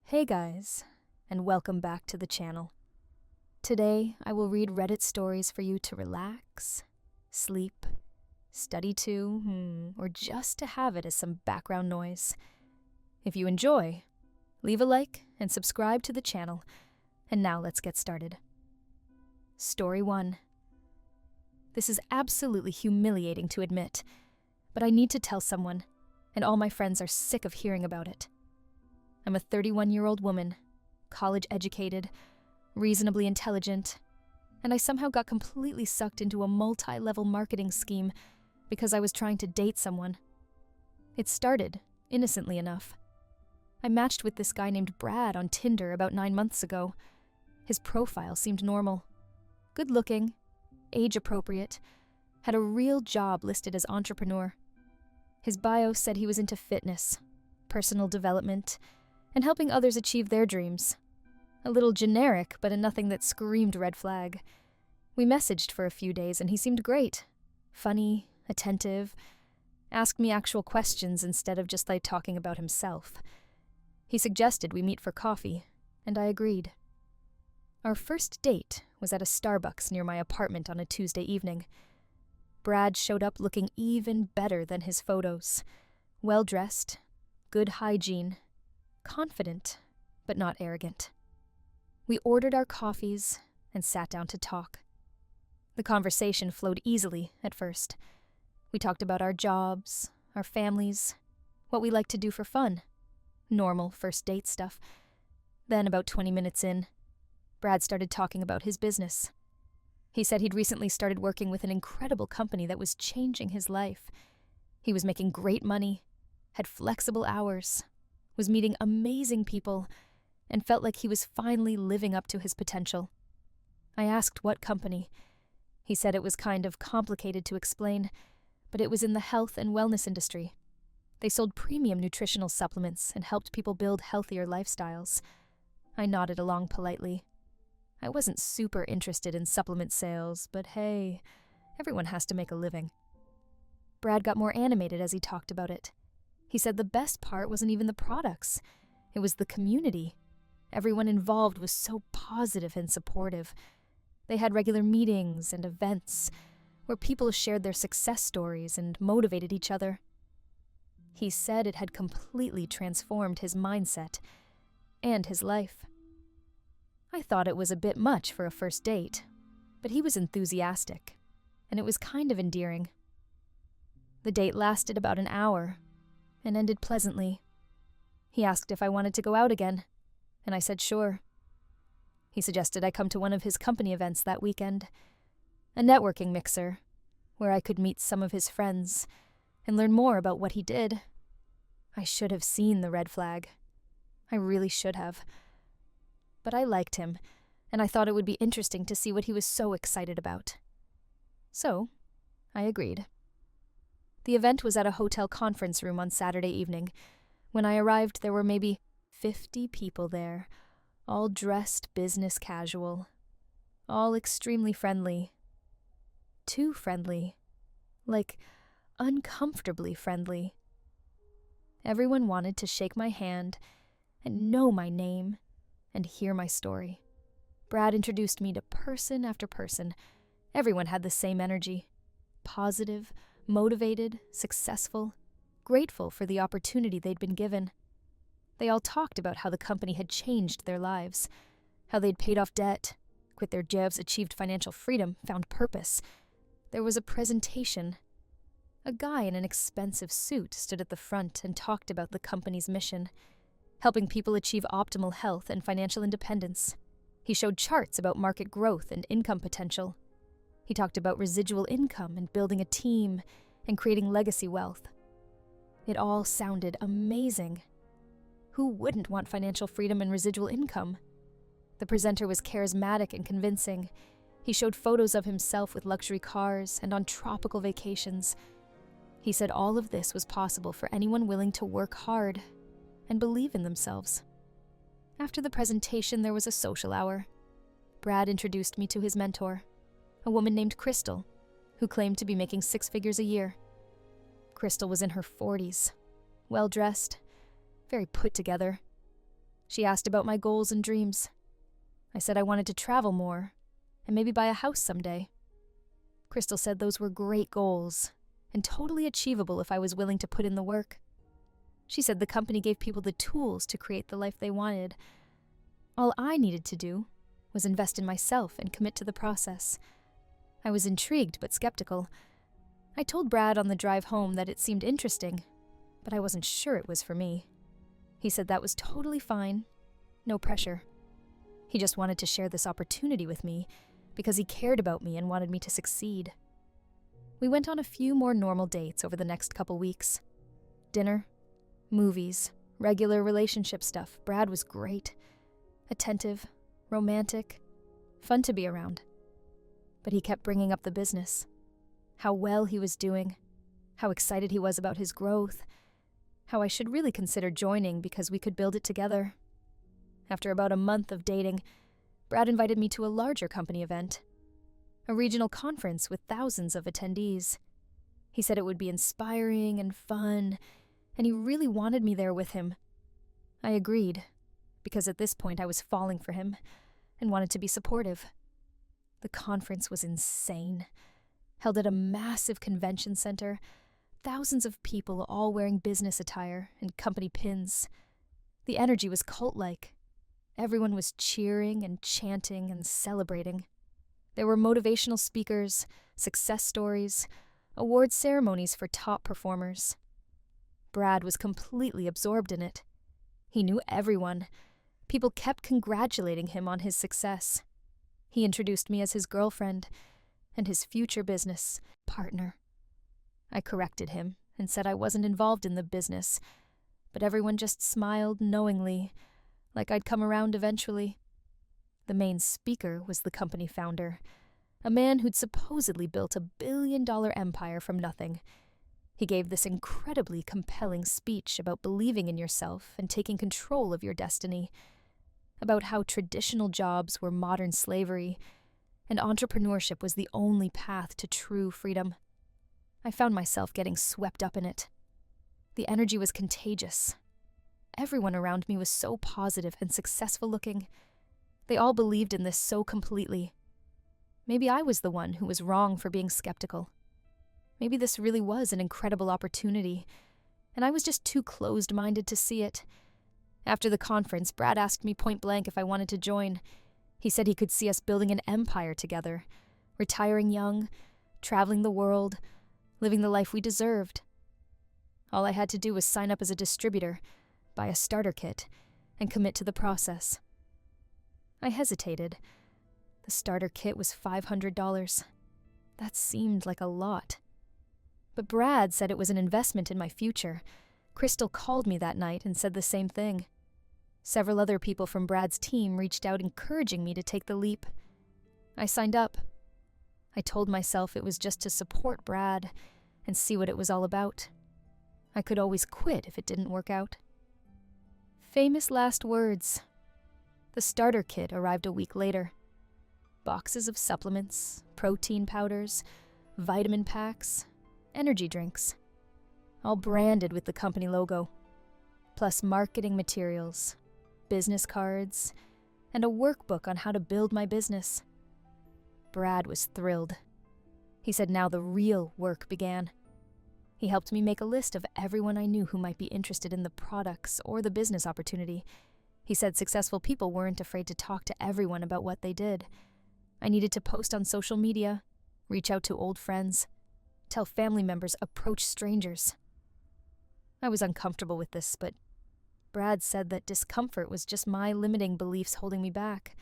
Hey guys, and welcome back to the channel. Today, I will read Reddit stories for you to relax, sleep, study to, or just to have it as some background noise. If you enjoy, leave a like and subscribe to the channel. And now let's get started. Story 1. This is absolutely humiliating to admit, but I need to tell someone, and all my friends are sick of hearing about it. I'm a 31-year-old woman, college-educated, reasonably intelligent, and I somehow got completely sucked into a multi-level marketing scheme because I was trying to date someone. It started, innocently enough. I matched with this guy named Brad on Tinder about 9 months ago. His profile seemed normal. Good-looking, age-appropriate, had a real job listed as entrepreneur. His bio said he was into fitness, personal development, and helping others achieve their dreams. A little generic, but nothing that screamed red flag. We messaged for a few days and he seemed great. Funny, attentive, asked me actual questions instead of just talking about himself. He suggested we meet for coffee, and I agreed. Our first date was at a Starbucks near my apartment on a Tuesday evening. Brad showed up looking even better than his photos. Well-dressed, good hygiene, confident, but not arrogant. We ordered our coffees and sat down to talk. The conversation flowed easily at first. We talked about our jobs, our families, what we like to do for fun. Normal first date stuff. Then, about 20 minutes in, Brad started talking about his business. He said he'd recently started working with an incredible company that was changing his life. He was making great money, had flexible hours, was meeting amazing people, and felt like he was finally living up to his potential. I asked what company. He said it was kind of complicated to explain, but it was in the health and wellness industry. They sold premium nutritional supplements and helped people build healthier lifestyles. I nodded along politely. I wasn't super interested in supplement sales, but hey, everyone has to make a living. Brad got more animated as he talked about it. He said the best part wasn't even the products. It was the community. Everyone involved was so positive and supportive. They had regular meetings and events where people shared their success stories and motivated each other. He said it had completely transformed his mindset and his life. I thought it was a bit much for a first date, but he was enthusiastic, and it was kind of endearing. The date lasted about an hour and ended pleasantly. He asked if I wanted to go out again, and I said sure. He suggested I come to one of his company events that weekend, a networking mixer, where I could meet some of his friends and learn more about what he did. I should have seen the red flag. I really should have. But I liked him, and I thought it would be interesting to see what he was so excited about. So, I agreed. The event was at a hotel conference room on Saturday evening. When I arrived, there were maybe 50 people there, all dressed business casual, all extremely friendly. Too friendly. Uncomfortably friendly. Everyone wanted to shake my hand and know my name and hear my story. Brad introduced me to person after person. Everyone had the same energy. Positive, motivated, successful, grateful for the opportunity they'd been given. They all talked about how the company had changed their lives, how they'd paid off debt, quit their jobs, achieved financial freedom, found purpose. There was a presentation. A guy in an expensive suit stood at the front and talked about the company's mission, helping people achieve optimal health and financial independence. He showed charts about market growth and income potential. He talked about residual income and building a team and creating legacy wealth. It all sounded amazing. Who wouldn't want financial freedom and residual income? The presenter was charismatic and convincing. He showed photos of himself with luxury cars and on tropical vacations. He said all of this was possible for anyone willing to work hard and believe in themselves. After the presentation, there was a social hour. Brad introduced me to his mentor, a woman named Crystal, who claimed to be making 6 figures a year. Crystal was in her 40s, well-dressed, very put together. She asked about my goals and dreams. I said I wanted to travel more and maybe buy a house someday. Crystal said those were great goals and totally achievable if I was willing to put in the work. She said the company gave people the tools to create the life they wanted. All I needed to do was invest in myself and commit to the process. I was intrigued but skeptical. I told Brad on the drive home that it seemed interesting, but I wasn't sure it was for me. He said that was totally fine, no pressure. He just wanted to share this opportunity with me because he cared about me and wanted me to succeed. We went on a few more normal dates over the next couple weeks. Dinner, movies, regular relationship stuff. Brad was great. Attentive, romantic, fun to be around. But he kept bringing up the business. How well he was doing. How excited he was about his growth. How I should really consider joining because we could build it together. After about a month of dating, Brad invited me to a larger company event. A regional conference with thousands of attendees. He said it would be inspiring and fun, and he really wanted me there with him. I agreed, because at this point I was falling for him and wanted to be supportive. The conference was insane. Held at a massive convention center, thousands of people all wearing business attire and company pins. The energy was cult-like. Everyone was cheering and chanting and celebrating. There were motivational speakers, success stories, award ceremonies for top performers. Brad was completely absorbed in it. He knew everyone. People kept congratulating him on his success. He introduced me as his girlfriend and his future business partner. I corrected him and said I wasn't involved in the business, but everyone just smiled knowingly, like I'd come around eventually. The main speaker was the company founder, a man who'd supposedly built a billion-dollar empire from nothing. He gave this incredibly compelling speech about believing in yourself and taking control of your destiny, about how traditional jobs were modern slavery, and entrepreneurship was the only path to true freedom. I found myself getting swept up in it. The energy was contagious. Everyone around me was so positive and successful looking. They all believed in this so completely. Maybe I was the one who was wrong for being skeptical. Maybe this really was an incredible opportunity, and I was just too closed-minded to see it. After the conference, Brad asked me point blank if I wanted to join. He said he could see us building an empire together, retiring young, traveling the world, living the life we deserved. All I had to do was sign up as a distributor, buy a starter kit, and commit to the process. I hesitated. The starter kit was $500. That seemed like a lot. But Brad said it was an investment in my future. Crystal called me that night and said the same thing. Several other people from Brad's team reached out encouraging me to take the leap. I signed up. I told myself it was just to support Brad and see what it was all about. I could always quit if it didn't work out. Famous last words. The starter kit arrived a week later. Boxes of supplements, protein powders, vitamin packs, energy drinks, all branded with the company logo, plus marketing materials, business cards, and a workbook on how to build my business. Brad was thrilled. He said now the real work began. He helped me make a list of everyone I knew who might be interested in the products or the business opportunity. He said successful people weren't afraid to talk to everyone about what they did. I needed to post on social media, reach out to old friends, tell family members, approach strangers. I was uncomfortable with this, but Brad said that discomfort was just my limiting beliefs holding me back.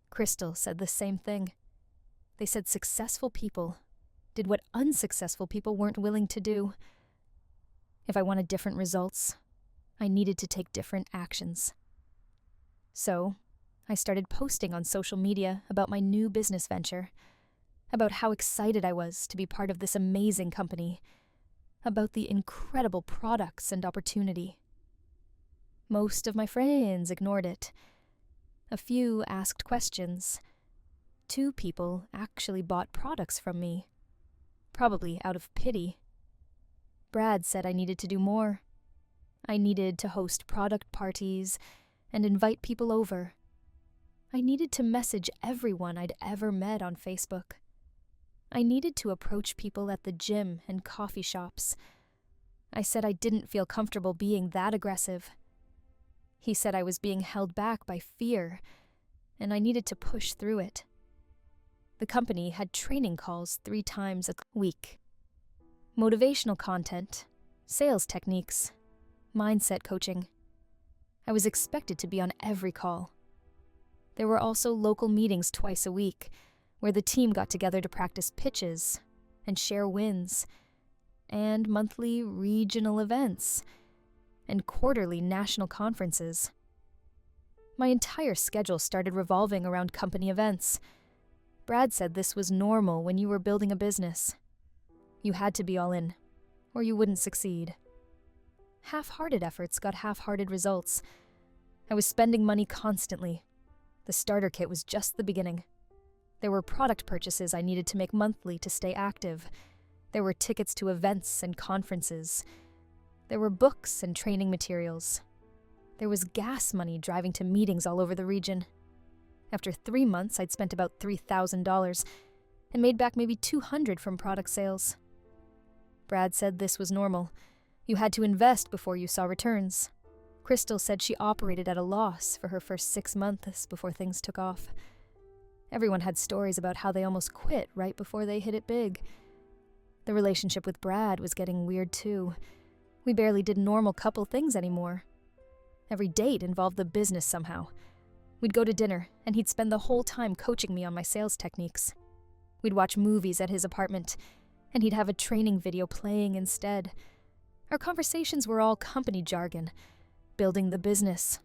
Crystal said the same thing. They said successful people did what unsuccessful people weren't willing to do. If I wanted different results, I needed to take different actions. So, I started posting on social media about my new business venture, about how excited I was to be part of this amazing company, about the incredible products and opportunity. Most of my friends ignored it. A few asked questions. 2 people actually bought products from me, probably out of pity. Brad said I needed to do more. I needed to host product parties, and invite people over. I needed to message everyone I'd ever met on Facebook. I needed to approach people at the gym and coffee shops. I said I didn't feel comfortable being that aggressive. He said I was being held back by fear, and I needed to push through it. The company had training calls 3 times a week. Motivational content, sales techniques, mindset coaching. I was expected to be on every call. There were also local meetings twice a week, where the team got together to practice pitches and share wins, and monthly regional events, and quarterly national conferences. My entire schedule started revolving around company events. Brad said this was normal when you were building a business. You had to be all in, or you wouldn't succeed. Half-hearted efforts got half-hearted results. I was spending money constantly. The starter kit was just the beginning. There were product purchases I needed to make monthly to stay active. There were tickets to events and conferences. There were books and training materials. There was gas money driving to meetings all over the region. After 3 months, I'd spent about $3,000 and made back maybe $200 from product sales. Brad said this was normal. You had to invest before you saw returns. Crystal said she operated at a loss for her first 6 months before things took off. Everyone had stories about how they almost quit right before they hit it big. The relationship with Brad was getting weird too. We barely did normal couple things anymore. Every date involved the business somehow. We'd go to dinner, and he'd spend the whole time coaching me on my sales techniques. We'd watch movies at his apartment, and he'd have a training video playing instead. Our conversations were all company jargon, building the business,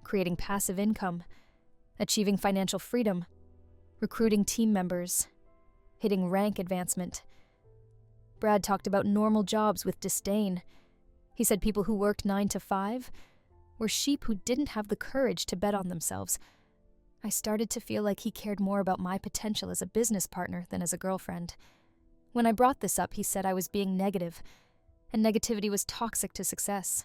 creating passive income, achieving financial freedom, recruiting team members, hitting rank advancement. Brad talked about normal jobs with disdain. He said people who worked 9 to 5 were sheep who didn't have the courage to bet on themselves. I started to feel like he cared more about my potential as a business partner than as a girlfriend. When I brought this up, he said I was being negative, and negativity was toxic to success.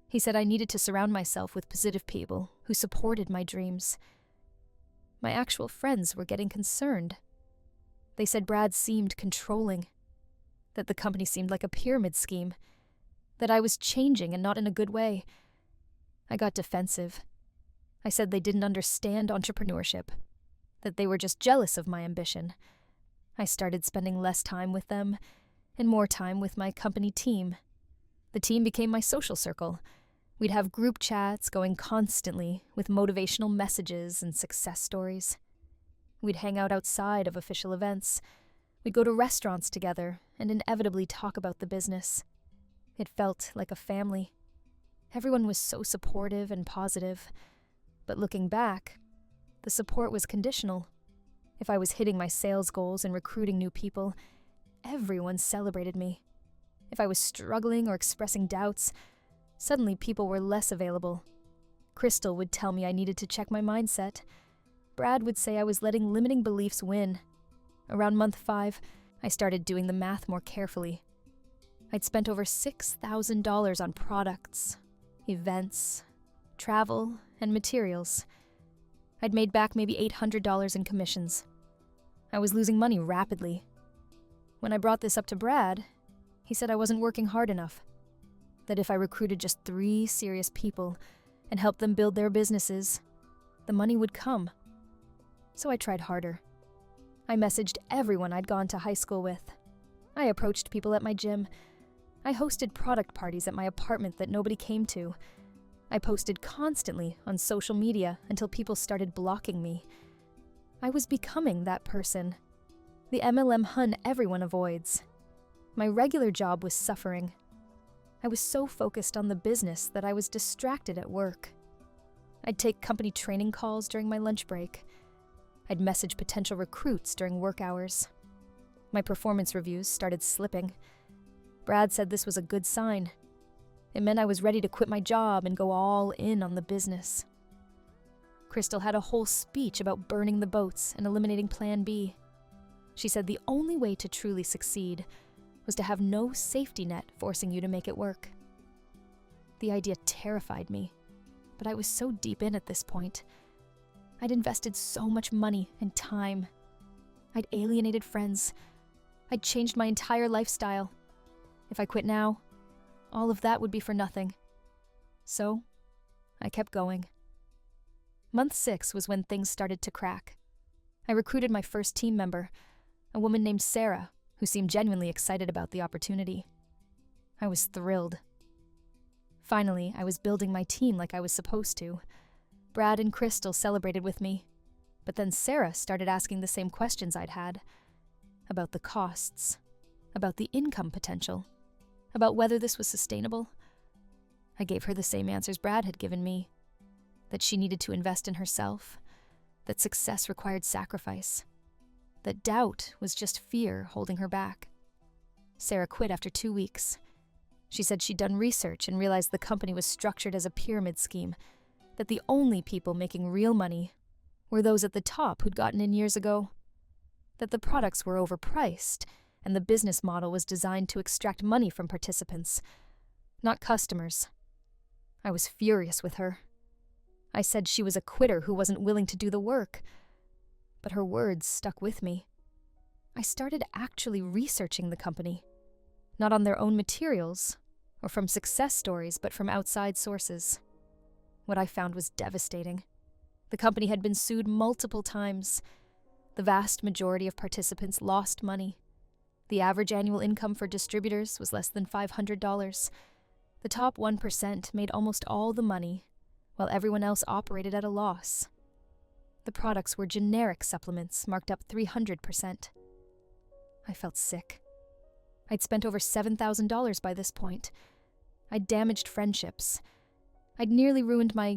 He said I needed to surround myself with positive people who supported my dreams. My actual friends were getting concerned. They said Brad seemed controlling, that the company seemed like a pyramid scheme, that I was changing and not in a good way. I got defensive. I said they didn't understand entrepreneurship, that they were just jealous of my ambition. I started spending less time with them and more time with my company team. The team became my social circle. We'd have group chats going constantly with motivational messages and success stories. We'd hang out outside of official events. We'd go to restaurants together and inevitably talk about the business. It felt like a family. Everyone was so supportive and positive. But looking back, the support was conditional. If I was hitting my sales goals and recruiting new people, everyone celebrated me. If I was struggling or expressing doubts, suddenly people were less available. Crystal would tell me I needed to check my mindset. Brad would say I was letting limiting beliefs win. Around month 5, I started doing the math more carefully. I'd spent over $6,000 on products, events, travel, and materials. I'd made back maybe $800 in commissions. I was losing money rapidly. When I brought this up to Brad, he said I wasn't working hard enough, that if I recruited just 3 serious people and helped them build their businesses, the money would come. So I tried harder. I messaged everyone I'd gone to high school with. I approached people at my gym. I hosted product parties at my apartment that nobody came to. I posted constantly on social media until people started blocking me. I was becoming that person. The MLM hun everyone avoids. My regular job was suffering. I was so focused on the business that I was distracted at work. I'd take company training calls during my lunch break. I'd message potential recruits during work hours. My performance reviews started slipping. Brad said this was a good sign. It meant I was ready to quit my job and go all in on the business. Crystal had a whole speech about burning the boats and eliminating Plan B. She said the only way to truly succeed was to have no safety net forcing you to make it work. The idea terrified me. but I was so deep in at this point. I'd invested so much money and time. I'd alienated friends. I'd changed my entire lifestyle. If I quit now, all of that would be for nothing. So, I kept going. Month 6 was when things started to crack. I recruited my first team member, a woman named Sarah, who seemed genuinely excited about the opportunity. I was thrilled. Finally, I was building my team like I was supposed to. Brad and Crystal celebrated with me, but then Sarah started asking the same questions I'd had. About the costs, about the income potential, about whether this was sustainable. I gave her the same answers Brad had given me, that she needed to invest in herself, that success required sacrifice, that doubt was just fear holding her back. Sarah quit after 2 weeks. She said she'd done research and realized the company was structured as a pyramid scheme, that the only people making real money were those at the top who'd gotten in years ago, that the products were overpriced and the business model was designed to extract money from participants, not customers. I was furious with her. I said she was a quitter who wasn't willing to do the work, but her words stuck with me. I started actually researching the company, not on their own materials or from success stories, but from outside sources. What I found was devastating. The company had been sued multiple times. The vast majority of participants lost money. The average annual income for distributors was less than $500. The top 1% made almost all the money, while everyone else operated at a loss. The products were generic supplements marked up 300%. I felt sick. I'd spent over $7,000 by this point. I'd damaged friendships. I'd nearly ruined my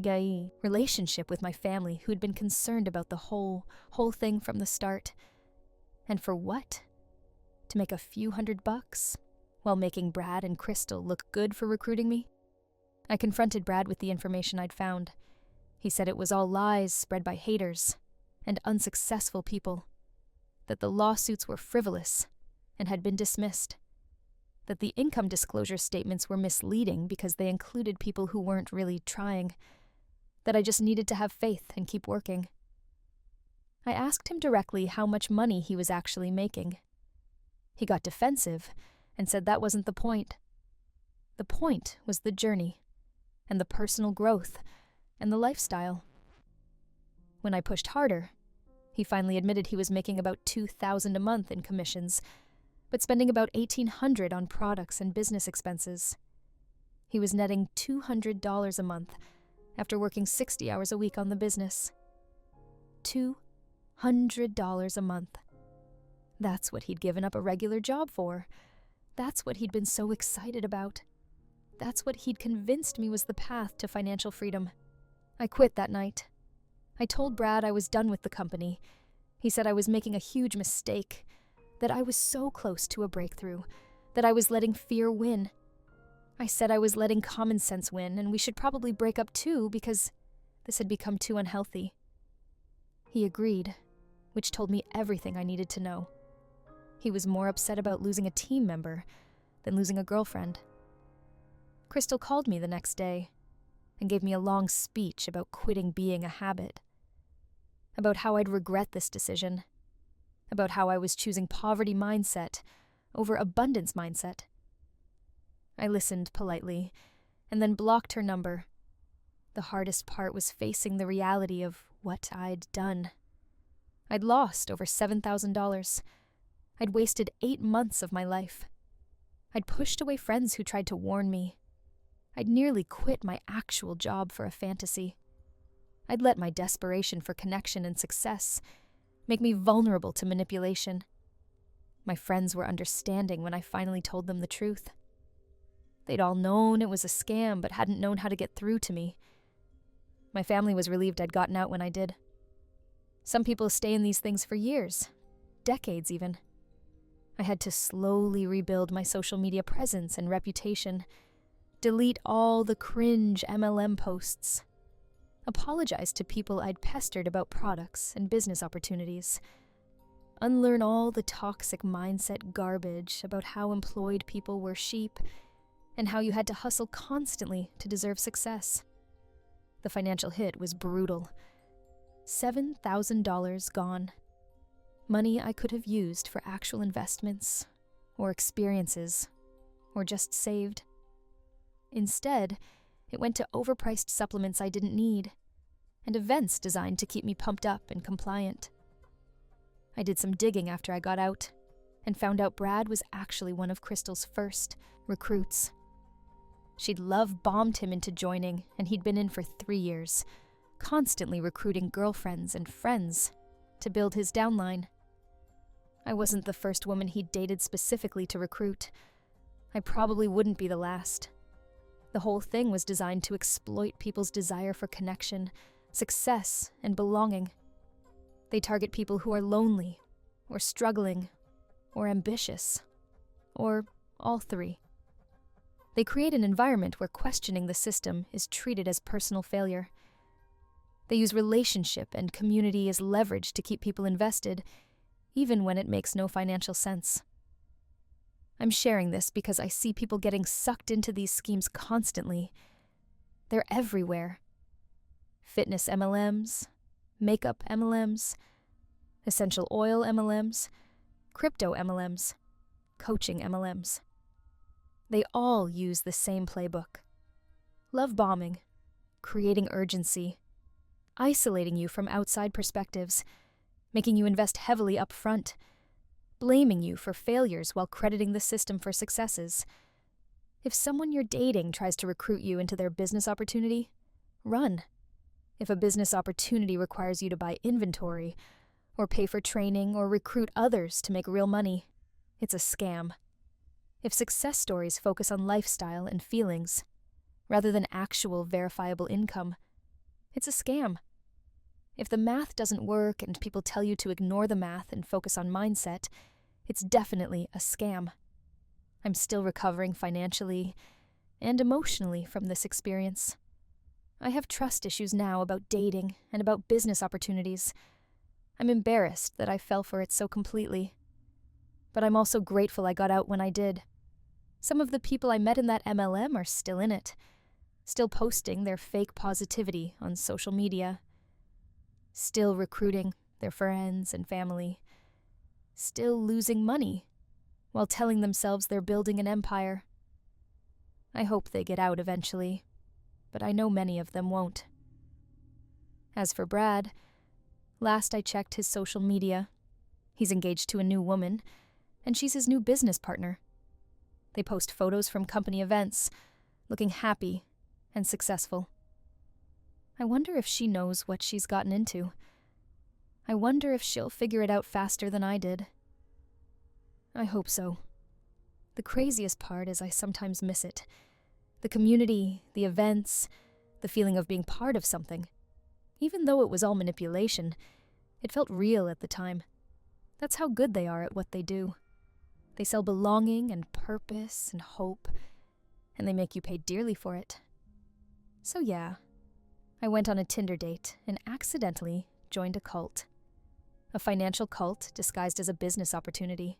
relationship with my family, who'd been concerned about the whole thing from the start. And for what? To make a few $100 while making Brad and Crystal look good for recruiting me? I confronted Brad with the information I'd found. He said it was all lies spread by haters and unsuccessful people, that the lawsuits were frivolous and had been dismissed, that the income disclosure statements were misleading because they included people who weren't really trying, that I just needed to have faith and keep working. I asked him directly how much money he was actually making. He got defensive and said that wasn't the point. The point was the journey, and the personal growth, and the lifestyle. When I pushed harder, he finally admitted he was making about $2,000 a month in commissions, but spending about $1,800 on products and business expenses. He was netting $200 a month after working 60 hours a week on the business. $200 a month. That's what he'd given up a regular job for. That's what he'd been so excited about. That's what he'd convinced me was the path to financial freedom. I quit that night. I told Brad I was done with the company. He said I was making a huge mistake, that I was so close to a breakthrough, that I was letting fear win. I said I was letting common sense win, and we should probably break up too because this had become too unhealthy. He agreed, which told me everything I needed to know. He was more upset about losing a team member than losing a girlfriend. Crystal called me the next day and gave me a long speech about quitting being a habit, about how I'd regret this decision, about how I was choosing poverty mindset over abundance mindset. I listened politely and then blocked her number. The hardest part was facing the reality of what I'd done. I'd lost over $7,000. I'd wasted 8 months of my life. I'd pushed away friends who tried to warn me. I'd nearly quit my actual job for a fantasy. I'd let my desperation for connection and success make me vulnerable to manipulation. My friends were understanding when I finally told them the truth. They'd all known it was a scam, but hadn't known how to get through to me. My family was relieved I'd gotten out when I did. Some people stay in these things for years, decades even. I had to slowly rebuild my social media presence and reputation, delete all the cringe MLM posts, apologize to people I'd pestered about products and business opportunities, unlearn all the toxic mindset garbage about how employed people were sheep and how you had to hustle constantly to deserve success. The financial hit was brutal. $7,000 gone. Money I could have used for actual investments, or experiences, or just saved. Instead, it went to overpriced supplements I didn't need, and events designed to keep me pumped up and compliant. I did some digging after I got out, and found out Brad was actually one of Crystal's first recruits. She'd love-bombed him into joining, and he'd been in for 3 years, constantly recruiting girlfriends and friends to build his downline. I wasn't the first woman he'd dated specifically to recruit. I probably wouldn't be the last. The whole thing was designed to exploit people's desire for connection, success, and belonging. They target people who are lonely, or struggling, or ambitious, or all three. They create an environment where questioning the system is treated as personal failure. They use relationship and community as leverage to keep people invested, even when it makes no financial sense. I'm sharing this because I see people getting sucked into these schemes constantly. They're everywhere. Fitness MLMs, makeup MLMs, essential oil MLMs, crypto MLMs, coaching MLMs. They all use the same playbook. Love bombing, creating urgency, isolating you from outside perspectives, making you invest heavily up front, blaming you for failures while crediting the system for successes. If someone you're dating tries to recruit you into their business opportunity, run. If a business opportunity requires you to buy inventory, or pay for training, or recruit others to make real money, it's a scam. If success stories focus on lifestyle and feelings, rather than actual verifiable income, it's a scam. If the math doesn't work and people tell you to ignore the math and focus on mindset, it's definitely a scam. I'm still recovering financially and emotionally from this experience. I have trust issues now about dating and about business opportunities. I'm embarrassed that I fell for it so completely. But I'm also grateful I got out when I did. Some of the people I met in that MLM are still in it, still posting their fake positivity on social media, still recruiting their friends and family, still losing money while telling themselves they're building an empire. I hope they get out eventually, but I know many of them won't. As for Brad, last I checked his social media, he's engaged to a new woman, and she's his new business partner. They post photos from company events, looking happy and successful. I wonder if she knows what she's gotten into. I wonder if she'll figure it out faster than I did. I hope so. The craziest part is I sometimes miss it. The community, the events, the feeling of being part of something. Even though it was all manipulation, it felt real at the time. That's how good they are at what they do. They sell belonging and purpose and hope, and they make you pay dearly for it. So yeah, I went on a Tinder date and accidentally joined a cult. A financial cult disguised as a business opportunity.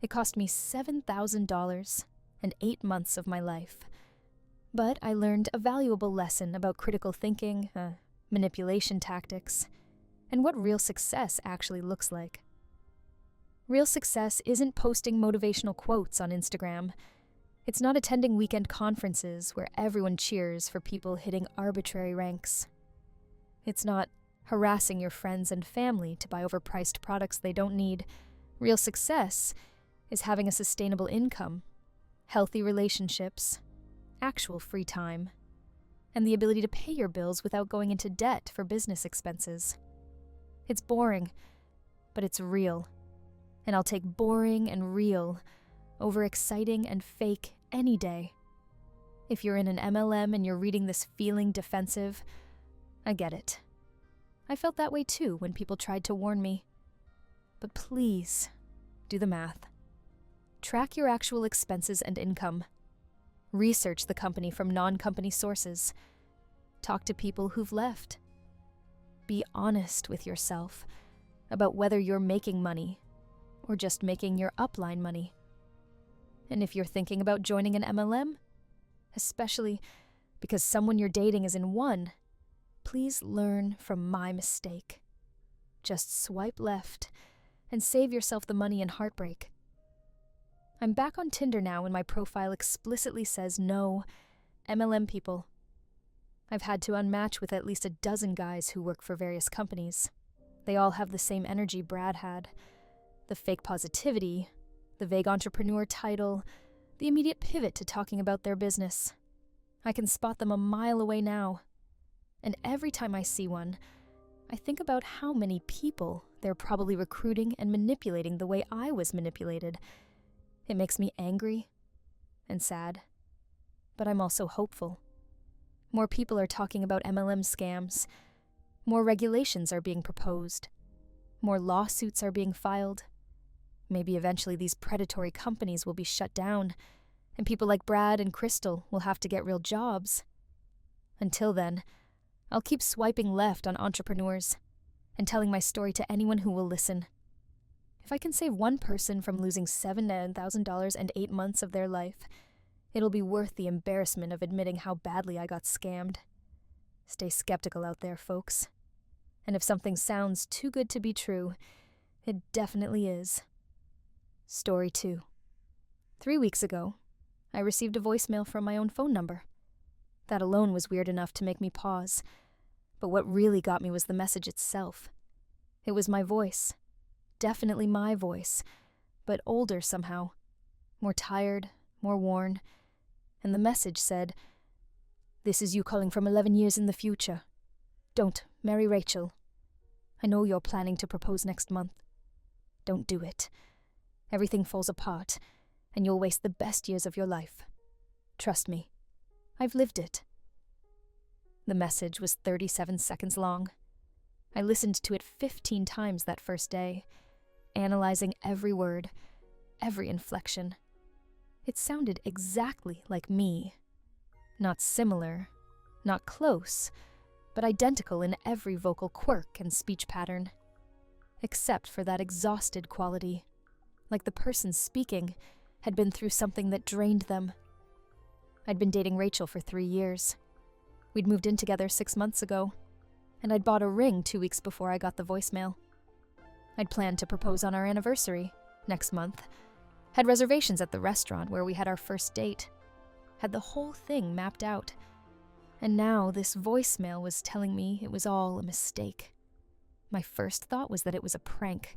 It cost me $7,000 and 8 months of my life. But I learned a valuable lesson about critical thinking, manipulation tactics, and what real success actually looks like. Real success isn't posting motivational quotes on Instagram. It's not attending weekend conferences where everyone cheers for people hitting arbitrary ranks. It's not harassing your friends and family to buy overpriced products they don't need. Real success is having a sustainable income, healthy relationships, actual free time, and the ability to pay your bills without going into debt for business expenses. It's boring, but it's real. And I'll take boring and real over exciting and fake any day. If you're in an MLM and you're reading this feeling defensive, I get it. I felt that way too when people tried to warn me. But please, do the math. Track your actual expenses and income. Research the company from non-company sources. Talk to people who've left. Be honest with yourself about whether you're making money or just making your upline money. And if you're thinking about joining an MLM, especially because someone you're dating is in one, please learn from my mistake. Just swipe left and save yourself the money and heartbreak. I'm back on Tinder now and my profile explicitly says no MLM people. I've had to unmatch with at least a dozen guys who work for various companies. They all have the same energy Brad had. The fake positivity, the vague entrepreneur title, the immediate pivot to talking about their business. I can spot them a mile away now. And every time I see one, I think about how many people they're probably recruiting and manipulating the way I was manipulated. It makes me angry and sad, but I'm also hopeful. More people are talking about MLM scams. More regulations are being proposed. More lawsuits are being filed. Maybe eventually these predatory companies will be shut down, and people like Brad and Crystal will have to get real jobs. Until then, I'll keep swiping left on entrepreneurs and telling my story to anyone who will listen. If I can save one person from losing $7,000 and 8 months of their life, it'll be worth the embarrassment of admitting how badly I got scammed. Stay skeptical out there, folks. And if something sounds too good to be true, it definitely is. Story 2. 3 weeks ago, I received a voicemail from my own phone number. That alone was weird enough to make me pause, but what really got me was the message itself. It was my voice. Definitely my voice, but older somehow. More tired, more worn. And the message said, "This is you calling from 11 years in the future. Don't marry Rachel. I know you're planning to propose next month. Don't do it. Everything falls apart, and you'll waste the best years of your life. Trust me. I've lived it." The message was 37 seconds long. I listened to it 15 times that first day, analyzing every word, every inflection. It sounded exactly like me. Not similar, not close, but identical in every vocal quirk and speech pattern. Except for that exhausted quality, like the person speaking had been through something that drained them. I'd been dating Rachel for 3 years. We'd moved in together 6 months ago, and I'd bought a ring 2 weeks before I got the voicemail. I'd planned to propose on our anniversary, next month, had reservations at the restaurant where we had our first date, had the whole thing mapped out. And now this voicemail was telling me it was all a mistake. My first thought was that it was a prank.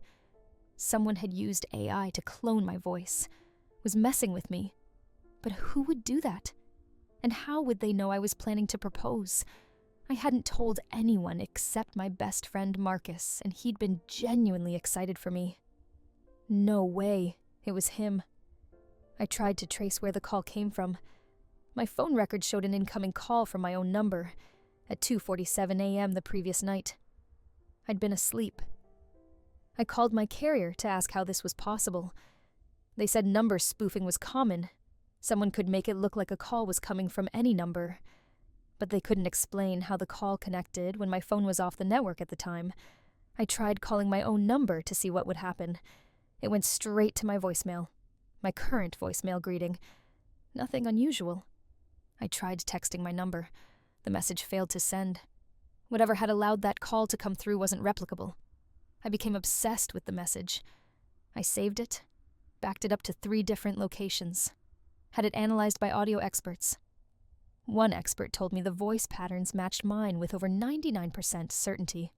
Someone had used AI to clone my voice, was messing with me. But who would do that? And how would they know I was planning to propose? I hadn't told anyone except my best friend Marcus, and he'd been genuinely excited for me. No way, it was him. I tried to trace where the call came from. My phone record showed an incoming call from my own number at 2:47 a.m. the previous night. I'd been asleep. I called my carrier to ask how this was possible. They said number spoofing was common. Someone could make it look like a call was coming from any number. But they couldn't explain how the call connected when my phone was off the network at the time. I tried calling my own number to see what would happen. It went straight to my voicemail. My current voicemail greeting. Nothing unusual. I tried texting my number. The message failed to send. Whatever had allowed that call to come through wasn't replicable. I became obsessed with the message. I saved it, backed it up to 3 different locations, had it analyzed by audio experts. One expert told me the voice patterns matched mine with over 99% certainty.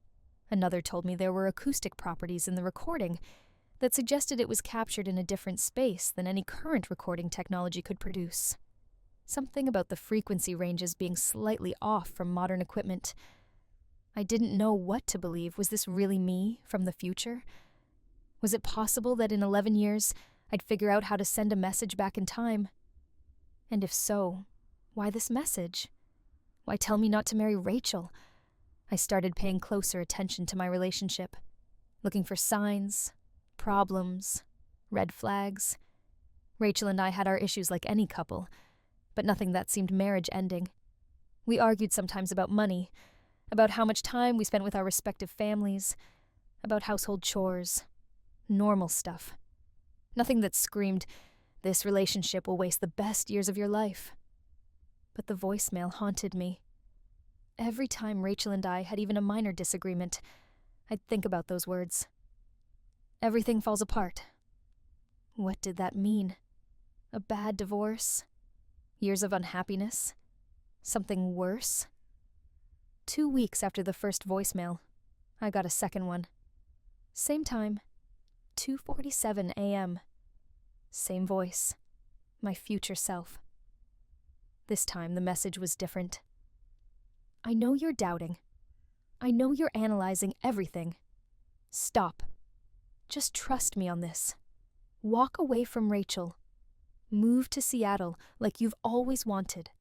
Another told me there were acoustic properties in the recording that suggested it was captured in a different space than any current recording technology could produce. Something about the frequency ranges being slightly off from modern equipment. I didn't know what to believe. Was this really me from the future? Was it possible that in 11 years I'd figure out how to send a message back in time? And if so, why this message? Why tell me not to marry Rachel? I started paying closer attention to my relationship, looking for signs, problems, red flags. Rachel and I had our issues like any couple, but nothing that seemed marriage-ending. We argued sometimes about money, about how much time we spent with our respective families, about household chores, normal stuff. Nothing that screamed, "This relationship will waste the best years of your life." But the voicemail haunted me. Every time Rachel and I had even a minor disagreement, I'd think about those words. Everything falls apart. What did that mean? A bad divorce? Years of unhappiness? Something worse? 2 weeks after the first voicemail, I got a second one. Same time, 2:47 a.m. Same voice, my future self. This time the message was different. I know you're doubting. I know you're analyzing everything. Stop. Just trust me on this. Walk away from Rachel. Move to Seattle like you've always wanted.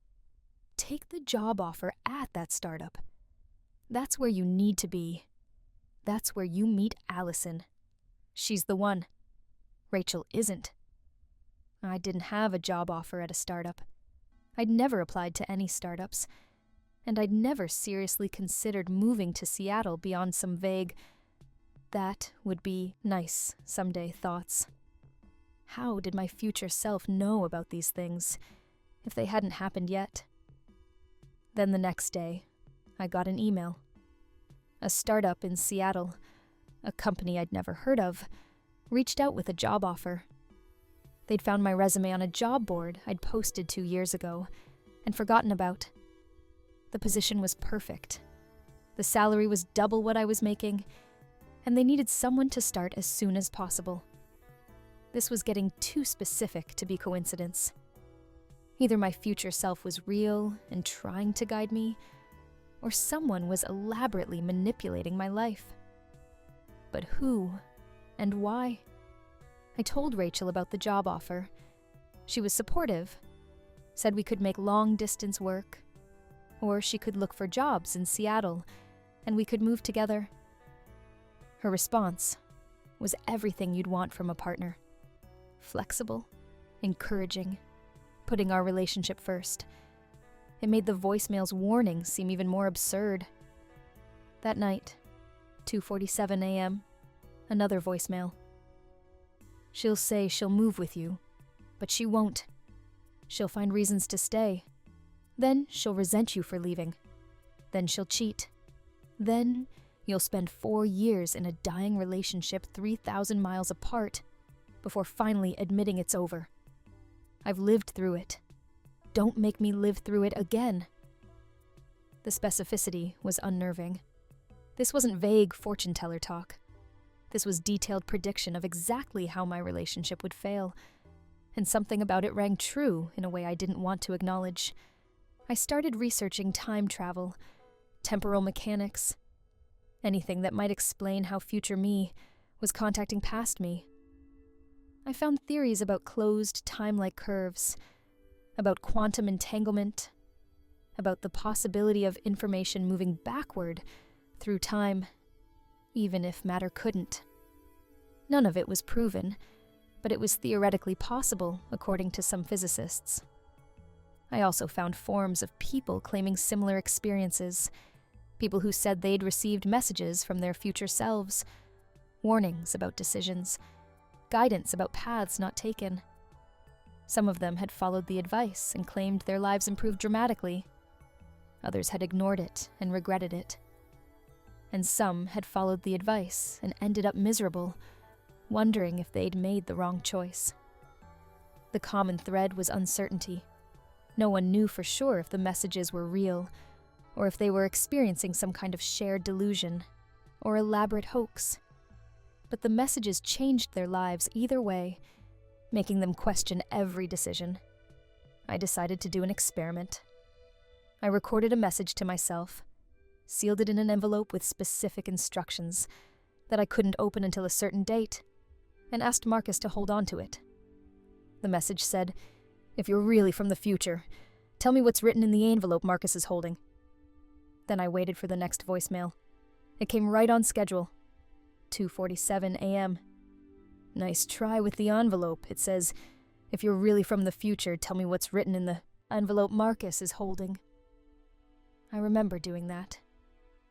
Take the job offer at that startup. That's where you need to be. That's where you meet Allison. She's the one. Rachel isn't. I didn't have a job offer at a startup. I'd never applied to any startups, and I'd never seriously considered moving to Seattle beyond some vague, that would be nice someday thoughts. How did my future self know about these things, if they hadn't happened yet? Then the next day, I got an email. A startup in Seattle, a company I'd never heard of, reached out with a job offer. They'd found my resume on a job board I'd posted 2 years ago and forgotten about. The position was perfect. The salary was double what I was making, and they needed someone to start as soon as possible. This was getting too specific to be coincidence. Either my future self was real and trying to guide me, or someone was elaborately manipulating my life. But who and why? I told Rachel about the job offer. She was supportive, said we could make long-distance work, or she could look for jobs in Seattle, and we could move together. Her response was everything you'd want from a partner. Flexible, encouraging, putting our relationship first. It made the voicemail's warning seem even more absurd. That night, 2:47 a.m., another voicemail. She'll say she'll move with you, but she won't. She'll find reasons to stay. Then she'll resent you for leaving. Then she'll cheat. Then you'll spend 4 years in a dying relationship 3,000 miles apart before finally admitting it's over. I've lived through it. Don't make me live through it again. The specificity was unnerving. This wasn't vague fortune teller talk. This was detailed prediction of exactly how my relationship would fail, and something about it rang true in a way I didn't want to acknowledge. I started researching time travel, temporal mechanics, anything that might explain how future me was contacting past me. I found theories about closed time-like curves, about quantum entanglement, about the possibility of information moving backward through time, even if matter couldn't. None of it was proven, but it was theoretically possible, according to some physicists. I also found forums of people claiming similar experiences, people who said they'd received messages from their future selves, warnings about decisions, guidance about paths not taken. Some of them had followed the advice and claimed their lives improved dramatically. Others had ignored it and regretted it. And some had followed the advice and ended up miserable, wondering if they'd made the wrong choice. The common thread was uncertainty. No one knew for sure if the messages were real, or if they were experiencing some kind of shared delusion or elaborate hoax. But the messages changed their lives either way, making them question every decision. I decided to do an experiment. I recorded a message to myself, sealed it in an envelope with specific instructions that I couldn't open until a certain date, and asked Marcus to hold on to it. The message said, "If you're really from the future, tell me what's written in the envelope Marcus is holding." Then I waited for the next voicemail. It came right on schedule. 2:47 a.m. "Nice try with the envelope," it says. "If you're really from the future, tell me what's written in the envelope Marcus is holding." I remember doing that.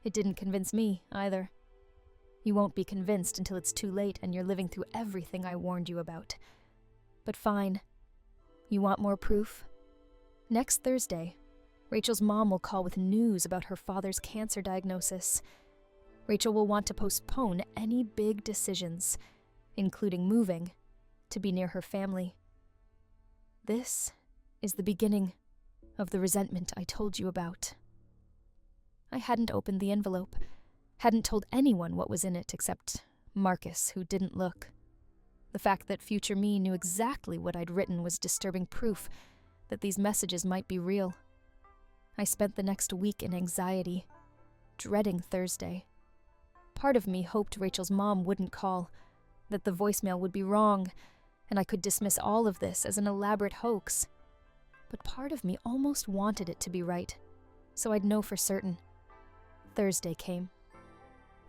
It didn't convince me, either. You won't be convinced until it's too late and you're living through everything I warned you about. But fine. You want more proof? Next Thursday, Rachel's mom will call with news about her father's cancer diagnosis. Rachel will want to postpone any big decisions, including moving, to be near her family. This is the beginning of the resentment I told you about. I hadn't opened the envelope, hadn't told anyone what was in it except Marcus, who didn't look. The fact that future me knew exactly what I'd written was disturbing proof that these messages might be real. I spent the next week in anxiety, dreading Thursday. Part of me hoped Rachel's mom wouldn't call, that the voicemail would be wrong, and I could dismiss all of this as an elaborate hoax. But part of me almost wanted it to be right, so I'd know for certain. Thursday came.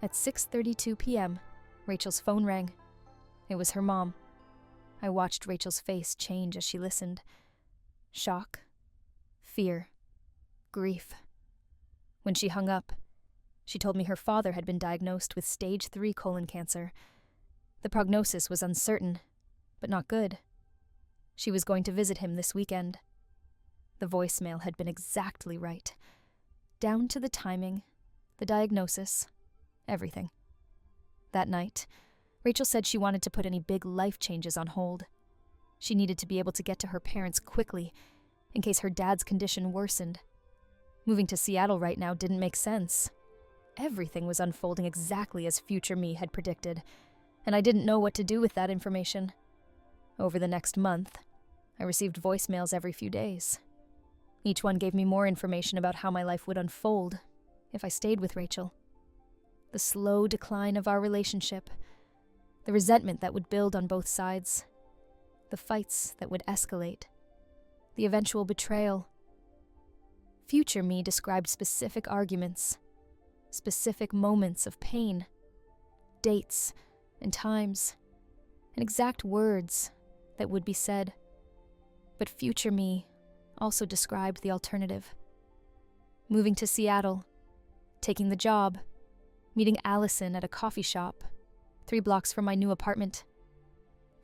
At 6:32 p.m., Rachel's phone rang. It was her mom. I watched Rachel's face change as she listened. Shock, fear, grief. When she hung up, she told me her father had been diagnosed with stage 3 colon cancer. The prognosis was uncertain, but not good. She was going to visit him this weekend. The voicemail had been exactly right. Down to the timing, the diagnosis, everything. That night, Rachel said she wanted to put any big life changes on hold. She needed to be able to get to her parents quickly, in case her dad's condition worsened. Moving to Seattle right now didn't make sense. Everything was unfolding exactly as future me had predicted, and I didn't know what to do with that information. Over the next month, I received voicemails every few days. Each one gave me more information about how my life would unfold if I stayed with Rachel. The slow decline of our relationship, the resentment that would build on both sides, the fights that would escalate, the eventual betrayal. Future me described specific arguments, specific moments of pain, dates and times, and exact words that would be said. But future me also described the alternative. Moving to Seattle, taking the job, meeting Allison at a coffee shop 3 blocks from my new apartment,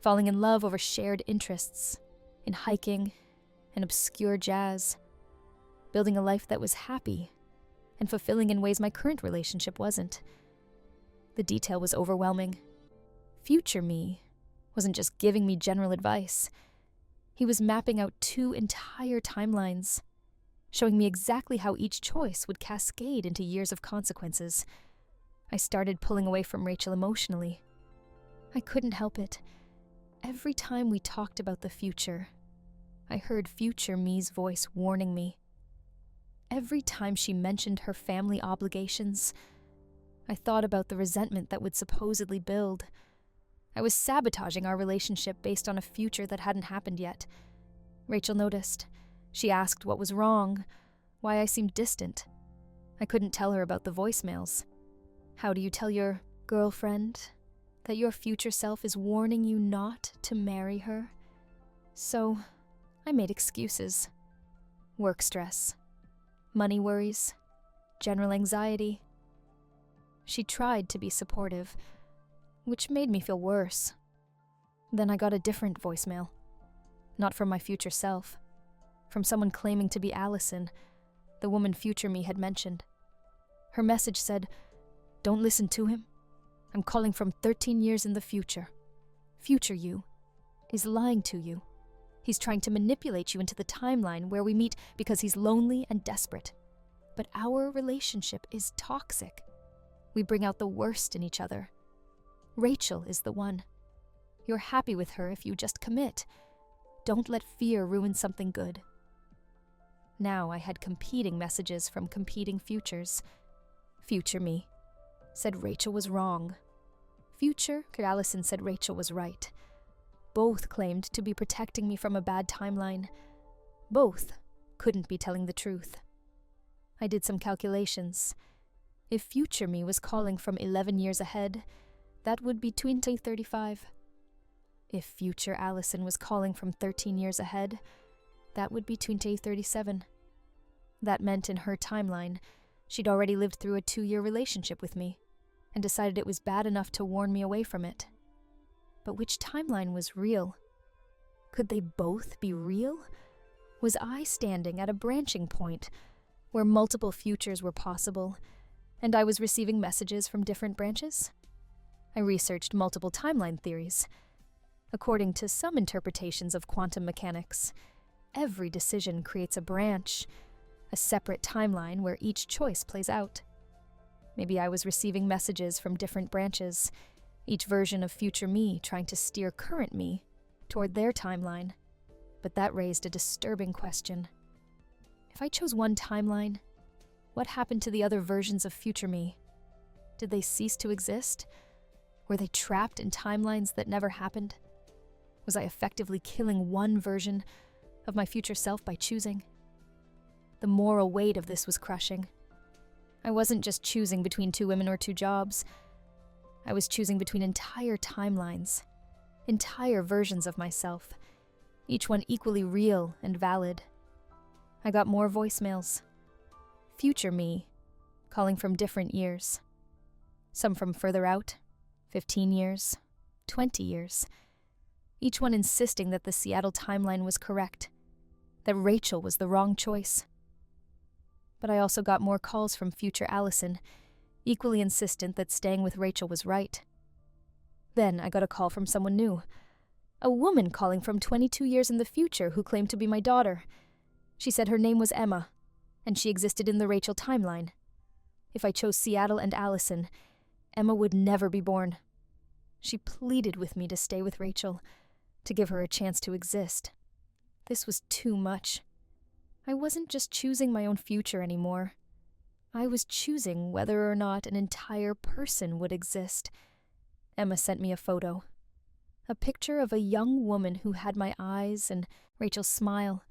falling in love over shared interests in hiking and obscure jazz, building a life that was happy and fulfilling in ways my current relationship wasn't. The detail was overwhelming. Future me wasn't just giving me general advice. He was mapping out 2 entire timelines, showing me exactly how each choice would cascade into years of consequences. I started pulling away from Rachel emotionally. I couldn't help it. Every time we talked about the future, I heard future me's voice warning me. Every time she mentioned her family obligations, I thought about the resentment that would supposedly build. I was sabotaging our relationship based on a future that hadn't happened yet. Rachel noticed. She asked what was wrong, why I seemed distant. I couldn't tell her about the voicemails. How do you tell your girlfriend that your future self is warning you not to marry her? So, I made excuses. Work stress, money worries, general anxiety. She tried to be supportive, which made me feel worse. Then I got a different voicemail. Not from my future self. From someone claiming to be Allison, the woman future me had mentioned. Her message said, "Don't listen to him. I'm calling from 13 years in the future. Future you is lying to you. He's trying to manipulate you into the timeline where we meet because he's lonely and desperate. But our relationship is toxic. We bring out the worst in each other. Rachel is the one. You're happy with her if you just commit. Don't let fear ruin something good." Now I had competing messages from competing futures. Future me said Rachel was wrong. Future Allison said Rachel was right. Both claimed to be protecting me from a bad timeline. Both couldn't be telling the truth. I did some calculations. If future me was calling from 11 years ahead, that would be 2035. If future Allison was calling from 13 years ahead, that would be 2037. That meant in her timeline, she'd already lived through a 2-year relationship with me, and decided it was bad enough to warn me away from it. But which timeline was real? Could they both be real? Was I standing at a branching point where multiple futures were possible, and I was receiving messages from different branches? I researched multiple timeline theories. According to some interpretations of quantum mechanics, every decision creates a branch, a separate timeline where each choice plays out. Maybe I was receiving messages from different branches, each version of future me trying to steer current me toward their timeline. But that raised a disturbing question. If I chose one timeline, what happened to the other versions of future me? Did they cease to exist? Were they trapped in timelines that never happened? Was I effectively killing one version of my future self by choosing? The moral weight of this was crushing. I wasn't just choosing between 2 women or 2 jobs. I was choosing between entire timelines, entire versions of myself, each one equally real and valid. I got more voicemails. Future me, calling from different years. Some from further out, 15 years, 20 years. Each one insisting that the Seattle timeline was correct, that Rachel was the wrong choice. But I also got more calls from future Allison, equally insistent that staying with Rachel was right. Then I got a call from someone new. A woman calling from 22 years in the future who claimed to be my daughter. She said her name was Emma, and she existed in the Rachel timeline. If I chose Seattle and Allison, Emma would never be born. She pleaded with me to stay with Rachel, to give her a chance to exist. This was too much. I wasn't just choosing my own future anymore. I was choosing whether or not an entire person would exist. Emma sent me a photo. A picture of a young woman who had my eyes and Rachel's smile.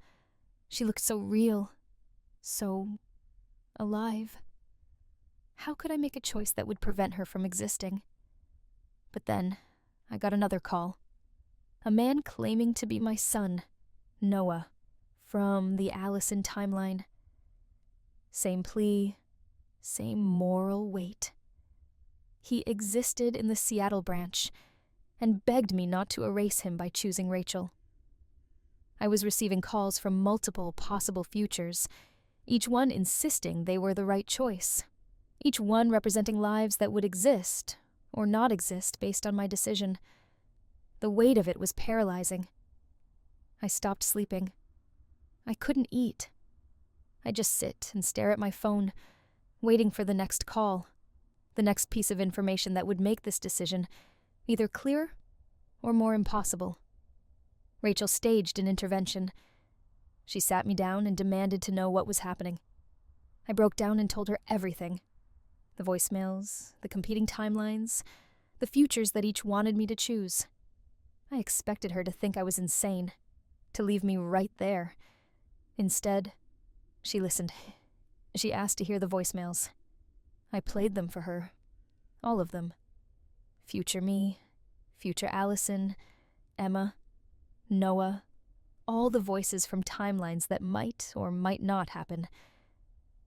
She looked so real, so alive. How could I make a choice that would prevent her from existing? But then, I got another call. A man claiming to be my son, Noah, from the Allison timeline. Same plea, same moral weight. He existed in the Seattle branch and begged me not to erase him by choosing Rachel. I was receiving calls from multiple possible futures, each one insisting they were the right choice, each one representing lives that would exist or not exist based on my decision. The weight of it was paralyzing. I stopped sleeping. I couldn't eat. I'd just sit and stare at my phone, waiting for the next call, the next piece of information that would make this decision either clear or more impossible. Rachel staged an intervention. She sat me down and demanded to know what was happening. I broke down and told her everything. The voicemails, the competing timelines, the futures that each wanted me to choose. I expected her to think I was insane, to leave me right there. Instead, she listened. She asked to hear the voicemails. I played them for her. All of them. Future me, future Allison, Emma, Noah, all the voices from timelines that might or might not happen.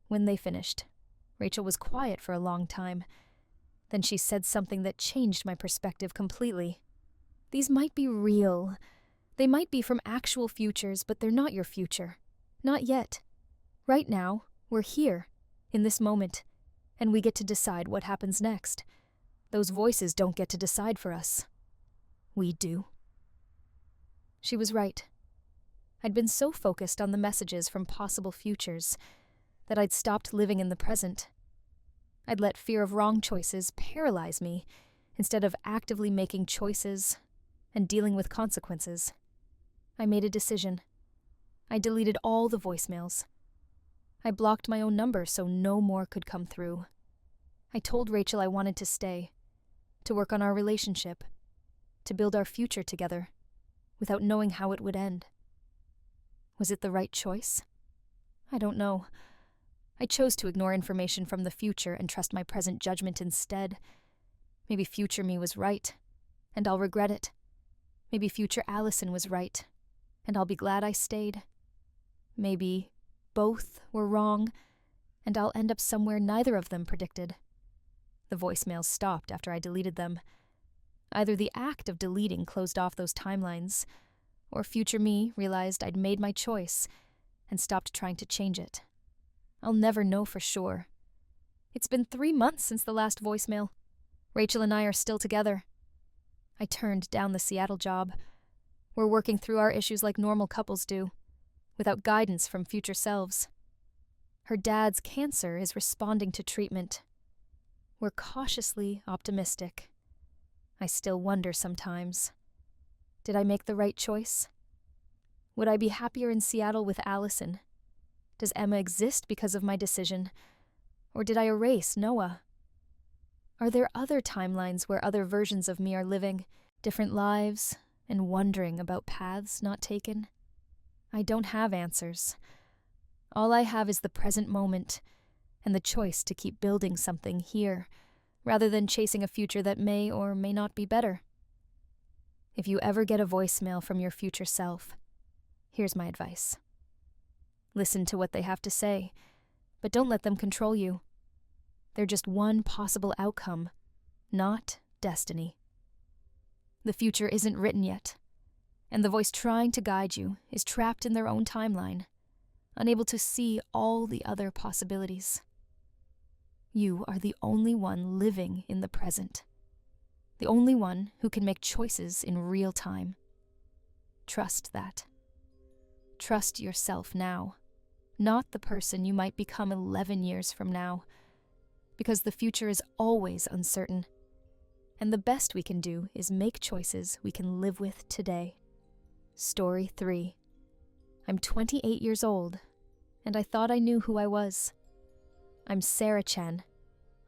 When they finished, Rachel was quiet for a long time. Then she said something that changed my perspective completely. These might be real. They might be from actual futures, but they're not your future. Not yet. Right now, we're here, in this moment, and we get to decide what happens next. Those voices don't get to decide for us. We do. She was right. I'd been so focused on the messages from possible futures that I'd stopped living in the present. I'd let fear of wrong choices paralyze me instead of actively making choices and dealing with consequences. I made a decision. I deleted all the voicemails. I blocked my own number so no more could come through. I told Rachel I wanted to stay, to work on our relationship, to build our future together, without knowing how it would end. Was it the right choice? I don't know. I chose to ignore information from the future and trust my present judgment instead. Maybe future me was right, and I'll regret it. Maybe future Allison was right, and I'll be glad I stayed. Maybe both were wrong, and I'll end up somewhere neither of them predicted. The voicemails stopped after I deleted them. Either the act of deleting closed off those timelines, or future me realized I'd made my choice and stopped trying to change it. I'll never know for sure. It's been 3 months since the last voicemail. Rachel and I are still together. I turned down the Seattle job. We're working through our issues like normal couples do, without guidance from future selves. Her dad's cancer is responding to treatment. We're cautiously optimistic. I still wonder sometimes. Did I make the right choice? Would I be happier in Seattle with Allison? Does Emma exist because of my decision? Or did I erase Noah? Are there other timelines where other versions of me are living, different lives, and wondering about paths not taken? I don't have answers. All I have is the present moment, and the choice to keep building something here, rather than chasing a future that may or may not be better. If you ever get a voicemail from your future self, here's my advice. Listen to what they have to say, but don't let them control you. They're just one possible outcome, not destiny. The future isn't written yet, and the voice trying to guide you is trapped in their own timeline, unable to see all the other possibilities. You are the only one living in the present, the only one who can make choices in real time. Trust that. Trust yourself now, not the person you might become 11 years from now, because the future is always uncertain, and the best we can do is make choices we can live with today. Story 3. I'm 28 years old, and I thought I knew who I was. I'm Sarah Chen,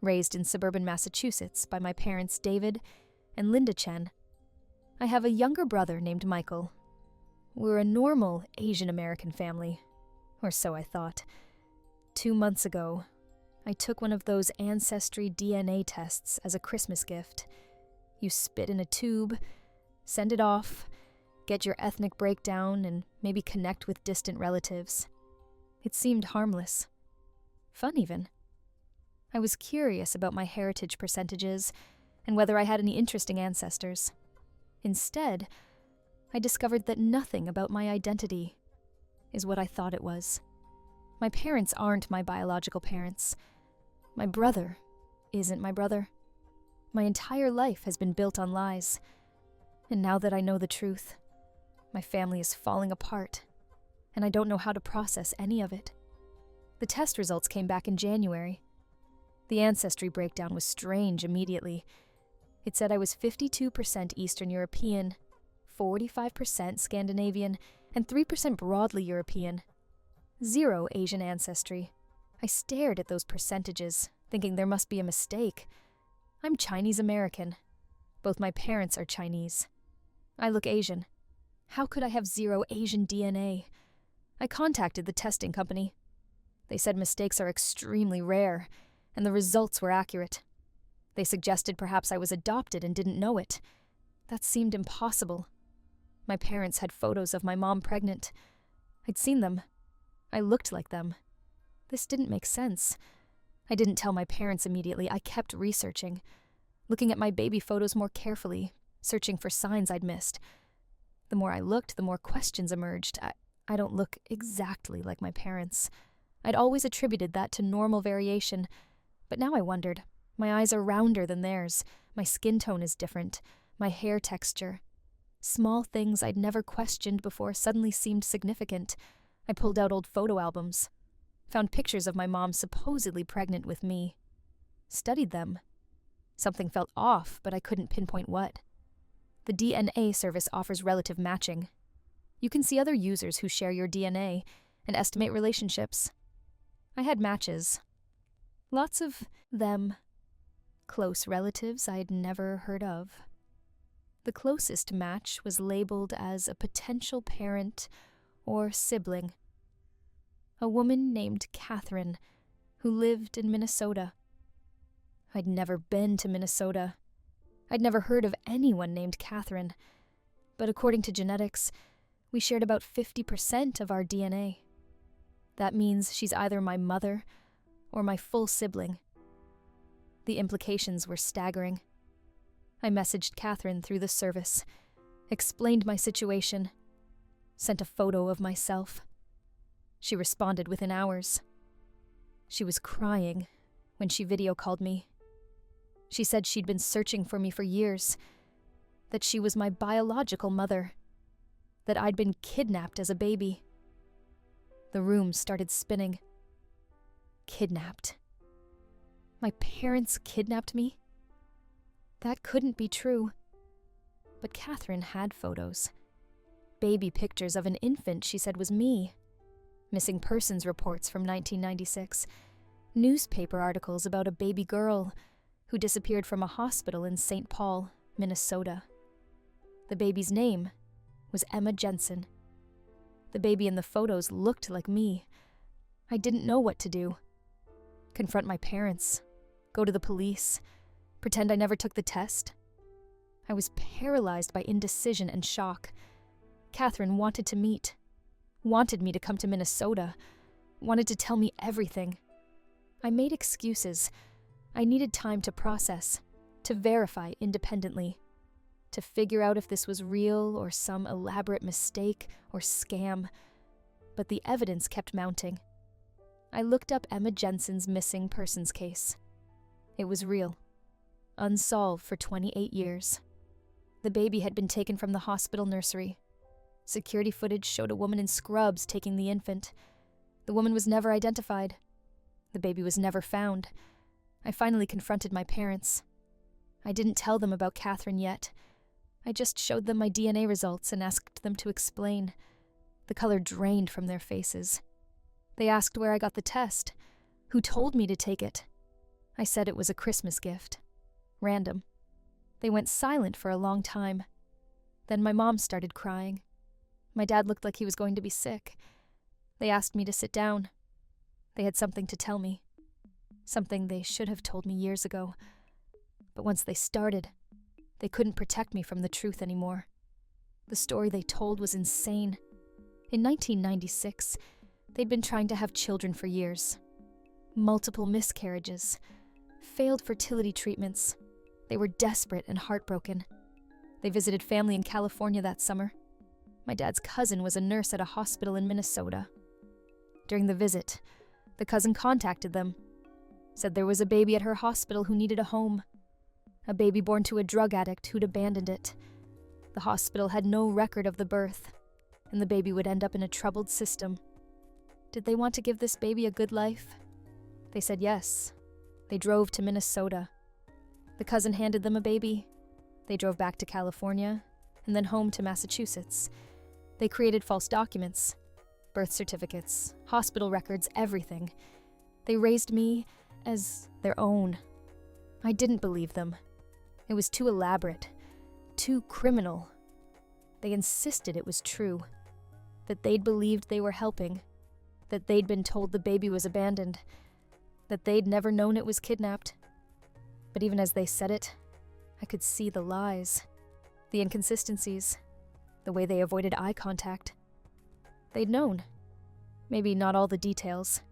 raised in suburban Massachusetts by my parents David and Linda Chen. I have a younger brother named Michael. We're a normal Asian American family, or so I thought. 2 months ago, I took one of those ancestry DNA tests as a Christmas gift. You spit in a tube, send it off, get your ethnic breakdown, and maybe connect with distant relatives. It seemed harmless. Fun, even. I was curious about my heritage percentages and whether I had any interesting ancestors. Instead, I discovered that nothing about my identity is what I thought it was. My parents aren't my biological parents. My brother isn't my brother. My entire life has been built on lies. And now that I know the truth, my family is falling apart, and I don't know how to process any of it. The test results came back in January. The ancestry breakdown was strange immediately. It said I was 52% Eastern European, 45% Scandinavian, and 3% broadly European. 0 Asian ancestry. I stared at those percentages, thinking there must be a mistake. I'm Chinese American. Both my parents are Chinese. I look Asian. How could I have 0 Asian DNA? I contacted the testing company. They said mistakes are extremely rare, and the results were accurate. They suggested perhaps I was adopted and didn't know it. That seemed impossible. My parents had photos of my mom pregnant. I'd seen them. I looked like them. This didn't make sense. I didn't tell my parents immediately. I kept researching, looking at my baby photos more carefully, searching for signs I'd missed. The more I looked, the more questions emerged. I don't look exactly like my parents. I'd always attributed that to normal variation, but now I wondered. My eyes are rounder than theirs. My skin tone is different. My hair texture. Small things I'd never questioned before suddenly seemed significant. I pulled out old photo albums, found pictures of my mom supposedly pregnant with me, studied them. Something felt off, but I couldn't pinpoint what. The DNA service offers relative matching. You can see other users who share your DNA and estimate relationships. I had matches. Lots of them. Close relatives I'd never heard of. The closest match was labeled as a potential parent or sibling. A woman named Catherine, who lived in Minnesota. I'd never been to Minnesota. I'd never heard of anyone named Catherine, but according to genetics, we shared about 50% of our DNA. That means she's either my mother or my full sibling. The implications were staggering. I messaged Catherine through the service, explained my situation, sent a photo of myself. She responded within hours. She was crying when she video called me. She said she'd been searching for me for years, that she was my biological mother, that I'd been kidnapped as a baby. The room started spinning. Kidnapped. My parents kidnapped me? That couldn't be true. But Catherine had photos. Baby pictures of an infant she said was me. Missing persons reports from 1996. Newspaper articles about a baby girl who disappeared from a hospital in St. Paul, Minnesota. The baby's name was Emma Jensen. The baby in the photos looked like me. I didn't know what to do. Confront my parents, go to the police, pretend I never took the test. I was paralyzed by indecision and shock. Catherine wanted to meet, wanted me to come to Minnesota, wanted to tell me everything. I made excuses. I needed time to process, to verify independently, to figure out if this was real or some elaborate mistake or scam. But the evidence kept mounting. I looked up Emma Jensen's missing persons case. It was real. Unsolved for 28 years. The baby had been taken from the hospital nursery. Security footage showed a woman in scrubs taking the infant. The woman was never identified. The baby was never found. I finally confronted my parents. I didn't tell them about Catherine yet. I just showed them my DNA results and asked them to explain. The color drained from their faces. They asked where I got the test, who told me to take it. I said it was a Christmas gift. Random. They went silent for a long time. Then my mom started crying. My dad looked like he was going to be sick. They asked me to sit down. They had something to tell me. Something they should have told me years ago. But once they started, they couldn't protect me from the truth anymore. The story they told was insane. In 1996, they'd been trying to have children for years. Multiple miscarriages, failed fertility treatments. They were desperate and heartbroken. They visited family in California that summer. My dad's cousin was a nurse at a hospital in Minnesota. During the visit, the cousin contacted them, said there was a baby at her hospital who needed a home. A baby born to a drug addict who'd abandoned it. The hospital had no record of the birth, and the baby would end up in a troubled system. Did they want to give this baby a good life? They said yes. They drove to Minnesota. The cousin handed them a baby. They drove back to California, and then home to Massachusetts. They created false documents, birth certificates, hospital records, everything. They raised me as their own. I didn't believe them. It was too elaborate, too criminal. They insisted it was true, that they'd believed they were helping, that they'd been told the baby was abandoned, that they'd never known it was kidnapped. But even as they said it, I could see the lies, the inconsistencies, the way they avoided eye contact. They'd known. Maybe not all the details,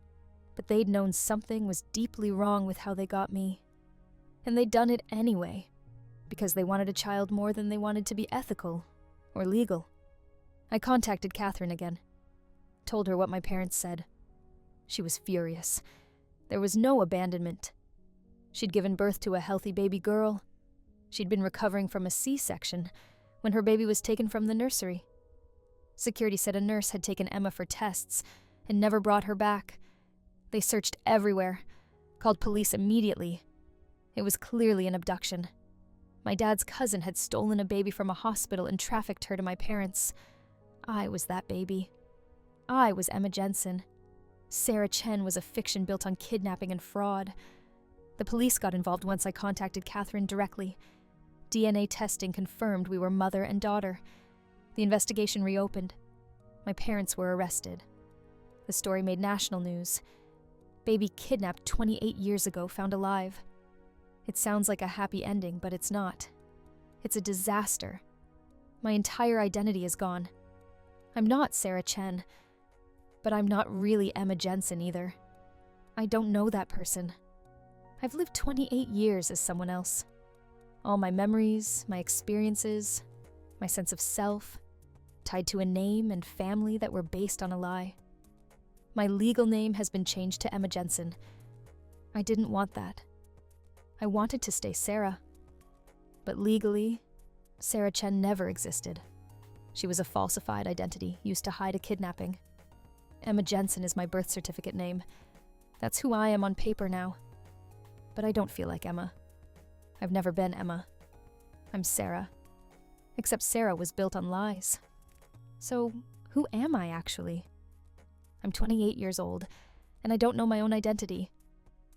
but they'd known something was deeply wrong with how they got me. And they'd done it anyway, because they wanted a child more than they wanted to be ethical or legal. I contacted Catherine again, told her what my parents said. She was furious. There was no abandonment. She'd given birth to a healthy baby girl. She'd been recovering from a C-section when her baby was taken from the nursery. Security said a nurse had taken Emma for tests and never brought her back. They searched everywhere, called police immediately. It was clearly an abduction. My dad's cousin had stolen a baby from a hospital and trafficked her to my parents. I was that baby. I was Emma Jensen. Sarah Chen was a fiction built on kidnapping and fraud. The police got involved once I contacted Catherine directly. DNA testing confirmed we were mother and daughter. The investigation reopened. My parents were arrested. The story made national news. Baby kidnapped 28 years ago, found alive. It sounds like a happy ending, but it's not. It's a disaster. My entire identity is gone. I'm not Sarah Chen, but I'm not really Emma Jensen either. I don't know that person. I've lived 28 years as someone else. All my memories, my experiences, my sense of self, tied to a name and family that were based on a lie. My legal name has been changed to Emma Jensen. I didn't want that. I wanted to stay Sarah. But legally, Sarah Chen never existed. She was a falsified identity used to hide a kidnapping. Emma Jensen is my birth certificate name. That's who I am on paper now. But I don't feel like Emma. I've never been Emma. I'm Sarah. Except Sarah was built on lies. So, who am I actually? I'm 28 years old, and I don't know my own identity.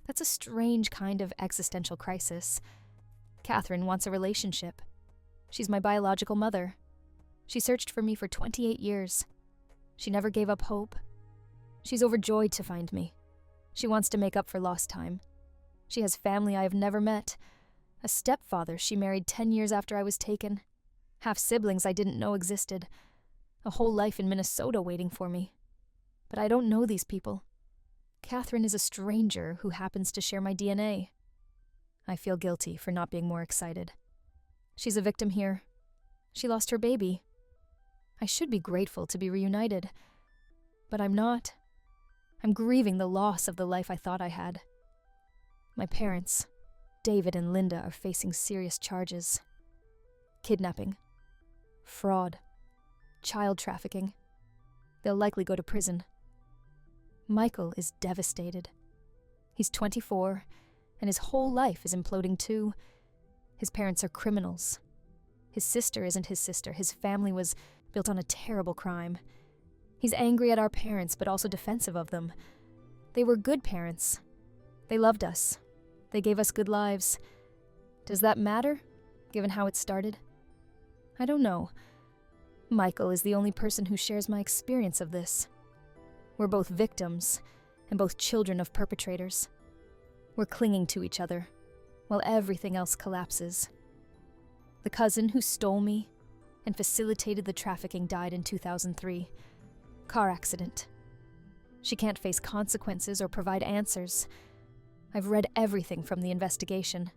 That's a strange kind of existential crisis. Catherine wants a relationship. She's my biological mother. She searched for me for 28 years. She never gave up hope. She's overjoyed to find me. She wants to make up for lost time. She has family I have never met. A stepfather she married 10 years after I was taken. Half-siblings I didn't know existed. A whole life in Minnesota waiting for me. But I don't know these people. Catherine is a stranger who happens to share my DNA. I feel guilty for not being more excited. She's a victim here. She lost her baby. I should be grateful to be reunited. But I'm not. I'm grieving the loss of the life I thought I had. My parents, David and Linda, are facing serious charges. Kidnapping. Fraud. Child trafficking. They'll likely go to prison. Michael is devastated. He's 24, and his whole life is imploding too. His parents are criminals. His sister isn't his sister. His family was built on a terrible crime. He's angry at our parents, but also defensive of them. They were good parents. They loved us. They gave us good lives. Does that matter, given how it started? I don't know. Michael is the only person who shares my experience of this. We're both victims, and both children of perpetrators. We're clinging to each other, while everything else collapses. The cousin who stole me and facilitated the trafficking died in 2003. Car accident. She can't face consequences or provide answers. I've read everything from the investigation.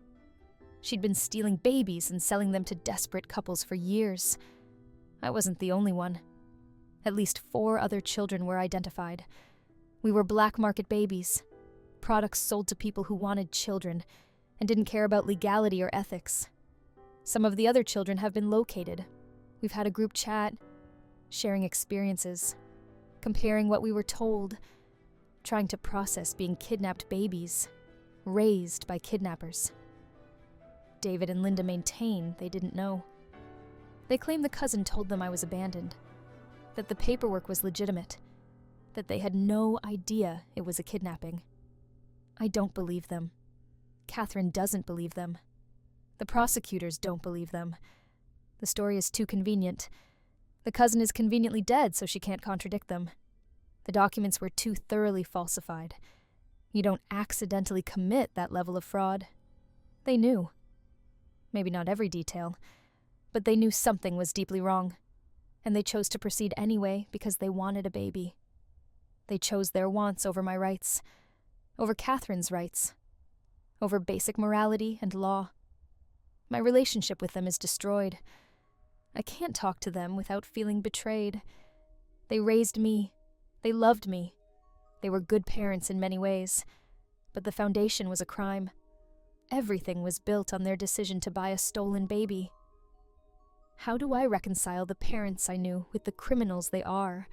She'd been stealing babies and selling them to desperate couples for years. I wasn't the only one. At least 4 other children were identified. We were black market babies, products sold to people who wanted children and didn't care about legality or ethics. Some of the other children have been located. We've had a group chat, sharing experiences, comparing what we were told, trying to process being kidnapped babies, raised by kidnappers. David and Linda maintain they didn't know. They claim the cousin told them I was abandoned, that the paperwork was legitimate, that they had no idea it was a kidnapping. I don't believe them. Catherine doesn't believe them. The prosecutors don't believe them. The story is too convenient. The cousin is conveniently dead, so she can't contradict them. The documents were too thoroughly falsified. You don't accidentally commit that level of fraud. They knew. Maybe not every detail, but they knew something was deeply wrong. And they chose to proceed anyway because they wanted a baby. They chose their wants over my rights, over Catherine's rights, over basic morality and law. My relationship with them is destroyed. I can't talk to them without feeling betrayed. They raised me. They loved me. They were good parents in many ways, but the foundation was a crime. Everything was built on their decision to buy a stolen baby. How do I reconcile the parents I knew with the criminals they are?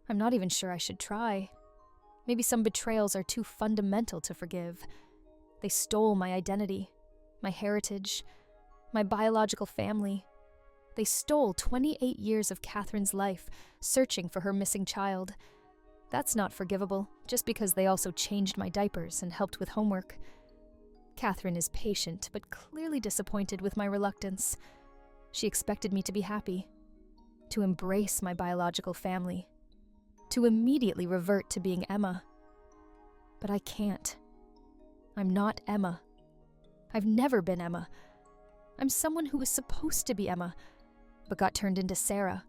I'm not even sure I should try. Maybe some betrayals are too fundamental to forgive. They stole my identity, my heritage, my biological family. They stole 28 years of Catherine's life, searching for her missing child. That's not forgivable, just because they also changed my diapers and helped with homework. Catherine is patient, but clearly disappointed with my reluctance. She expected me to be happy, to embrace my biological family, to immediately revert to being Emma. But I can't. I'm not Emma. I've never been Emma. I'm someone who was supposed to be Emma, but got turned into Sarah.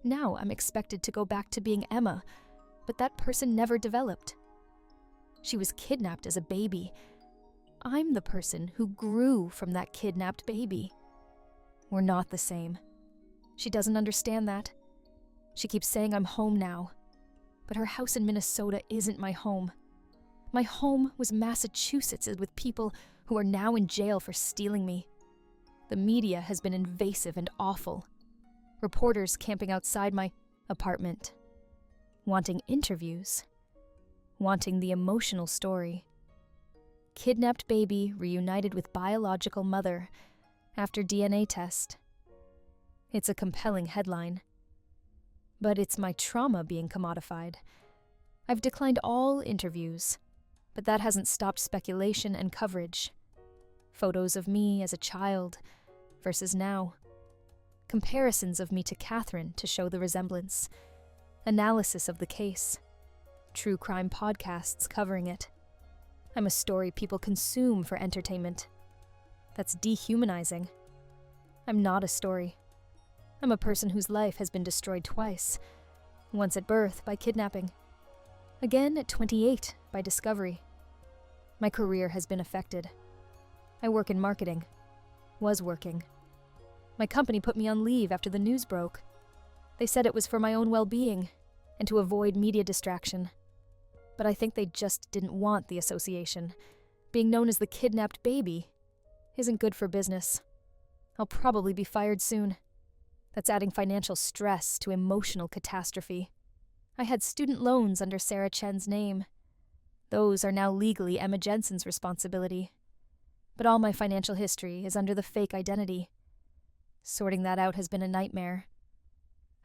Now I'm expected to go back to being Emma, but that person never developed. She was kidnapped as a baby. I'm the person who grew from that kidnapped baby. We're not the same. She doesn't understand that. She keeps saying I'm home now, but her house in Minnesota isn't my home. My home was Massachusetts with people who are now in jail for stealing me. The media has been invasive and awful. Reporters camping outside my apartment, wanting interviews, wanting the emotional story. Kidnapped baby reunited with biological mother after DNA test. It's a compelling headline. But it's my trauma being commodified. I've declined all interviews, but that hasn't stopped speculation and coverage. Photos of me as a child versus now. Comparisons of me to Catherine to show the resemblance. Analysis of the case. True crime podcasts covering it. I'm a story people consume for entertainment. That's dehumanizing. I'm not a story. I'm a person whose life has been destroyed twice. Once at birth by kidnapping. Again at 28 by discovery. My career has been affected. I work in marketing. Was working. My company put me on leave after the news broke. They said it was for my own well-being and to avoid media distraction. But I think they just didn't want the association. Being known as the kidnapped baby isn't good for business. I'll probably be fired soon. That's adding financial stress to emotional catastrophe. I had student loans under Sarah Chen's name. Those are now legally Emma Jensen's responsibility. But all my financial history is under the fake identity. Sorting that out has been a nightmare.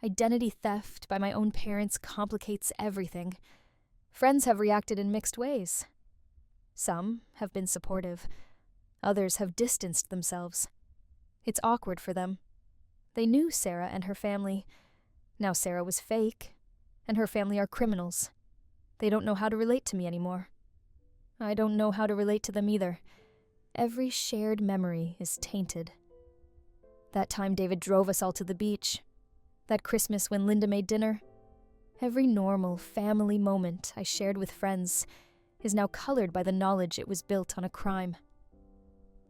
Identity theft by my own parents complicates everything. Friends have reacted in mixed ways. Some have been supportive. Others have distanced themselves. It's awkward for them. They knew Sarah and her family. Now Sarah was fake, and her family are criminals. They don't know how to relate to me anymore. I don't know how to relate to them either. Every shared memory is tainted. That time David drove us all to the beach. That Christmas when Linda made dinner. Every normal family moment I shared with friends is now colored by the knowledge it was built on a crime.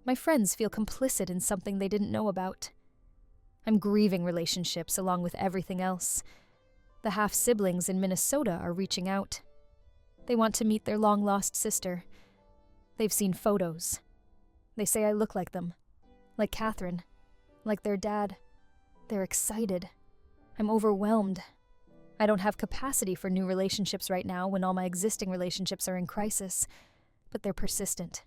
My friends feel complicit in something they didn't know about. I'm grieving relationships along with everything else. The half-siblings in Minnesota are reaching out. They want to meet their long-lost sister. They've seen photos. They say I look like them. Like Catherine. Like their dad. They're excited. I'm overwhelmed. I don't have capacity for new relationships right now when all my existing relationships are in crisis. But they're persistent.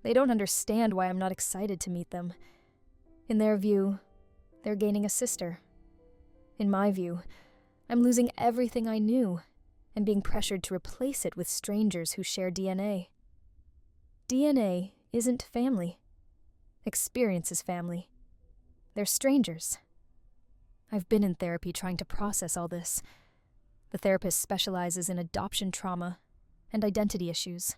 They don't understand why I'm not excited to meet them. In their view, they're gaining a sister. In my view, I'm losing everything I knew and being pressured to replace it with strangers who share DNA. DNA isn't family. Experience is family. They're strangers. I've been in therapy trying to process all this. The therapist specializes in adoption trauma and identity issues.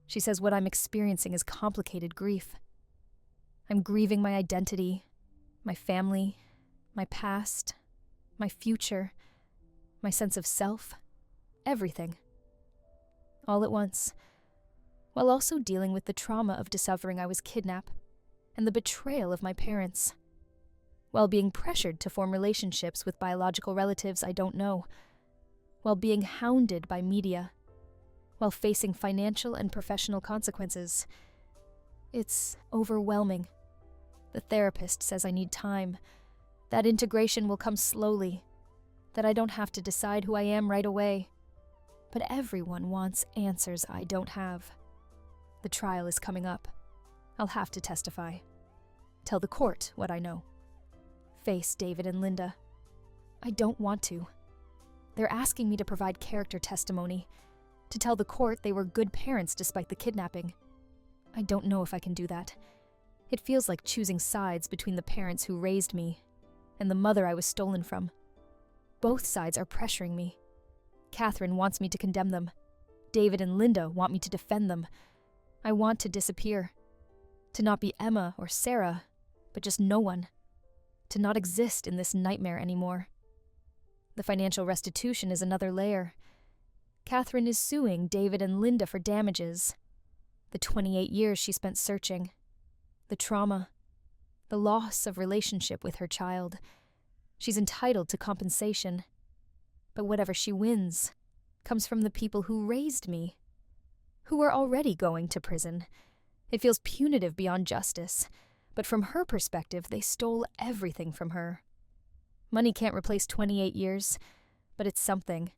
She says what I'm experiencing is complicated grief. I'm grieving my identity, my family, my past, my future, my sense of self, everything. All at once, while also dealing with the trauma of discovering I was kidnapped and the betrayal of my parents, while being pressured to form relationships with biological relatives I don't know, while being hounded by media, while facing financial and professional consequences. It's overwhelming. The therapist says I need time, that integration will come slowly, that I don't have to decide who I am right away. But everyone wants answers I don't have. The trial is coming up. I'll have to testify. Tell the court what I know. Face David and Linda. I don't want to. They're asking me to provide character testimony, to tell the court they were good parents despite the kidnapping. I don't know if I can do that. It feels like choosing sides between the parents who raised me and the mother I was stolen from. Both sides are pressuring me. Catherine wants me to condemn them. David and Linda want me to defend them. I want to disappear. To not be Emma or Sarah, but just no one. To not exist in this nightmare anymore. The financial restitution is another layer. Catherine is suing David and Linda for damages. The 28 years she spent searching. The trauma. The loss of relationship with her child. She's entitled to compensation. But whatever she wins comes from the people who raised me, who are already going to prison. It feels punitive beyond justice, but from her perspective, they stole everything from her. Money can't replace 28 years, but it's something.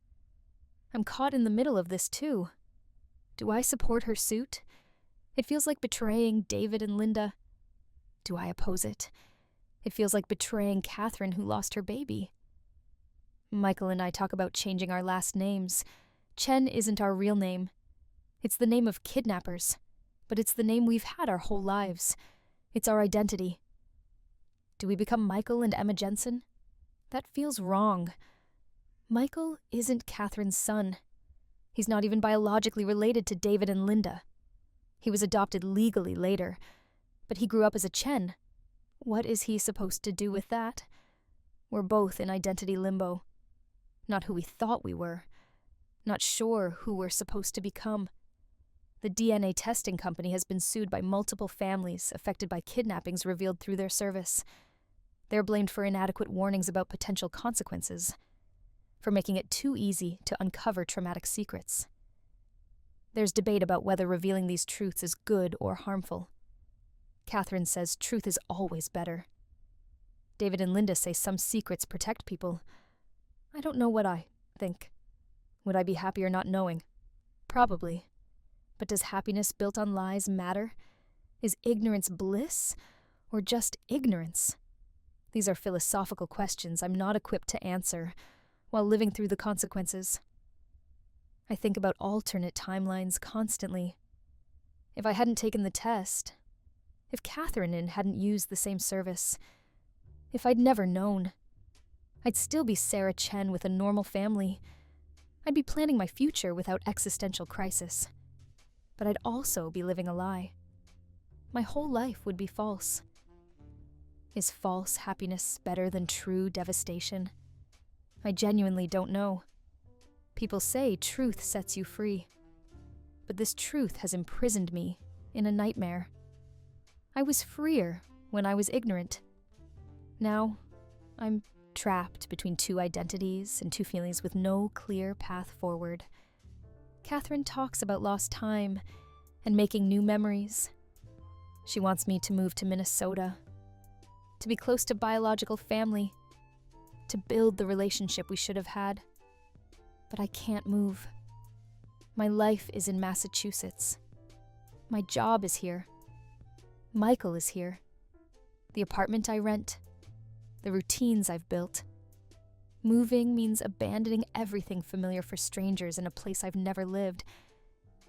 I'm caught in the middle of this too. Do I support her suit? It feels like betraying David and Linda. Do I oppose it? It feels like betraying Catherine, who lost her baby. Michael and I talk about changing our last names. Chen isn't our real name. It's the name of kidnappers, but it's the name we've had our whole lives. It's our identity. Do we become Michael and Emma Jensen? That feels wrong. Michael isn't Catherine's son. He's not even biologically related to David and Linda. He was adopted legally later, but he grew up as a Chen. What is he supposed to do with that? We're both in identity limbo. Not who we thought we were. Not sure who we're supposed to become. The DNA testing company has been sued by multiple families affected by kidnappings revealed through their service. They're blamed for inadequate warnings about potential consequences, for making it too easy to uncover traumatic secrets. There's debate about whether revealing these truths is good or harmful. Catherine says truth is always better. David and Linda say some secrets protect people. I don't know what I think. Would I be happier not knowing? Probably. But does happiness built on lies matter? Is ignorance bliss, or just ignorance? These are philosophical questions I'm not equipped to answer while living through the consequences. I think about alternate timelines constantly. If I hadn't taken the test, if Catherine hadn't used the same service, if I'd never known, I'd still be Sarah Chen with a normal family. I'd be planning my future without existential crisis. But I'd also be living a lie. My whole life would be false. Is false happiness better than true devastation? I genuinely don't know. People say truth sets you free. But this truth has imprisoned me in a nightmare. I was freer when I was ignorant. Now, I'm trapped between two identities and two feelings with no clear path forward. Catherine talks about lost time and making new memories. She wants me to move to Minnesota, to be close to biological family, to build the relationship we should have had. But I can't move. My life is in Massachusetts. My job is here. Michael is here. The apartment I rent. The routines I've built. Moving means abandoning everything familiar for strangers in a place I've never lived.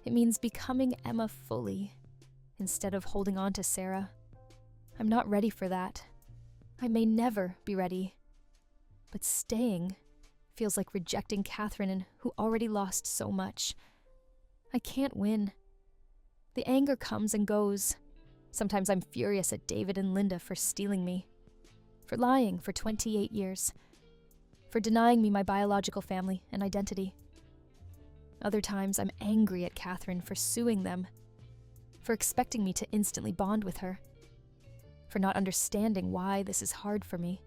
It means becoming Emma fully, instead of holding on to Sarah. I'm not ready for that. I may never be ready. But staying feels like rejecting Catherine, who already lost so much. I can't win. The anger comes and goes. Sometimes I'm furious at David and Linda for stealing me, for lying for 28 years, for denying me my biological family and identity. Other times I'm angry at Catherine for suing them, for expecting me to instantly bond with her, for not understanding why this is hard for me.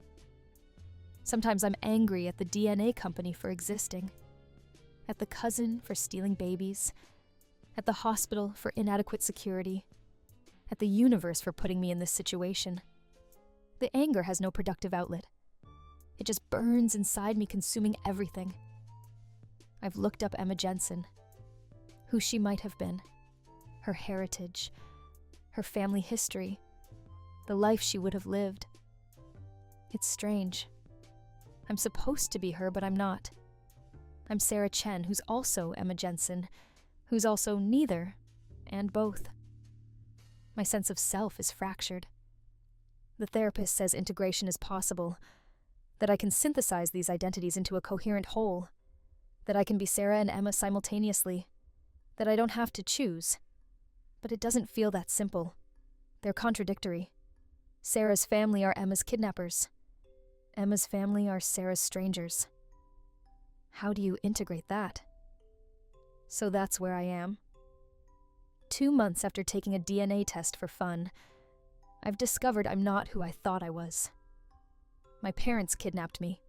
Sometimes I'm angry at the DNA company for existing, at the cousin for stealing babies, at the hospital for inadequate security, at the universe for putting me in this situation. The anger has no productive outlet. It just burns inside me, consuming everything. I've looked up Emma Jensen, who she might have been, her heritage, her family history, the life she would have lived. It's strange. I'm supposed to be her, but I'm not. I'm Sarah Chen, who's also Emma Jensen, who's also neither and both. My sense of self is fractured. The therapist says integration is possible, that I can synthesize these identities into a coherent whole, that I can be Sarah and Emma simultaneously, that I don't have to choose. But it doesn't feel that simple. They're contradictory. Sarah's family are Emma's kidnappers. Emma's family are Sarah's strangers. How do you integrate that? So that's where I am. 2 months after taking a DNA test for fun, I've discovered I'm not who I thought I was. My parents kidnapped me.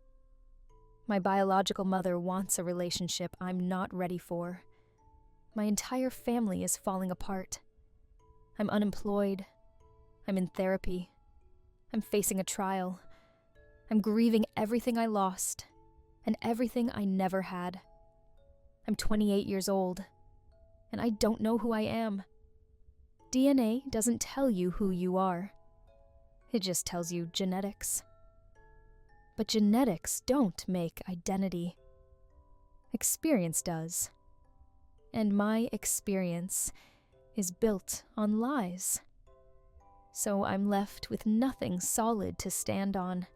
My biological mother wants a relationship I'm not ready for. My entire family is falling apart. I'm unemployed. I'm in therapy. I'm facing a trial. I'm grieving everything I lost and everything I never had. I'm 28 years old, and I don't know who I am. DNA doesn't tell you who you are. It just tells you genetics. But genetics don't make identity. Experience does. And my experience is built on lies. So I'm left with nothing solid to stand on.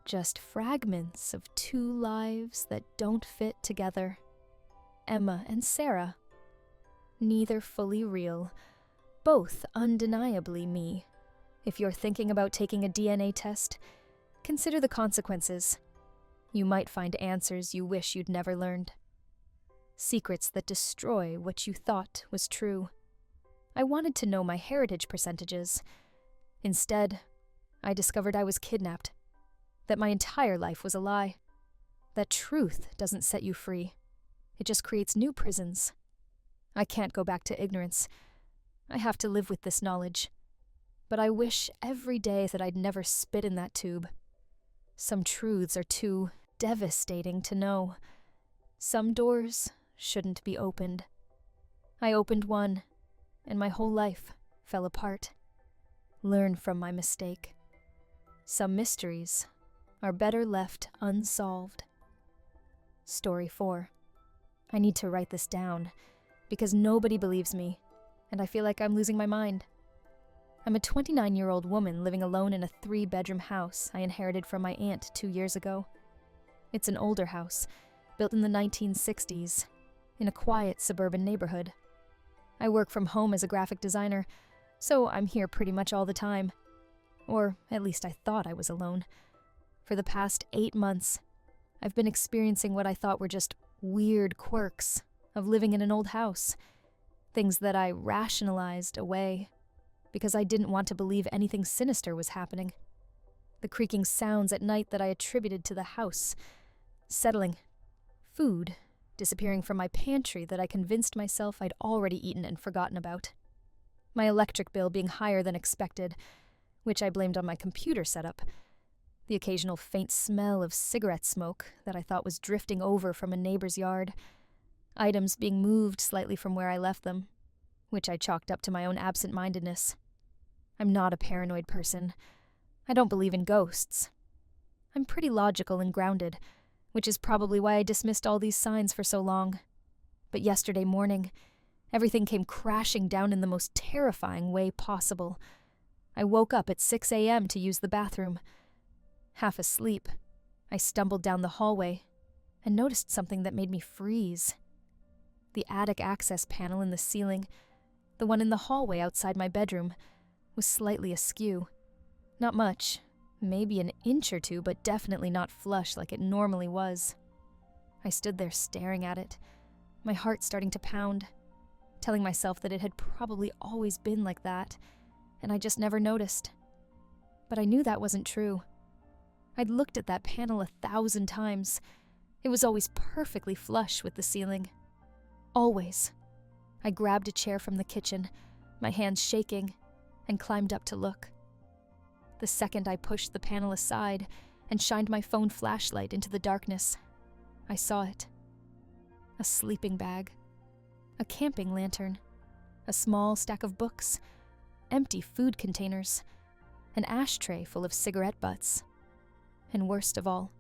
Just fragments of two lives that don't fit together. Emma and Sarah. Neither fully real, both undeniably me. If you're thinking about taking a DNA test, consider the consequences. You might find answers you wish you'd never learned. Secrets that destroy what you thought was true. I wanted to know my heritage percentages. Instead, I discovered I was kidnapped. That my entire life was a lie. That truth doesn't set you free. It just creates new prisons. I can't go back to ignorance. I have to live with this knowledge. But I wish every day that I'd never spit in that tube. Some truths are too devastating to know. Some doors shouldn't be opened. I opened one, and my whole life fell apart. Learn from my mistake. Some mysteries are better left unsolved. Story 4. I need to write this down, because nobody believes me, and I feel like I'm losing my mind. I'm a 29-year-old woman living alone in a 3-bedroom house I inherited from my aunt 2 years ago. It's an older house, built in the 1960s, in a quiet suburban neighborhood. I work from home as a graphic designer, so I'm here pretty much all the time. Or at least I thought I was alone. For the past 8 months, I've been experiencing what I thought were just weird quirks of living in an old house. Things that I rationalized away because I didn't want to believe anything sinister was happening. The creaking sounds at night that I attributed to the house settling. Food disappearing from my pantry that I convinced myself I'd already eaten and forgotten about. My electric bill being higher than expected, which I blamed on my computer setup. The occasional faint smell of cigarette smoke that I thought was drifting over from a neighbor's yard. Items being moved slightly from where I left them, which I chalked up to my own absent-mindedness. I'm not a paranoid person. I don't believe in ghosts. I'm pretty logical and grounded, which is probably why I dismissed all these signs for so long. But yesterday morning, everything came crashing down in the most terrifying way possible. I woke up at 6 a.m. to use the bathroom. Half asleep, I stumbled down the hallway and noticed something that made me freeze. The attic access panel in the ceiling, the one in the hallway outside my bedroom, was slightly askew. Not much, maybe an inch or two, but definitely not flush like it normally was. I stood there staring at it, my heart starting to pound, telling myself that it had probably always been like that, and I just never noticed. But I knew that wasn't true. I'd looked at that panel 1,000 times. It was always perfectly flush with the ceiling. Always. I grabbed a chair from the kitchen, my hands shaking, and climbed up to look. The second I pushed the panel aside and shined my phone flashlight into the darkness, I saw it. A sleeping bag, a camping lantern, a small stack of books, empty food containers, an ashtray full of cigarette butts, and worst of all,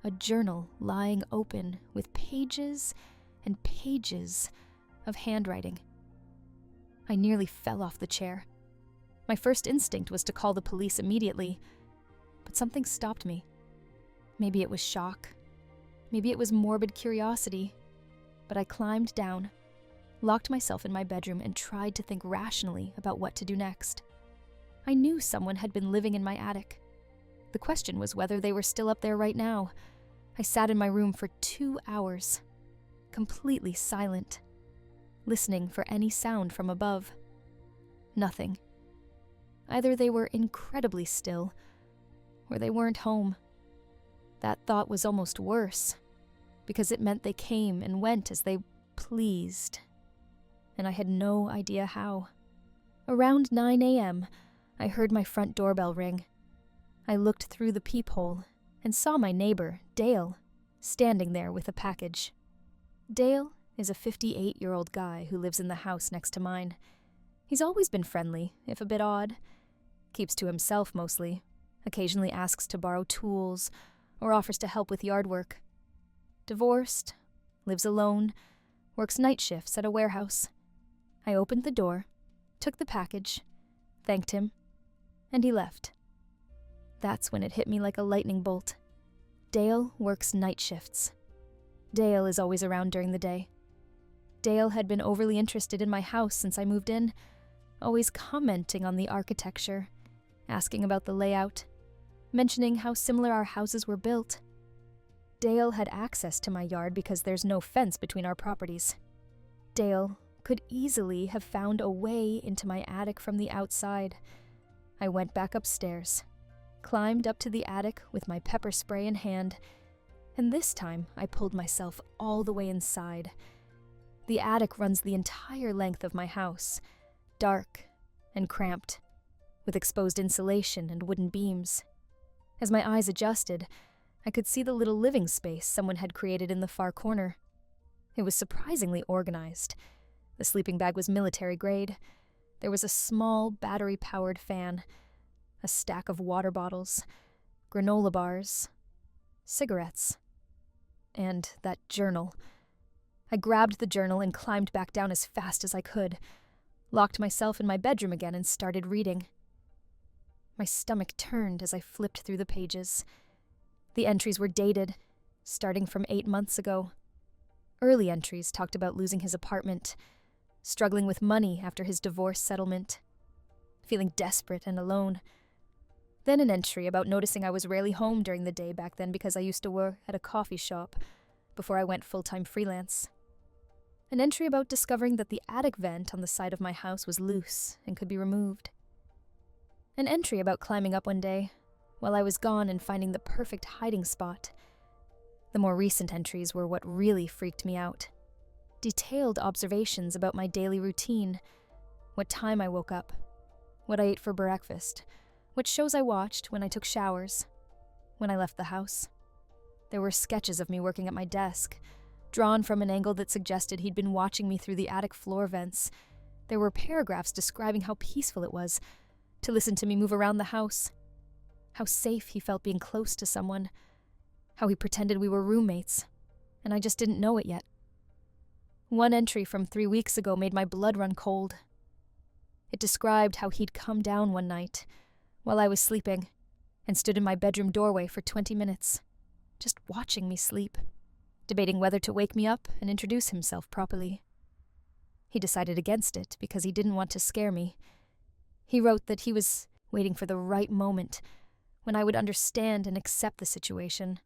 a journal lying open with pages and pages of handwriting. I nearly fell off the chair. My first instinct was to call the police immediately, but something stopped me. Maybe it was shock. Maybe it was morbid curiosity. But I climbed down, locked myself in my bedroom, and tried to think rationally about what to do next. I knew someone had been living in my attic. The question was whether they were still up there right now. I sat in my room for 2 hours, completely silent, listening for any sound from above. Nothing. Either they were incredibly still, or they weren't home. That thought was almost worse, because it meant they came and went as they pleased, and I had no idea how. Around 9 a.m., I heard my front doorbell ring. I looked through the peephole and saw my neighbor, Dale, standing there with a package. Dale is a 58-year-old guy who lives in the house next to mine. He's always been friendly, if a bit odd. Keeps to himself mostly, occasionally asks to borrow tools or offers to help with yard work. Divorced, lives alone, works night shifts at a warehouse. I opened the door, took the package, thanked him, and he left. That's when it hit me like a lightning bolt. Dale works night shifts. Dale is always around during the day. Dale had been overly interested in my house since I moved in, always commenting on the architecture, asking about the layout, mentioning how similar our houses were built. Dale had access to my yard because there's no fence between our properties. Dale could easily have found a way into my attic from the outside. I went back upstairs, climbed up to the attic with my pepper spray in hand, and this time I pulled myself all the way inside. The attic runs the entire length of my house, dark and cramped, with exposed insulation and wooden beams. As my eyes adjusted, I could see the little living space someone had created in the far corner. It was surprisingly organized. The sleeping bag was military grade. There was a small battery-powered fan, a stack of water bottles, granola bars, cigarettes, and that journal. I grabbed the journal and climbed back down as fast as I could, locked myself in my bedroom again and started reading. My stomach turned as I flipped through the pages. The entries were dated, starting from 8 months ago. Early entries talked about losing his apartment, struggling with money after his divorce settlement, feeling desperate and alone. Then an entry about noticing I was rarely home during the day back then because I used to work at a coffee shop before I went full-time freelance. An entry about discovering that the attic vent on the side of my house was loose and could be removed. An entry about climbing up one day while I was gone and finding the perfect hiding spot. The more recent entries were what really freaked me out. Detailed observations about my daily routine, what time I woke up, what I ate for breakfast, what shows I watched when I took showers, when I left the house. There were sketches of me working at my desk, drawn from an angle that suggested he'd been watching me through the attic floor vents. There were paragraphs describing how peaceful it was to listen to me move around the house, how safe he felt being close to someone, how he pretended we were roommates, and I just didn't know it yet. One entry from 3 weeks ago made my blood run cold. It described how he'd come down one night while I was sleeping and stood in my bedroom doorway for 20 minutes, just watching me sleep, debating whether to wake me up and introduce himself properly. He decided against it because he didn't want to scare me. He wrote that he was waiting for the right moment when I would understand and accept the situation.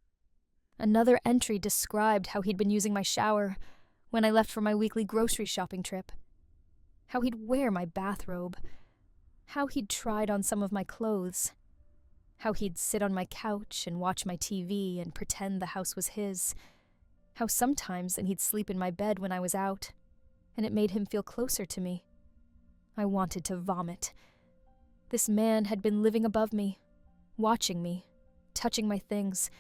Another entry described how he'd been using my shower when I left for my weekly grocery shopping trip, how he'd wear my bathrobe, how he'd tried on some of my clothes, how he'd sit on my couch and watch my TV and pretend the house was his, how sometimes he'd sleep in my bed when I was out, and it made him feel closer to me. I wanted to vomit. This man had been living above me, watching me, touching my things,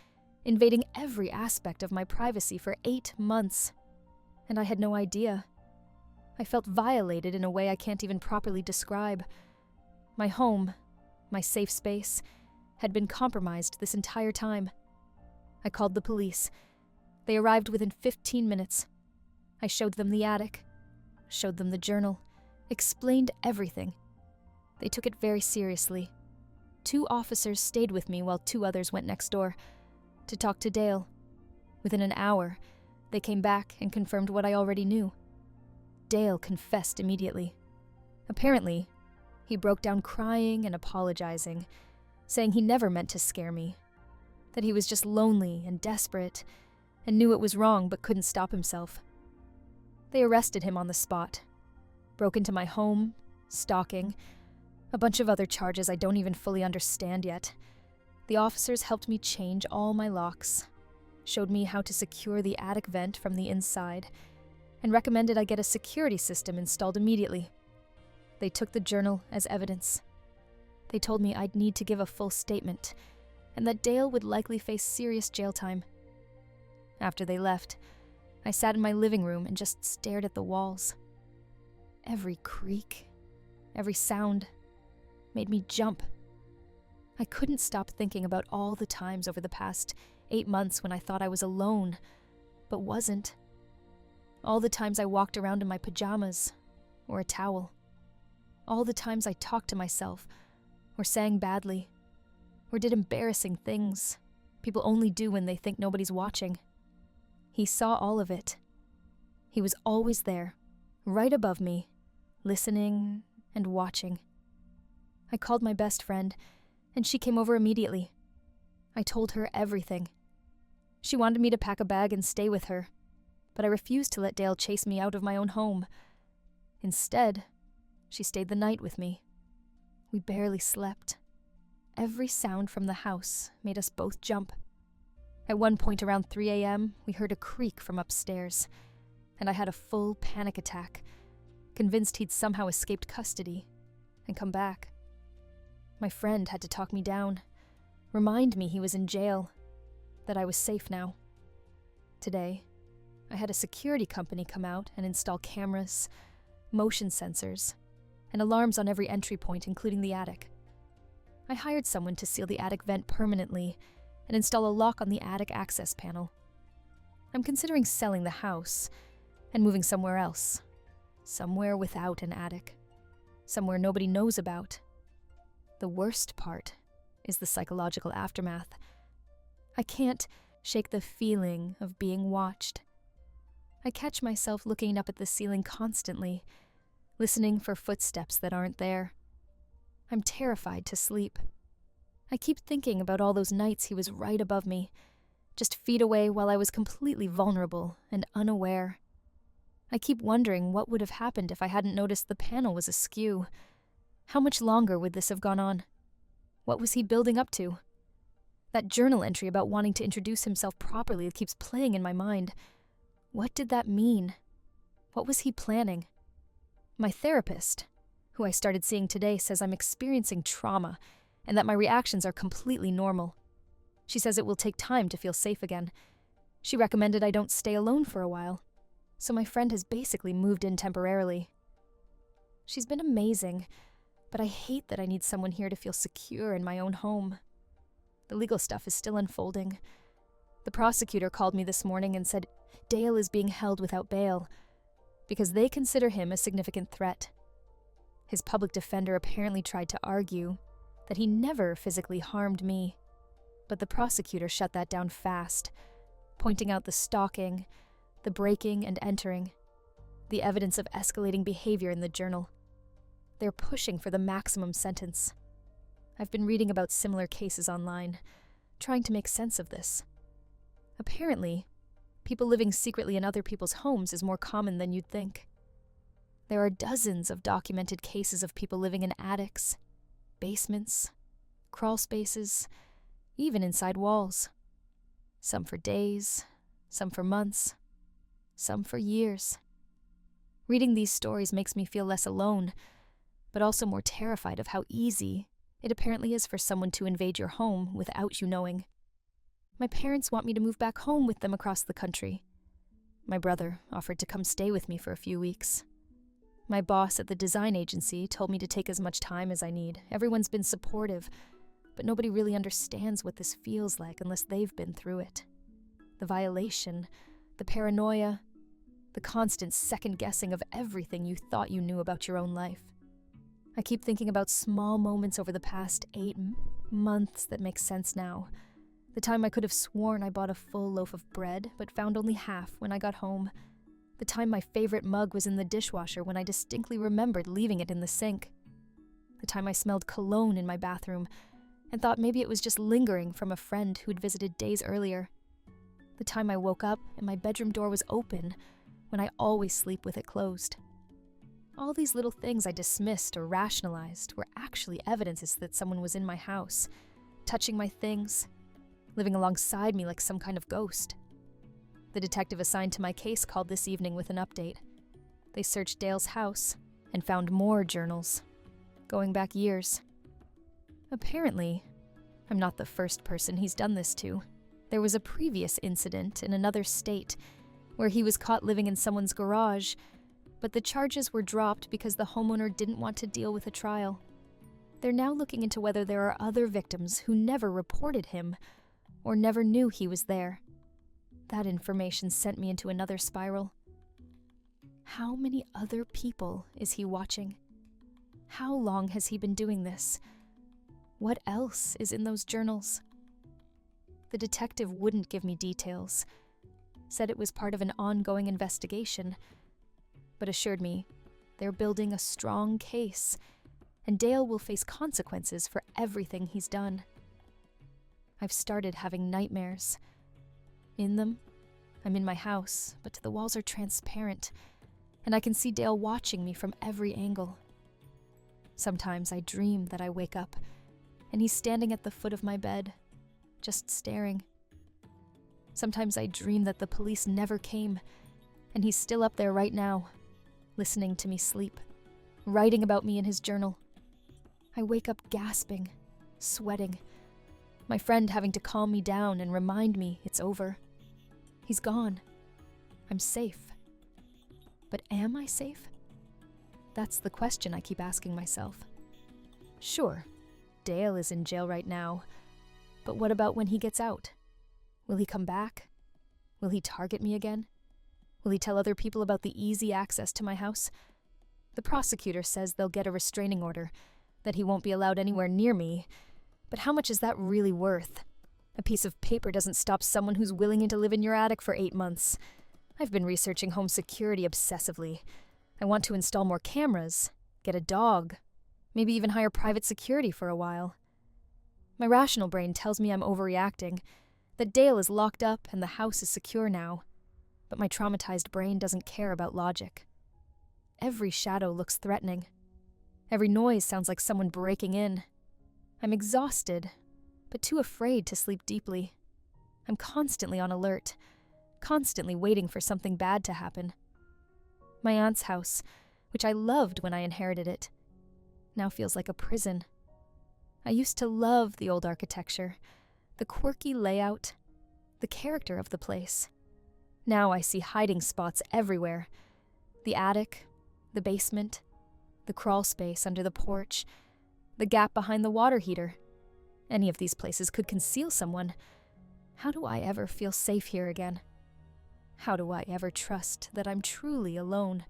invading every aspect of my privacy for 8 months, and I had no idea. I felt violated in a way I can't even properly describe. My home, my safe space, had been compromised this entire time. I called the police. They arrived within 15 minutes. I showed them the attic, showed them the journal, explained everything. They took it very seriously. 2 officers stayed with me while 2 others went next door to talk to Dale. Within an hour, they came back and confirmed what I already knew. Dale confessed immediately. Apparently, he broke down crying and apologizing, saying he never meant to scare me, that he was just lonely and desperate and knew it was wrong but couldn't stop himself. They arrested him on the spot, broke into my home, stalking, a bunch of other charges I don't even fully understand yet. The officers helped me change all my locks, showed me how to secure the attic vent from the inside, and recommended I get a security system installed immediately. They took the journal as evidence. They told me I'd need to give a full statement, and that Dale would likely face serious jail time. After they left, I sat in my living room and just stared at the walls. Every creak, every sound made me jump. I couldn't stop thinking about all the times over the past 8 months when I thought I was alone, but wasn't. All the times I walked around in my pajamas or a towel. All the times I talked to myself or sang badly or did embarrassing things people only do when they think nobody's watching. He saw all of it. He was always there, right above me, listening and watching. I called my best friend, and she came over immediately. I told her everything. She wanted me to pack a bag and stay with her, but I refused to let Dale chase me out of my own home. Instead, she stayed the night with me. We barely slept. Every sound from the house made us both jump. At one point around 3 a.m., we heard a creak from upstairs, and I had a full panic attack, convinced he'd somehow escaped custody and come back. My friend had to talk me down, remind me he was in jail, that I was safe now. Today, I had a security company come out and install cameras, motion sensors, and alarms on every entry point, including the attic. I hired someone to seal the attic vent permanently and install a lock on the attic access panel. I'm considering selling the house and moving somewhere else, somewhere without an attic, somewhere nobody knows about. The worst part is the psychological aftermath. I can't shake the feeling of being watched. I catch myself looking up at the ceiling constantly, listening for footsteps that aren't there. I'm terrified to sleep. I keep thinking about all those nights he was right above me, just feet away while I was completely vulnerable and unaware. I keep wondering what would have happened if I hadn't noticed the panel was askew. How much longer would this have gone on? What was he building up to? That journal entry about wanting to introduce himself properly keeps playing in my mind. What did that mean? What was he planning? My therapist, who I started seeing today, says I'm experiencing trauma and that my reactions are completely normal. She says it will take time to feel safe again. She recommended I don't stay alone for a while, so my friend has basically moved in temporarily. She's been amazing, but I hate that I need someone here to feel secure in my own home. The legal stuff is still unfolding. The prosecutor called me this morning and said Dale is being held without bail because they consider him a significant threat. His public defender apparently tried to argue that he never physically harmed me, but the prosecutor shut that down fast, pointing out the stalking, the breaking and entering, the evidence of escalating behavior in the journal. They're pushing for the maximum sentence. I've been reading about similar cases online, trying to make sense of this. Apparently, people living secretly in other people's homes is more common than you'd think. There are dozens of documented cases of people living in attics, basements, crawl spaces, even inside walls. Some for days, some for months, some for years. Reading these stories makes me feel less alone, but also more terrified of how easy it apparently is for someone to invade your home without you knowing. My parents want me to move back home with them across the country. My brother offered to come stay with me for a few weeks. My boss at the design agency told me to take as much time as I need. Everyone's been supportive, but nobody really understands what this feels like unless they've been through it. The violation, the paranoia, the constant second-guessing of everything you thought you knew about your own life. I keep thinking about small moments over the past 8 months that make sense now. The time I could have sworn I bought a full loaf of bread, but found only half when I got home. The time my favorite mug was in the dishwasher when I distinctly remembered leaving it in the sink. The time I smelled cologne in my bathroom and thought maybe it was just lingering from a friend who'd visited days earlier. The time I woke up and my bedroom door was open when I always sleep with it closed. All these little things I dismissed or rationalized were actually evidences that someone was in my house, touching my things, living alongside me like some kind of ghost. The detective assigned to my case called this evening with an update. They searched Dale's house and found more journals, going back years. Apparently, I'm not the first person he's done this to. There was a previous incident in another state where he was caught living in someone's garage, but the charges were dropped because the homeowner didn't want to deal with a trial. They're now looking into whether there are other victims who never reported him or never knew he was there. That information sent me into another spiral. How many other people is he watching? How long has he been doing this? What else is in those journals? The detective wouldn't give me details, said it was part of an ongoing investigation, but assured me they're building a strong case, and Dale will face consequences for everything he's done. I've started having nightmares. In them, I'm in my house, but the walls are transparent, and I can see Dale watching me from every angle. Sometimes I dream that I wake up, and he's standing at the foot of my bed, just staring. Sometimes I dream that the police never came, and he's still up there right now, listening to me sleep, writing about me in his journal. I wake up gasping, sweating, my friend having to calm me down and remind me it's over. He's gone. I'm safe. But am I safe? That's the question I keep asking myself. Sure, Dale is in jail right now, but what about when he gets out? Will he come back? Will he target me again? Will he tell other people about the easy access to my house? The prosecutor says they'll get a restraining order, that he won't be allowed anywhere near me, but how much is that really worth? A piece of paper doesn't stop someone who's willing to live in your attic for 8 months. I've been researching home security obsessively. I want to install more cameras, get a dog, maybe even hire private security for a while. My rational brain tells me I'm overreacting, that Dale is locked up and the house is secure now, but my traumatized brain doesn't care about logic. Every shadow looks threatening. Every noise sounds like someone breaking in. I'm exhausted, but too afraid to sleep deeply. I'm constantly on alert, constantly waiting for something bad to happen. My aunt's house, which I loved when I inherited it, now feels like a prison. I used to love the old architecture, the quirky layout, the character of the place. Now I see hiding spots everywhere. The attic, the basement, the crawl space under the porch, the gap behind the water heater. Any of these places could conceal someone. How do I ever feel safe here again? How do I ever trust that I'm truly alone?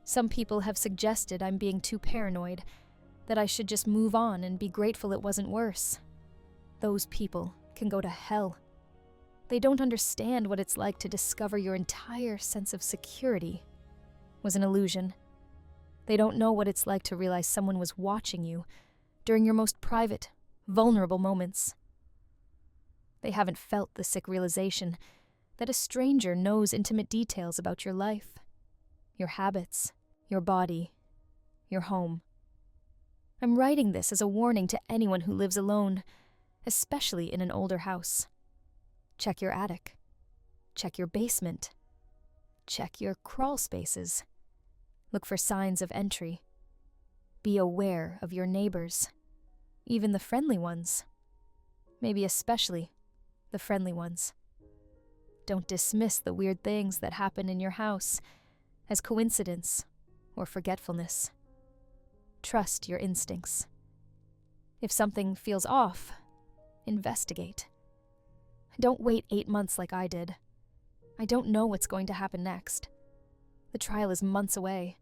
Some people have suggested I'm being too paranoid, that I should just move on and be grateful it wasn't worse. Those people can go to hell. They don't understand what it's like to discover your entire sense of security was an illusion. They don't know what it's like to realize someone was watching you during your most private, vulnerable moments. They haven't felt the sick realization that a stranger knows intimate details about your life, your habits, your body, your home. I'm writing this as a warning to anyone who lives alone, especially in an older house. Check your attic. Check your basement. Check your crawl spaces. Look for signs of entry. Be aware of your neighbors, even the friendly ones. Maybe especially the friendly ones. Don't dismiss the weird things that happen in your house as coincidence or forgetfulness. Trust your instincts. If something feels off, investigate. Don't wait 8 months like I did. I don't know what's going to happen next. The trial is months away.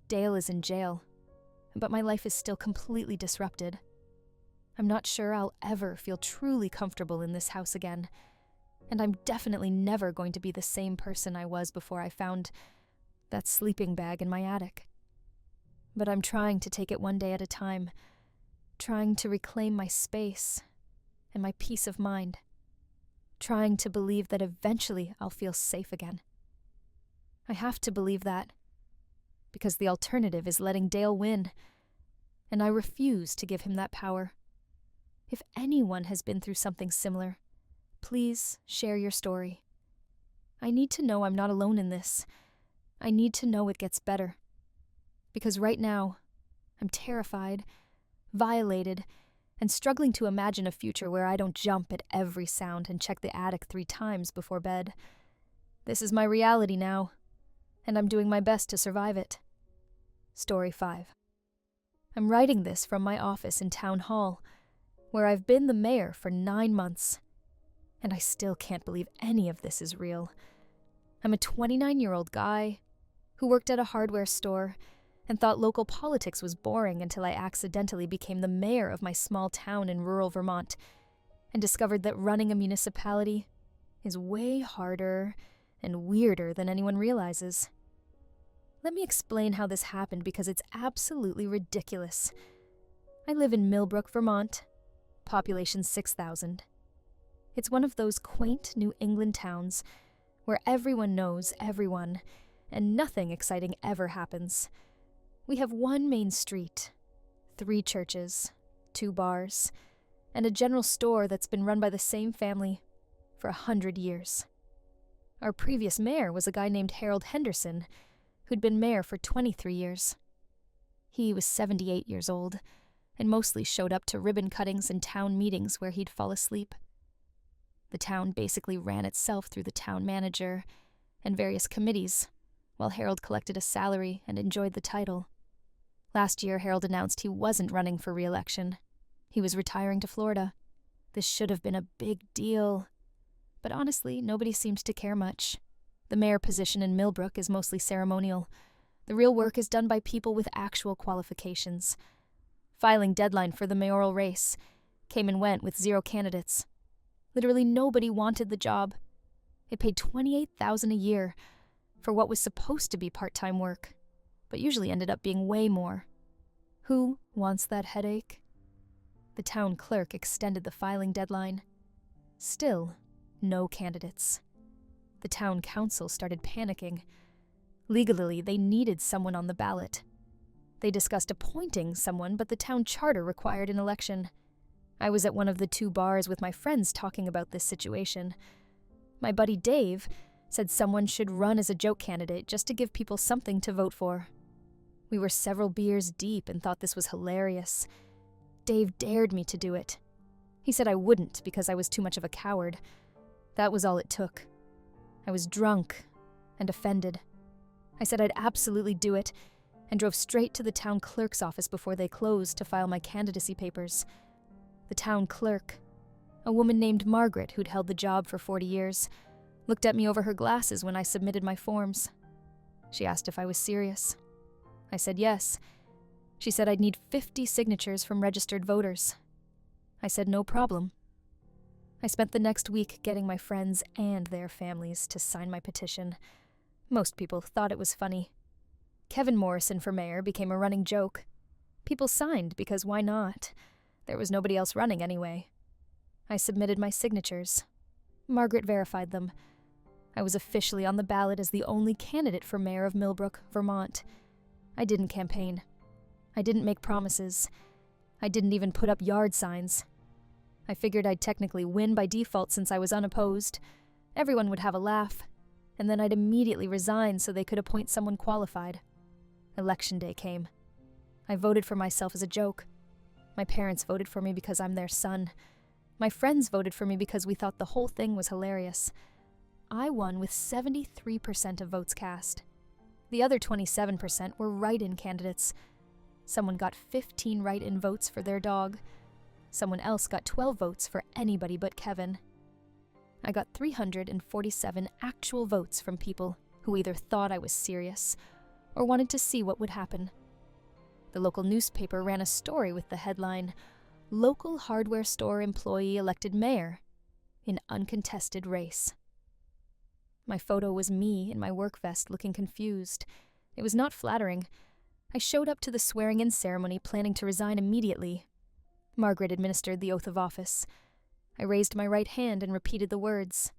Dale is in jail, but my life is still completely disrupted. I'm not sure I'll ever feel truly comfortable in this house again, and I'm definitely never going to be the same person I was before I found that sleeping bag in my attic. But I'm trying to take it one day at a time, trying to reclaim my space and my peace of mind, trying to believe that eventually I'll feel safe again. I have to believe that, because the alternative is letting Dale win, and I refuse to give him that power. If anyone has been through something similar, please share your story. I need to know I'm not alone in this. I need to know it gets better. Because right now, I'm terrified, violated, and struggling to imagine a future where I don't jump at every sound and check the attic 3 times before bed. This is my reality now, and I'm doing my best to survive it. Story 5. I'm writing this from my office in Town Hall, where I've been the mayor for 9 months, and I still can't believe any of this is real. I'm a 29-year-old guy who worked at a hardware store and thought local politics was boring until I accidentally became the mayor of my small town in rural Vermont and discovered that running a municipality is way harder and weirder than anyone realizes. Let me explain how this happened because it's absolutely ridiculous. I live in Millbrook, Vermont, population 6,000. It's one of those quaint New England towns where everyone knows everyone and nothing exciting ever happens. We have 1 main street, 3 churches, 2 bars, and a general store that's been run by the same family for 100 years. Our previous mayor was a guy named Harold Henderson, who'd been mayor for 23 years. He was 78 years old, and mostly showed up to ribbon cuttings and town meetings where he'd fall asleep. The town basically ran itself through the town manager and various committees, while Harold collected a salary and enjoyed the title. Last year, Harold announced he wasn't running for re-election. He was retiring to Florida. This should have been a big deal. But honestly, nobody seemed to care much. The mayor position in Millbrook is mostly ceremonial. The real work is done by people with actual qualifications. Filing deadline for the mayoral race came and went with 0 candidates. Literally nobody wanted the job. It paid $28,000 a year for what was supposed to be part-time work, but usually ended up being way more. Who wants that headache? The town clerk extended the filing deadline. Still, no candidates. The town council started panicking. Legally, they needed someone on the ballot. They discussed appointing someone, but the town charter required an election. I was at one of the 2 bars with my friends talking about this situation. My buddy Dave said someone should run as a joke candidate just to give people something to vote for. We were several beers deep and thought this was hilarious. Dave dared me to do it. He said I wouldn't because I was too much of a coward. That was all it took. I was drunk and offended. I said I'd absolutely do it and drove straight to the town clerk's office before they closed to file my candidacy papers. The town clerk, a woman named Margaret who'd held the job for 40 years, looked at me over her glasses when I submitted my forms. She asked if I was serious. I said yes. She said I'd need 50 signatures from registered voters. I said no problem. I spent the next week getting my friends and their families to sign my petition. Most people thought it was funny. Kevin Morrison for mayor became a running joke. People signed because why not? There was nobody else running anyway. I submitted my signatures. Margaret verified them. I was officially on the ballot as the only candidate for mayor of Millbrook, Vermont. I didn't campaign. I didn't make promises. I didn't even put up yard signs. I figured I'd technically win by default since I was unopposed. Everyone would have a laugh, and then I'd immediately resign so they could appoint someone qualified. Election day came. I voted for myself as a joke. My parents voted for me because I'm their son. My friends voted for me because we thought the whole thing was hilarious. I won with 73% of votes cast. The other 27% were write-in candidates. Someone got 15 write-in votes for their dog. Someone else got 12 votes for anybody but Kevin. I got 347 actual votes from people who either thought I was serious or wanted to see what would happen. The local newspaper ran a story with the headline, "Local hardware store employee elected mayor in uncontested race." My photo was me in my work vest looking confused. It was not flattering. I showed up to the swearing-in ceremony planning to resign immediately. Margaret administered the oath of office. I raised my right hand and repeated the words.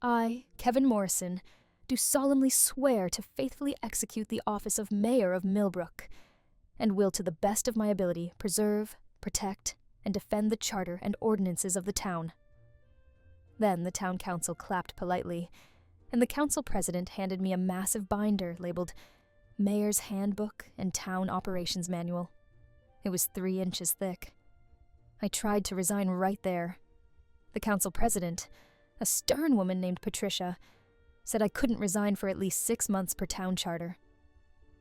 I, Kevin Morrison, do solemnly swear to faithfully execute the office of Mayor of Millbrook, and will to the best of my ability preserve, protect, and defend the charter and ordinances of the town. Then the town council clapped politely, and the council president handed me a massive binder labeled Mayor's Handbook and Town Operations Manual. It was 3 inches thick. I tried to resign right there. The council president, a stern woman named Patricia, said I couldn't resign for at least 6 months per town charter.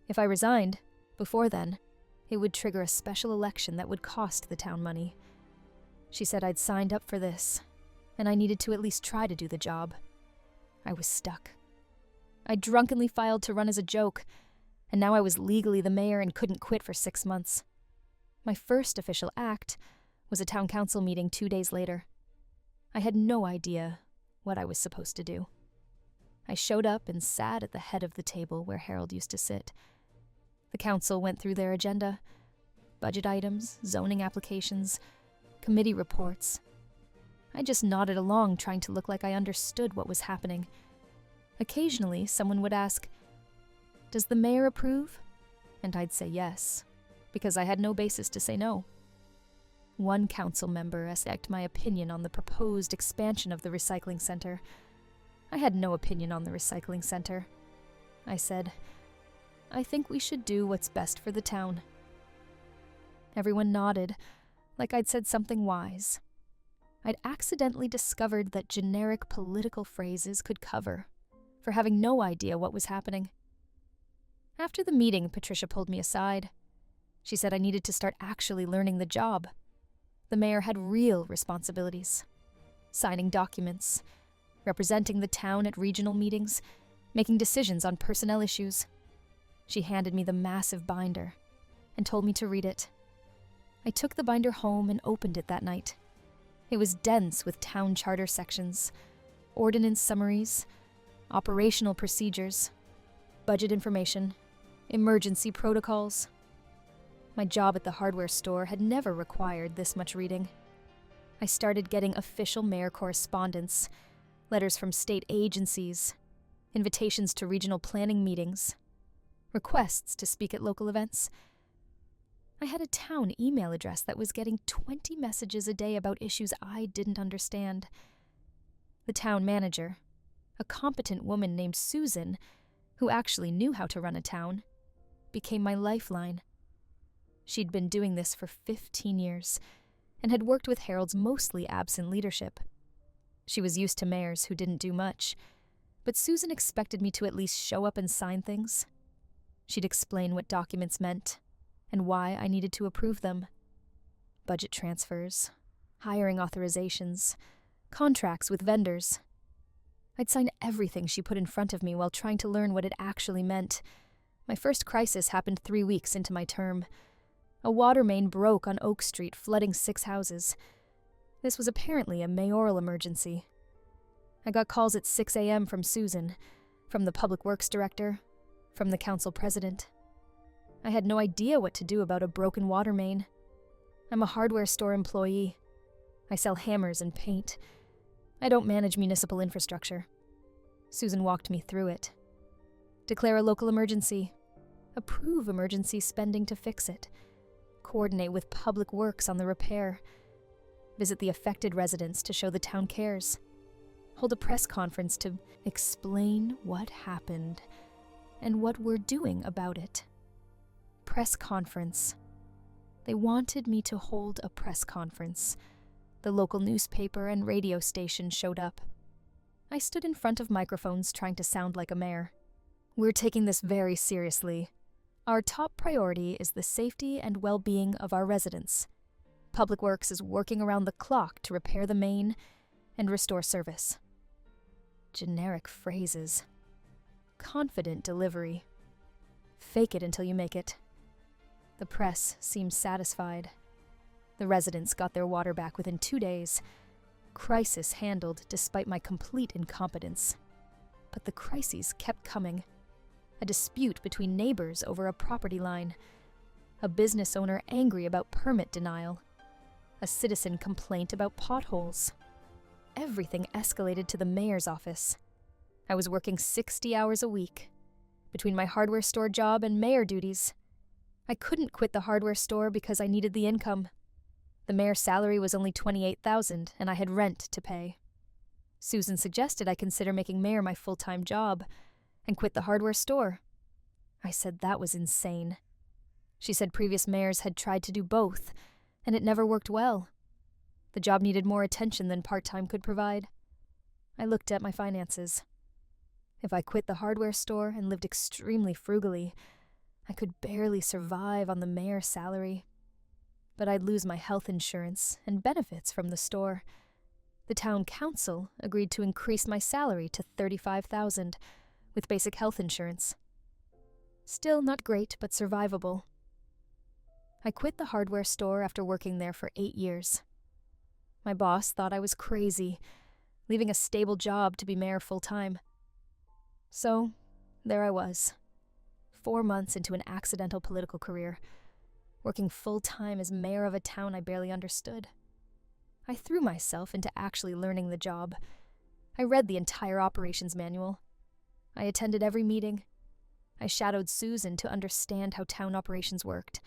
If I resigned, before then, it would trigger a special election that would cost the town money. She said I'd signed up for this, and I needed to at least try to do the job. I was stuck. I drunkenly filed to run as a joke, and now I was legally the mayor and couldn't quit for 6 months. My first official act was a town council meeting 2 days later. I had no idea what I was supposed to do. I showed up and sat at the head of the table where Harold used to sit. The council went through their agenda: budget items, zoning applications, committee reports. I just nodded along, trying to look like I understood what was happening. Occasionally, someone would ask, "Does the mayor approve?" And I'd say yes, because I had no basis to say no. One council member asked my opinion on the proposed expansion of the recycling center. I had no opinion on the recycling center. I said, "I think we should do what's best for the town." Everyone nodded, like I'd said something wise. I'd accidentally discovered that generic political phrases could cover for having no idea what was happening. After the meeting, Patricia pulled me aside. She said I needed to start actually learning the job. The mayor had real responsibilities: signing documents, representing the town at regional meetings, making decisions on personnel issues. She handed me the massive binder and told me to read it. I took the binder home and opened it that night. It was dense with town charter sections, ordinance summaries, operational procedures, budget information, emergency protocols. My job at the hardware store had never required this much reading. I started getting official mayor correspondence, letters from state agencies, invitations to regional planning meetings, requests to speak at local events. I had a town email address that was getting 20 messages a day about issues I didn't understand. The town manager, a competent woman named Susan, who actually knew how to run a town, became my lifeline. She'd been doing this for 15 years and had worked with Harold's mostly absent leadership. She was used to mayors who didn't do much, but Susan expected me to at least show up and sign things. She'd explain what documents meant and why I needed to approve them. Budget transfers, hiring authorizations, contracts with vendors. I'd sign everything she put in front of me while trying to learn what it actually meant. My first crisis happened 3 weeks into my term. A water main broke on Oak Street, flooding 6 houses. This was apparently a mayoral emergency. I got calls at 6 a.m. from Susan, from the public works director, from the council president. I had no idea what to do about a broken water main. I'm a hardware store employee. I sell hammers and paint. I don't manage municipal infrastructure. Susan walked me through it. Declare a local emergency. Approve emergency spending to fix it. Coordinate with public works on the repair. Visit the affected residents to show the town cares. Hold a press conference to explain what happened and what we're doing about it. Press conference. They wanted me to hold a press conference. The local newspaper and radio station showed up. I stood in front of microphones trying to sound like a mayor. We're taking this very seriously. Our top priority is the safety and well-being of our residents. Public Works is working around the clock to repair the main and restore service. Generic phrases. Confident delivery. Fake it until you make it. The press seemed satisfied. The residents got their water back within 2 days. Crisis handled despite my complete incompetence. But the crises kept coming. A dispute between neighbors over a property line. A business owner angry about permit denial. A citizen complaint about potholes. Everything escalated to the mayor's office. I was working 60 hours a week. Between my hardware store job and mayor duties, I couldn't quit the hardware store because I needed the income. The mayor's salary was only $28,000, and I had rent to pay. Susan suggested I consider making mayor my full-time job and quit the hardware store. I said that was insane. She said previous mayors had tried to do both, and it never worked well. The job needed more attention than part-time could provide. I looked at my finances. If I quit the hardware store and lived extremely frugally, I could barely survive on the mayor's salary. But I'd lose my health insurance and benefits from the store. The town council agreed to increase my salary to $35,000 with basic health insurance. Still not great, but survivable. I quit the hardware store after working there for 8 years. My boss thought I was crazy, leaving a stable job to be mayor full-time. So, there I was, 4 months into an accidental political career, working full-time as mayor of a town I barely understood. I threw myself into actually learning the job. I read the entire operations manual. I attended every meeting. I shadowed Susan to understand how town operations worked.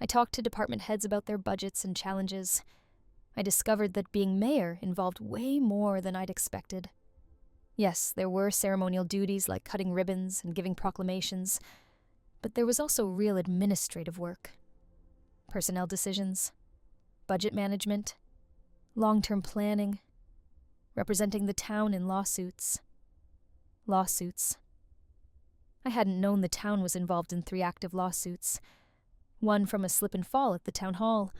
I talked to department heads about their budgets and challenges. I discovered that being mayor involved way more than I'd expected. Yes, there were ceremonial duties like cutting ribbons and giving proclamations, but there was also real administrative work. Personnel decisions, budget management, long-term planning, representing the town in lawsuits. I hadn't known the town was involved in 3 active lawsuits, one from a slip and fall at the town hall,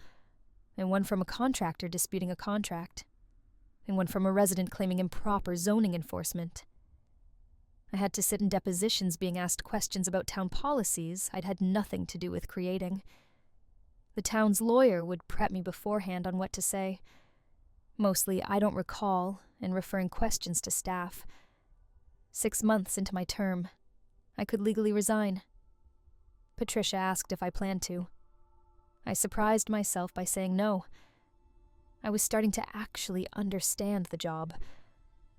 and one from a contractor disputing a contract, and one from a resident claiming improper zoning enforcement. I had to sit in depositions being asked questions about town policies I'd had nothing to do with creating. The town's lawyer would prep me beforehand on what to say. Mostly I don't recall, and referring questions to staff. 6 months into my term, I could legally resign. Patricia asked if I planned to. I surprised myself by saying no. I was starting to actually understand the job.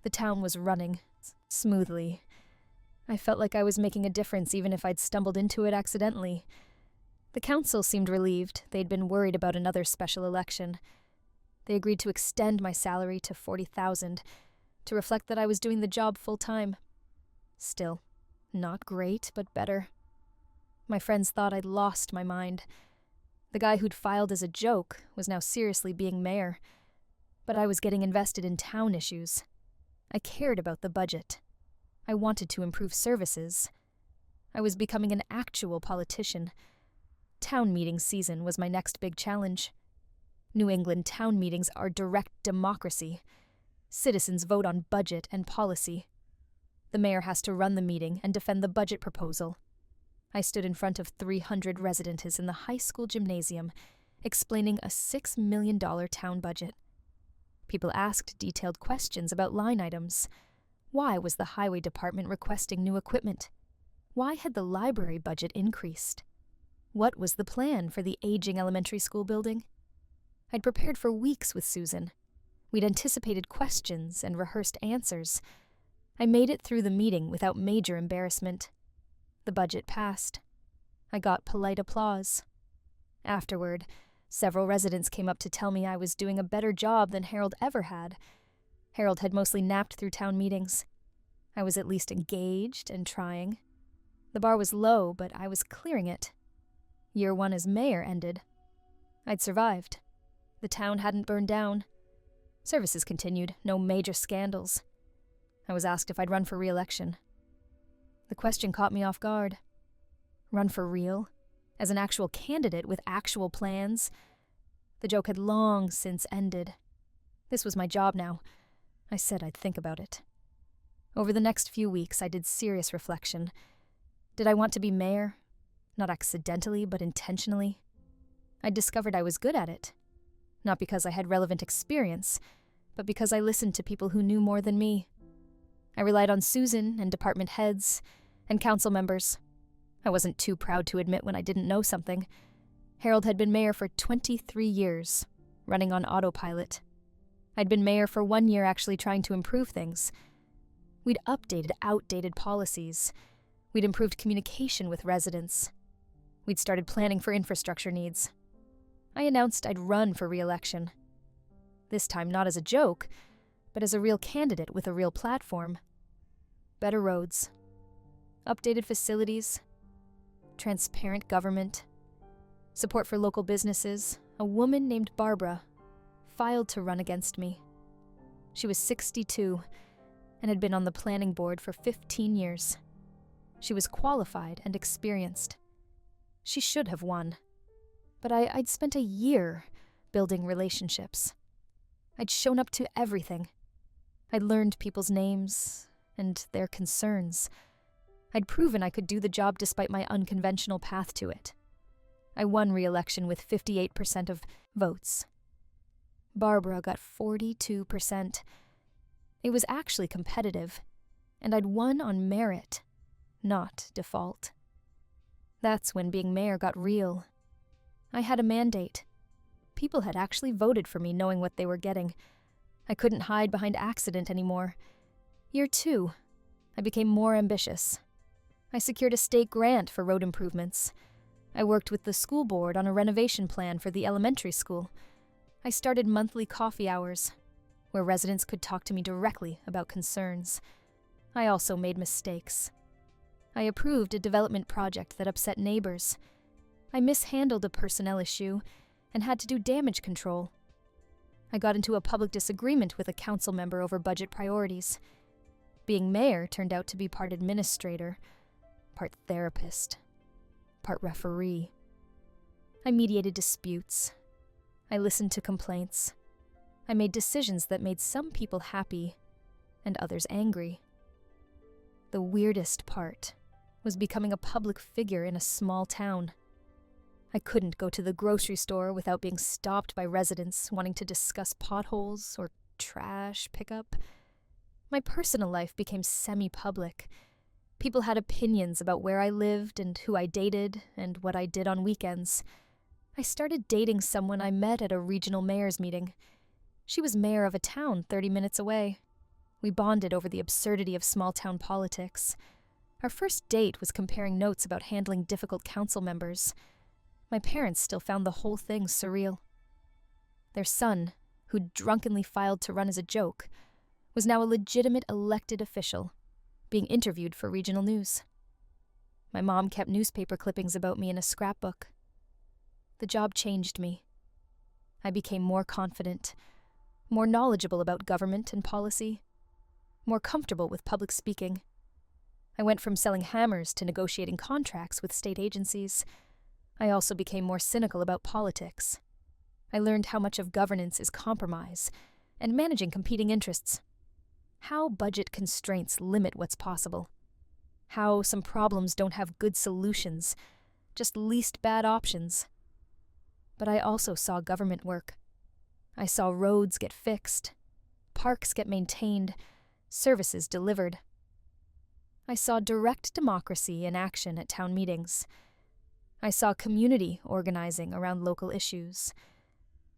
The town was running smoothly. I felt like I was making a difference even if I'd stumbled into it accidentally. The council seemed relieved. They'd been worried about another special election. They agreed to extend my salary to $40,000 to reflect that I was doing the job full-time. Still, not great, but better. My friends thought I'd lost my mind. The guy who'd filed as a joke was now seriously being mayor. But I was getting invested in town issues. I cared about the budget. I wanted to improve services. I was becoming an actual politician. Town meeting season was my next big challenge. New England town meetings are direct democracy. Citizens vote on budget and policy. The mayor has to run the meeting and defend the budget proposal. I stood in front of 300 residents in the high school gymnasium, explaining a $6 million town budget. People asked detailed questions about line items. Why was the highway department requesting new equipment? Why had the library budget increased? What was the plan for the aging elementary school building? I'd prepared for weeks with Susan. We'd anticipated questions and rehearsed answers. I made it through the meeting without major embarrassment. The budget passed. I got polite applause. Afterward, several residents came up to tell me I was doing a better job than Harold ever had. Harold had mostly napped through town meetings. I was at least engaged and trying. The bar was low, but I was clearing it. Year 1 as mayor ended. I'd survived. The town hadn't burned down. Services continued, no major scandals. I was asked if I'd run for re-election. The question caught me off guard. Run for real? As an actual candidate with actual plans? The joke had long since ended. This was my job now. I said I'd think about it. Over the next few weeks, I did serious reflection. Did I want to be mayor? Not accidentally, but intentionally. I discovered I was good at it. Not because I had relevant experience, but because I listened to people who knew more than me. I relied on Susan and department heads and council members. I wasn't too proud to admit when I didn't know something. Harold had been mayor for 23 years, running on autopilot. I'd been mayor for 1 year actually trying to improve things. We'd updated outdated policies. We'd improved communication with residents. We'd started planning for infrastructure needs. I announced I'd run for re-election. This time not as a joke, but as a real candidate with a real platform. Better roads, updated facilities, transparent government, support for local businesses. A woman named Barbara filed to run against me. She was 62 and had been on the planning board for 15 years. She was qualified and experienced. She should have won. But I'd spent a year building relationships. I'd shown up to everything. I'd learned people's names and their concerns. I'd proven I could do the job despite my unconventional path to it. I won re-election with 58% of votes. Barbara got 42%. It was actually competitive, and I'd won on merit, not default. That's when being mayor got real. I had a mandate. People had actually voted for me knowing what they were getting. I couldn't hide behind accident anymore. Year 2, I became more ambitious. I secured a state grant for road improvements. I worked with the school board on a renovation plan for the elementary school. I started monthly coffee hours, where residents could talk to me directly about concerns. I also made mistakes. I approved a development project that upset neighbors. I mishandled a personnel issue and had to do damage control. I got into a public disagreement with a council member over budget priorities. Being mayor turned out to be part administrator, part therapist, part referee. I mediated disputes. I listened to complaints. I made decisions that made some people happy and others angry. The weirdest part was becoming a public figure in a small town. I couldn't go to the grocery store without being stopped by residents wanting to discuss potholes or trash pickup. My personal life became semi-public. People had opinions about where I lived and who I dated and what I did on weekends. I started dating someone I met at a regional mayor's meeting. She was mayor of a town 30 minutes away. We bonded over the absurdity of small-town politics. Our first date was comparing notes about handling difficult council members. My parents still found the whole thing surreal. Their son, who'd drunkenly filed to run as a joke, was now a legitimate elected official, being interviewed for regional news. My mom kept newspaper clippings about me in a scrapbook. The job changed me. I became more confident, more knowledgeable about government and policy, more comfortable with public speaking. I went from selling hammers to negotiating contracts with state agencies. I also became more cynical about politics. I learned how much of governance is compromise and managing competing interests. How budget constraints limit what's possible. How some problems don't have good solutions, just least bad options. But I also saw government work. I saw roads get fixed, parks get maintained, services delivered. I saw direct democracy in action at town meetings. I saw community organizing around local issues.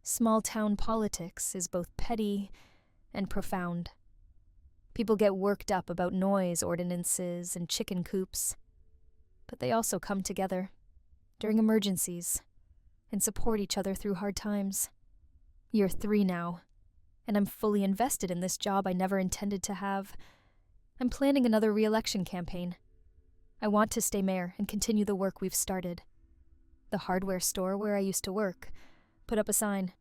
Small-town politics is both petty and profound. People get worked up about noise ordinances and chicken coops, but they also come together during emergencies and support each other through hard times. Year 3 now, and I'm fully invested in this job I never intended to have. I'm planning another re-election campaign. I want to stay mayor and continue the work we've started. The hardware store where I used to work put up a sign.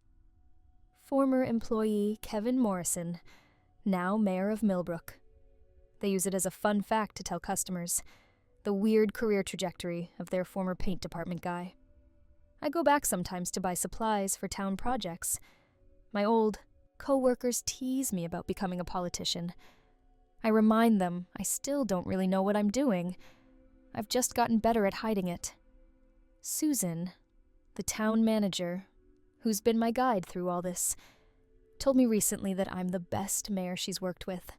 Former employee Kevin Morrison, now mayor of Millbrook. They use it as a fun fact to tell customers, the weird career trajectory of their former paint department guy. I go back sometimes to buy supplies for town projects. My old co-workers tease me about becoming a politician. I remind them I still don't really know what I'm doing. I've just gotten better at hiding it. Susan, the town manager, who's been my guide through all this, told me recently that I'm the best mayor she's worked with.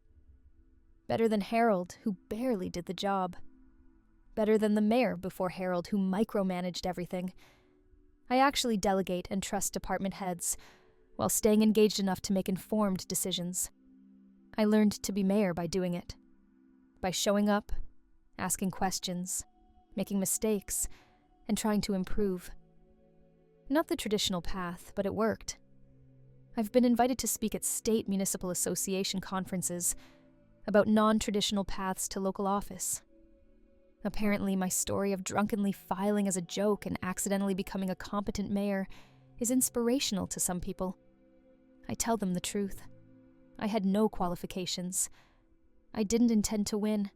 Better than Harold, who barely did the job. Better than the mayor before Harold, who micromanaged everything. I actually delegate and trust department heads, while staying engaged enough to make informed decisions. I learned to be mayor by doing it. By showing up, asking questions, making mistakes, and trying to improve. Not the traditional path, but it worked. I've been invited to speak at state municipal association conferences about non-traditional paths to local office. Apparently, my story of drunkenly filing as a joke and accidentally becoming a competent mayor is inspirational to some people. I tell them the truth. I had no qualifications. I didn't intend to win.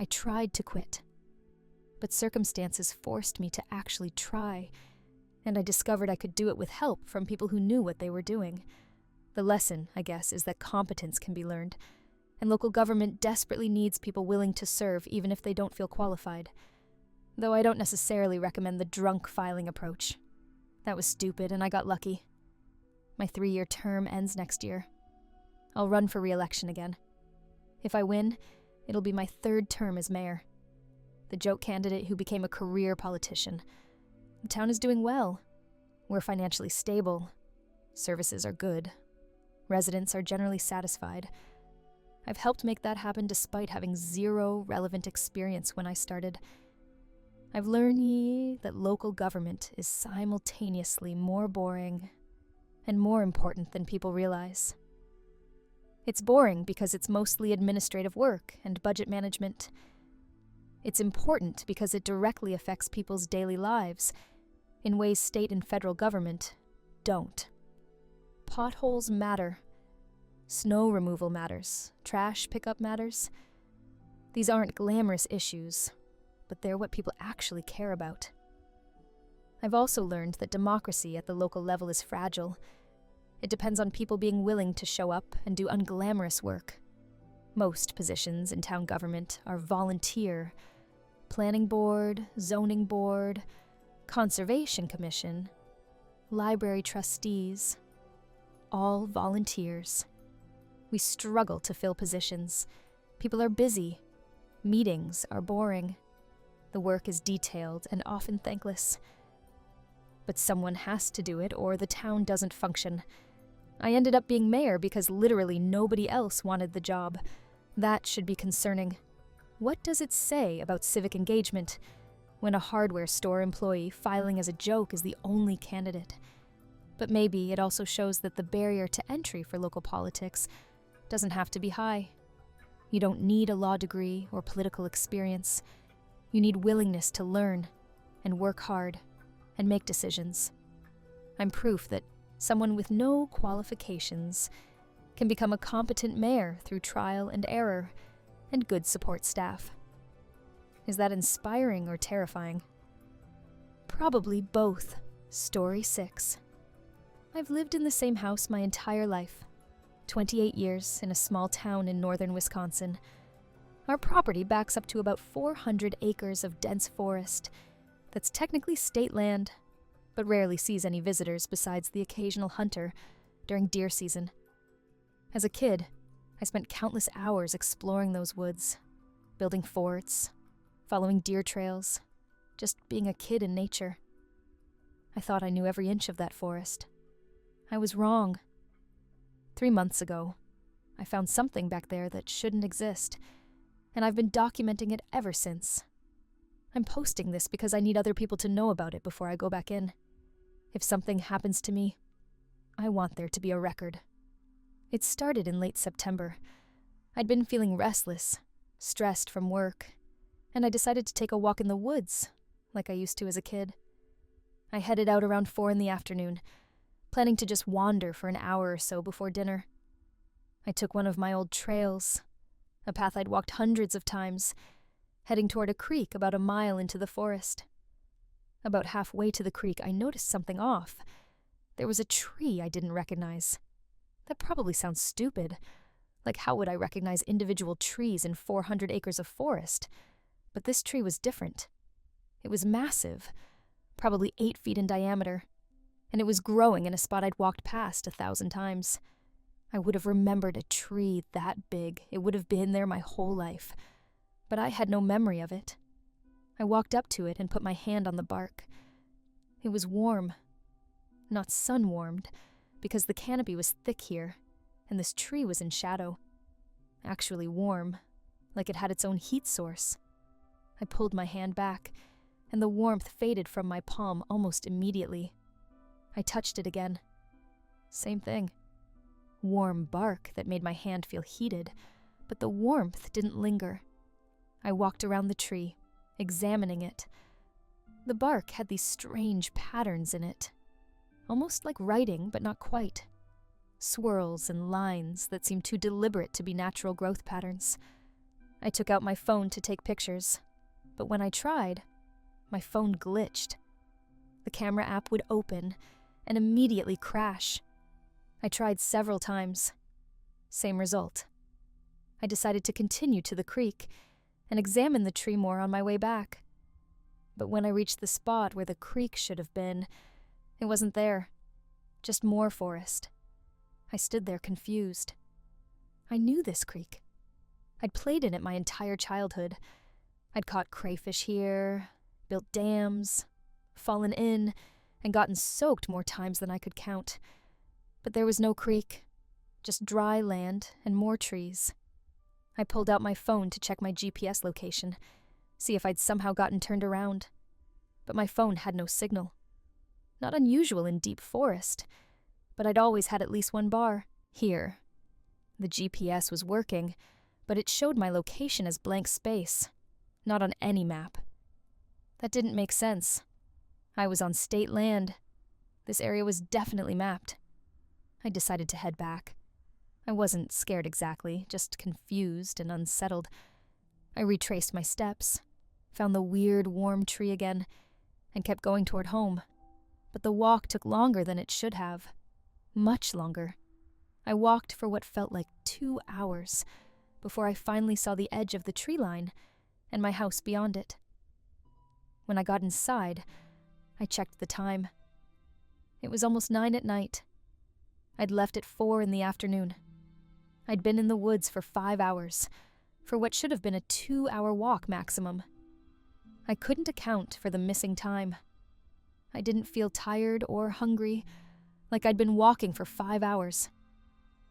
I tried to quit. But circumstances forced me to actually try, and I discovered I could do it with help from people who knew what they were doing. The lesson, I guess, is that competence can be learned, and local government desperately needs people willing to serve even if they don't feel qualified. Though I don't necessarily recommend the drunk filing approach. That was stupid, and I got lucky. My 3-year term ends next year. I'll run for re-election again. If I win, it'll be my 3rd term as mayor. The joke candidate who became a career politician. The town is doing well. We're financially stable. Services are good. Residents are generally satisfied. I've helped make that happen despite having 0 relevant experience when I started. I've learned that local government is simultaneously more boring and more important than people realize. It's boring because it's mostly administrative work and budget management. It's important because it directly affects people's daily lives in ways state and federal government don't. Potholes matter. Snow removal matters. Trash pickup matters. These aren't glamorous issues, but they're what people actually care about. I've also learned that democracy at the local level is fragile. It depends on people being willing to show up and do unglamorous work. Most positions in town government are volunteer. Planning board, zoning board, conservation commission, library trustees, all volunteers. We struggle to fill positions. People are busy. Meetings are boring. The work is detailed and often thankless. But someone has to do it or the town doesn't function. I ended up being mayor because literally nobody else wanted the job. That should be concerning. What does it say about civic engagement when a hardware store employee filing as a joke is the only candidate? But maybe it also shows that the barrier to entry for local politics doesn't have to be high. You don't need a law degree or political experience. You need willingness to learn and work hard and make decisions. I'm proof that someone with no qualifications can become a competent mayor through trial and error and good support staff. Is that inspiring or terrifying? Probably both. Story 6. I've lived in the same house my entire life. 28 years in a small town in northern Wisconsin. Our property backs up to about 400 acres of dense forest that's technically state land, but rarely sees any visitors besides the occasional hunter during deer season. As a kid, I spent countless hours exploring those woods, building forts, following deer trails, just being a kid in nature. I thought I knew every inch of that forest. I was wrong. 3 months ago, I found something back there that shouldn't exist, and I've been documenting it ever since. I'm posting this because I need other people to know about it before I go back in. If something happens to me, I want there to be a record. It started in late September. I'd been feeling restless, stressed from work, and I decided to take a walk in the woods, like I used to as a kid. I headed out around 4 in the afternoon, planning to just wander for an hour or so before dinner. I took one of my old trails, a path I'd walked hundreds of times, heading toward a creek about a mile into the forest. About halfway to the creek, I noticed something off. There was a tree I didn't recognize. That probably sounds stupid. Like, how would I recognize individual trees in 400 acres of forest? But this tree was different. It was massive, probably 8 feet in diameter, and it was growing in a spot I'd walked past 1,000 times. I would have remembered a tree that big. It would have been there my whole life. But I had no memory of it. I walked up to it and put my hand on the bark. It was warm. Not sun-warmed, because the canopy was thick here, and this tree was in shadow. Actually warm, like it had its own heat source. I pulled my hand back, and the warmth faded from my palm almost immediately. I touched it again. Same thing. Warm bark that made my hand feel heated, but the warmth didn't linger. I walked around the tree, examining it. The bark had these strange patterns in it, almost like writing, but not quite. Swirls and lines that seemed too deliberate to be natural growth patterns. I took out my phone to take pictures, but when I tried, my phone glitched. The camera app would open and immediately crash. I tried several times. Same result. I decided to continue to the creek and examine the tree more on my way back. But when I reached the spot where the creek should have been, it wasn't there. Just more forest. I stood there confused. I knew this creek. I'd played in it my entire childhood. I'd caught crayfish here, built dams, fallen in, and gotten soaked more times than I could count. But there was no creek, just dry land and more trees. I pulled out my phone to check my GPS location, see if I'd somehow gotten turned around. But my phone had no signal. Not unusual in deep forest, but I'd always had at least one bar, here. The GPS was working, but it showed my location as blank space, not on any map. That didn't make sense. I was on state land. This area was definitely mapped. I decided to head back. I wasn't scared exactly, just confused and unsettled. I retraced my steps, found the weird warm tree again, and kept going toward home. But the walk took longer than it should have. Much longer. I walked for what felt like 2 hours before I finally saw the edge of the tree line and my house beyond it. When I got inside, I checked the time. It was almost 9 at night. I'd left at 4 in the afternoon. I'd been in the woods for 5 hours, for what should have been a 2-hour walk maximum. I couldn't account for the missing time. I didn't feel tired or hungry, like I'd been walking for 5 hours.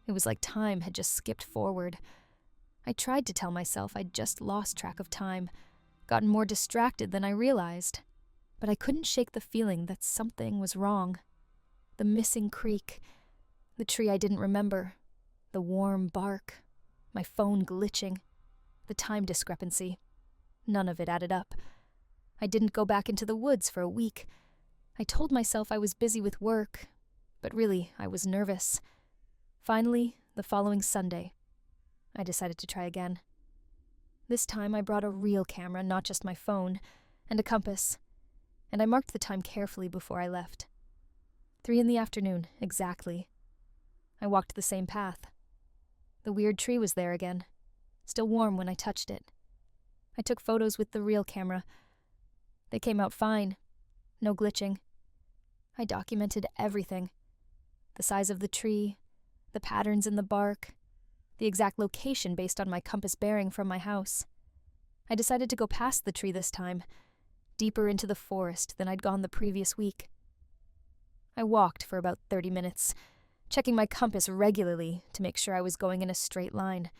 It was like time had just skipped forward. I tried to tell myself I'd just lost track of time, gotten more distracted than I realized, but I couldn't shake the feeling that something was wrong. The missing creek, the tree I didn't remember, the warm bark, my phone glitching, the time discrepancy. None of it added up. I didn't go back into the woods for a week. I told myself I was busy with work, but really, I was nervous. Finally, the following Sunday, I decided to try again. This time I brought a real camera, not just my phone, and a compass, and I marked the time carefully before I left. 3 in the afternoon, exactly. I walked the same path. The weird tree was there again, still warm when I touched it. I took photos with the real camera. They came out fine, no glitching. I documented everything. The size of the tree, the patterns in the bark, the exact location based on my compass bearing from my house. I decided to go past the tree this time, deeper into the forest than I'd gone the previous week. I walked for about 30 minutes, checking my compass regularly to make sure I was going in a straight line.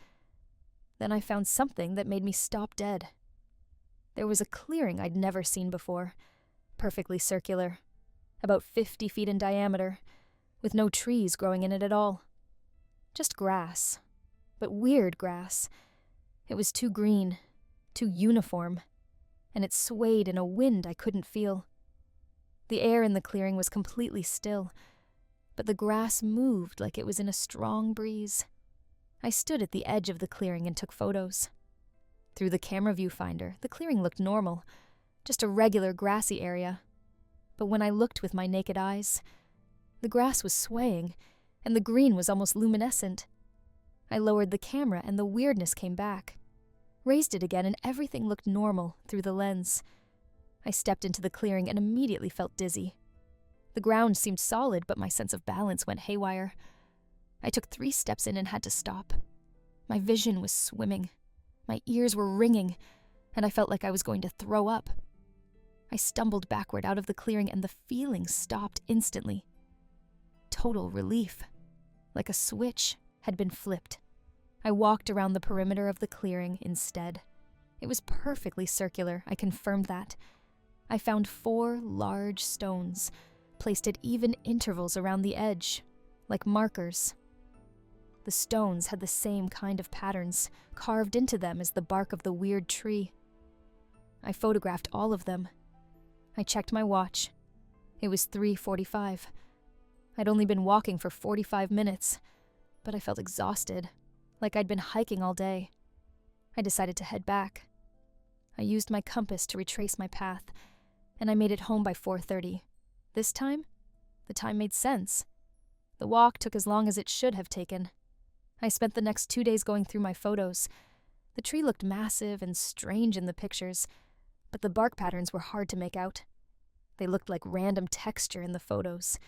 Then I found something that made me stop dead. There was a clearing I'd never seen before, perfectly circular, about 50 feet in diameter, with no trees growing in it at all. Just grass, but weird grass. It was too green, too uniform, and it swayed in a wind I couldn't feel. The air in the clearing was completely still, but the grass moved like it was in a strong breeze. I stood at the edge of the clearing and took photos. Through the camera viewfinder, the clearing looked normal, just a regular grassy area. But when I looked with my naked eyes, the grass was swaying, and the green was almost luminescent. I lowered the camera and the weirdness came back. Raised it again and everything looked normal through the lens. I stepped into the clearing and immediately felt dizzy. The ground seemed solid, but my sense of balance went haywire. I took 3 steps in and had to stop. My vision was swimming. My ears were ringing, and I felt like I was going to throw up. I stumbled backward out of the clearing and the feeling stopped instantly. Total relief. Like a switch had been flipped. I walked around the perimeter of the clearing instead. It was perfectly circular, I confirmed that. I found 4 large stones, placed at even intervals around the edge, like markers. The stones had the same kind of patterns carved into them as the bark of the weird tree. I photographed all of them. I checked my watch. It was 3:45. I'd only been walking for 45 minutes, but I felt exhausted, like I'd been hiking all day. I decided to head back. I used my compass to retrace my path, and I made it home by 4:30. This time, the time made sense. The walk took as long as it should have taken. I spent the next 2 days going through my photos. The tree looked massive and strange in the pictures, but the bark patterns were hard to make out. They looked like random texture in the photos,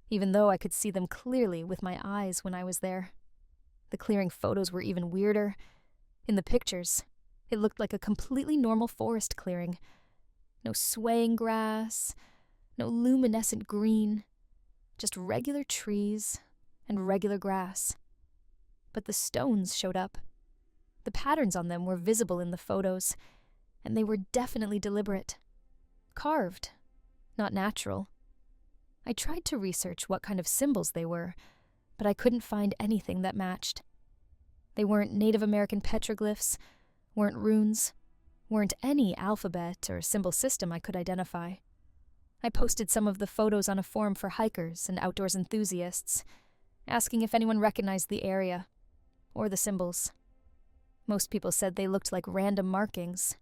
even though I could see them clearly with my eyes when I was there. The clearing photos were even weirder. In the pictures, it looked like a completely normal forest clearing. No swaying grass, no luminescent green, just regular trees and regular grass. But the stones showed up. The patterns on them were visible in the photos, and they were definitely deliberate. Carved, not natural. I tried to research what kind of symbols they were, but I couldn't find anything that matched. They weren't Native American petroglyphs, weren't runes, weren't any alphabet or symbol system I could identify. I posted some of the photos on a forum for hikers and outdoors enthusiasts, asking if anyone recognized the area or the symbols. Most people said they looked like random markings,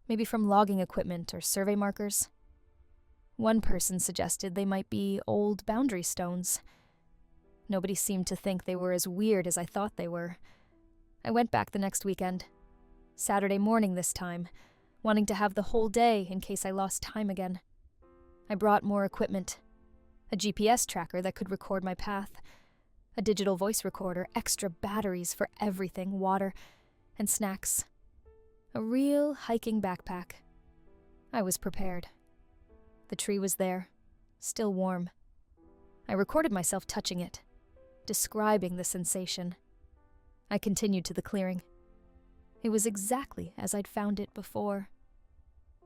maybe from logging equipment or survey markers. One person suggested they might be old boundary stones. Nobody seemed to think they were as weird as I thought they were. I went back the next weekend, Saturday morning this time, wanting to have the whole day in case I lost time again. I brought more equipment, a GPS tracker that could record my path, a digital voice recorder, extra batteries for everything, water, and snacks. A real hiking backpack. I was prepared. The tree was there, still warm. I recorded myself touching it, describing the sensation. I continued to the clearing. It was exactly as I'd found it before.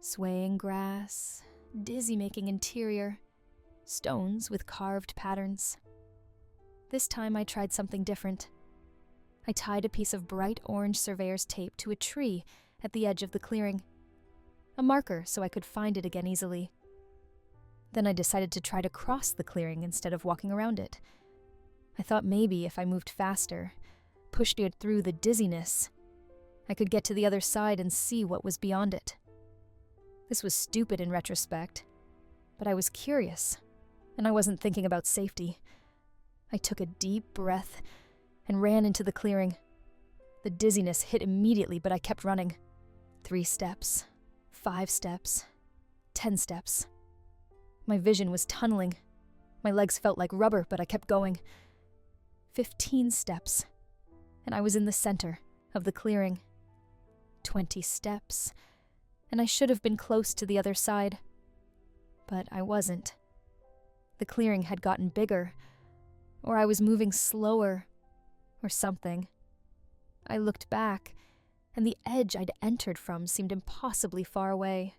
Swaying grass, dizzy-making interior, stones with carved patterns. This time I tried something different. I tied a piece of bright orange surveyor's tape to a tree at the edge of the clearing, a marker so I could find it again easily. Then I decided to try to cross the clearing instead of walking around it. I thought maybe if I moved faster, pushed it through the dizziness, I could get to the other side and see what was beyond it. This was stupid in retrospect, but I was curious, and I wasn't thinking about safety. I took a deep breath and ran into the clearing. The dizziness hit immediately, but I kept running. 3 steps, 5 steps, 10 steps. My vision was tunneling. My legs felt like rubber, but I kept going. 15 steps, and I was in the center of the clearing. 20 steps, and I should have been close to the other side. But I wasn't. The clearing had gotten bigger, or I was moving slower, or something. I looked back, and the edge I'd entered from seemed impossibly far away.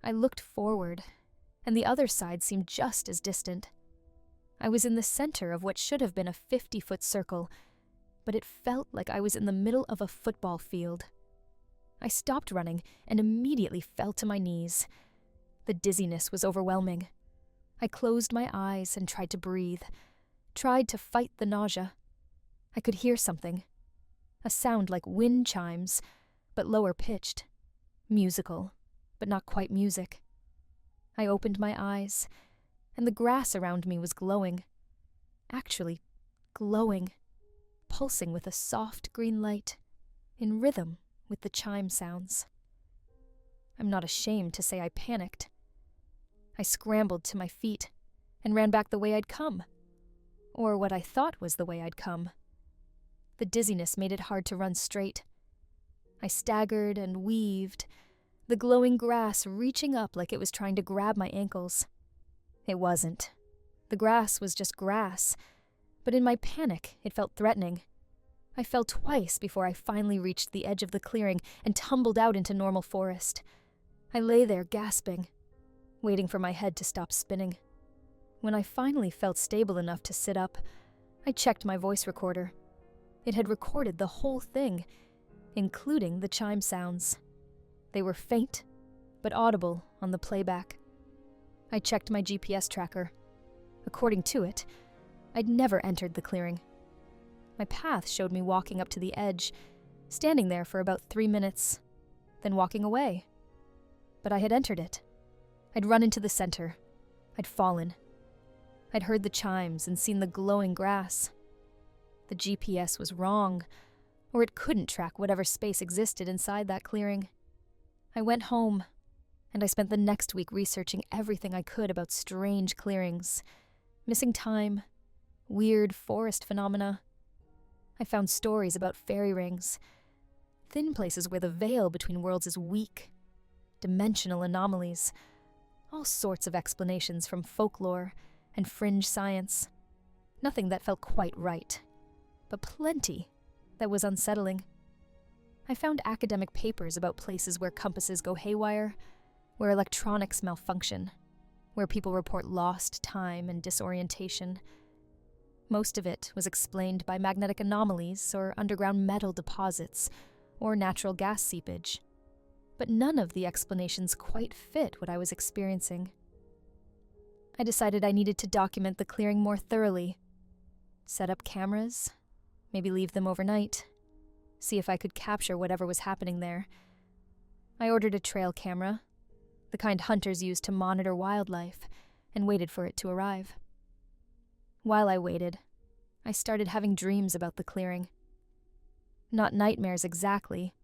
I looked forward, and the other side seemed just as distant. I was in the center of what should have been a 50-foot circle, but it felt like I was in the middle of a football field. I stopped running and immediately fell to my knees. The dizziness was overwhelming. I closed my eyes and tried to breathe, tried to fight the nausea. I could hear something, a sound like wind chimes, but lower pitched, musical, but not quite music. I opened my eyes, and the grass around me was glowing. Actually, glowing, pulsing with a soft green light, in rhythm with the chime sounds. I'm not ashamed to say I panicked. I scrambled to my feet and ran back the way I'd come, or what I thought was the way I'd come. The dizziness made it hard to run straight. I staggered and weaved, the glowing grass reaching up like it was trying to grab my ankles. It wasn't. The grass was just grass, but in my panic, it felt threatening. I fell twice before I finally reached the edge of the clearing and tumbled out into normal forest. I lay there gasping, waiting for my head to stop spinning. When I finally felt stable enough to sit up, I checked my voice recorder. It had recorded the whole thing, including the chime sounds. They were faint, but audible on the playback. I checked my GPS tracker. According to it, I'd never entered the clearing. My path showed me walking up to the edge, standing there for about 3 minutes, then walking away. But I had entered it. I'd run into the center. I'd fallen. I'd heard the chimes and seen the glowing grass. The GPS was wrong, or it couldn't track whatever space existed inside that clearing. I went home, and I spent the next week researching everything I could about strange clearings, missing time, weird forest phenomena. I found stories about fairy rings, thin places where the veil between worlds is weak, dimensional anomalies, all sorts of explanations from folklore and fringe science. Nothing that felt quite right, but plenty that was unsettling. I found academic papers about places where compasses go haywire, where electronics malfunction, where people report lost time and disorientation. Most of it was explained by magnetic anomalies or underground metal deposits or natural gas seepage, but none of the explanations quite fit what I was experiencing. I decided I needed to document the clearing more thoroughly, set up cameras, maybe leave them overnight, see if I could capture whatever was happening there. I ordered a trail camera, the kind hunters use to monitor wildlife, and waited for it to arrive. While I waited, I started having dreams about the clearing. Not nightmares exactly,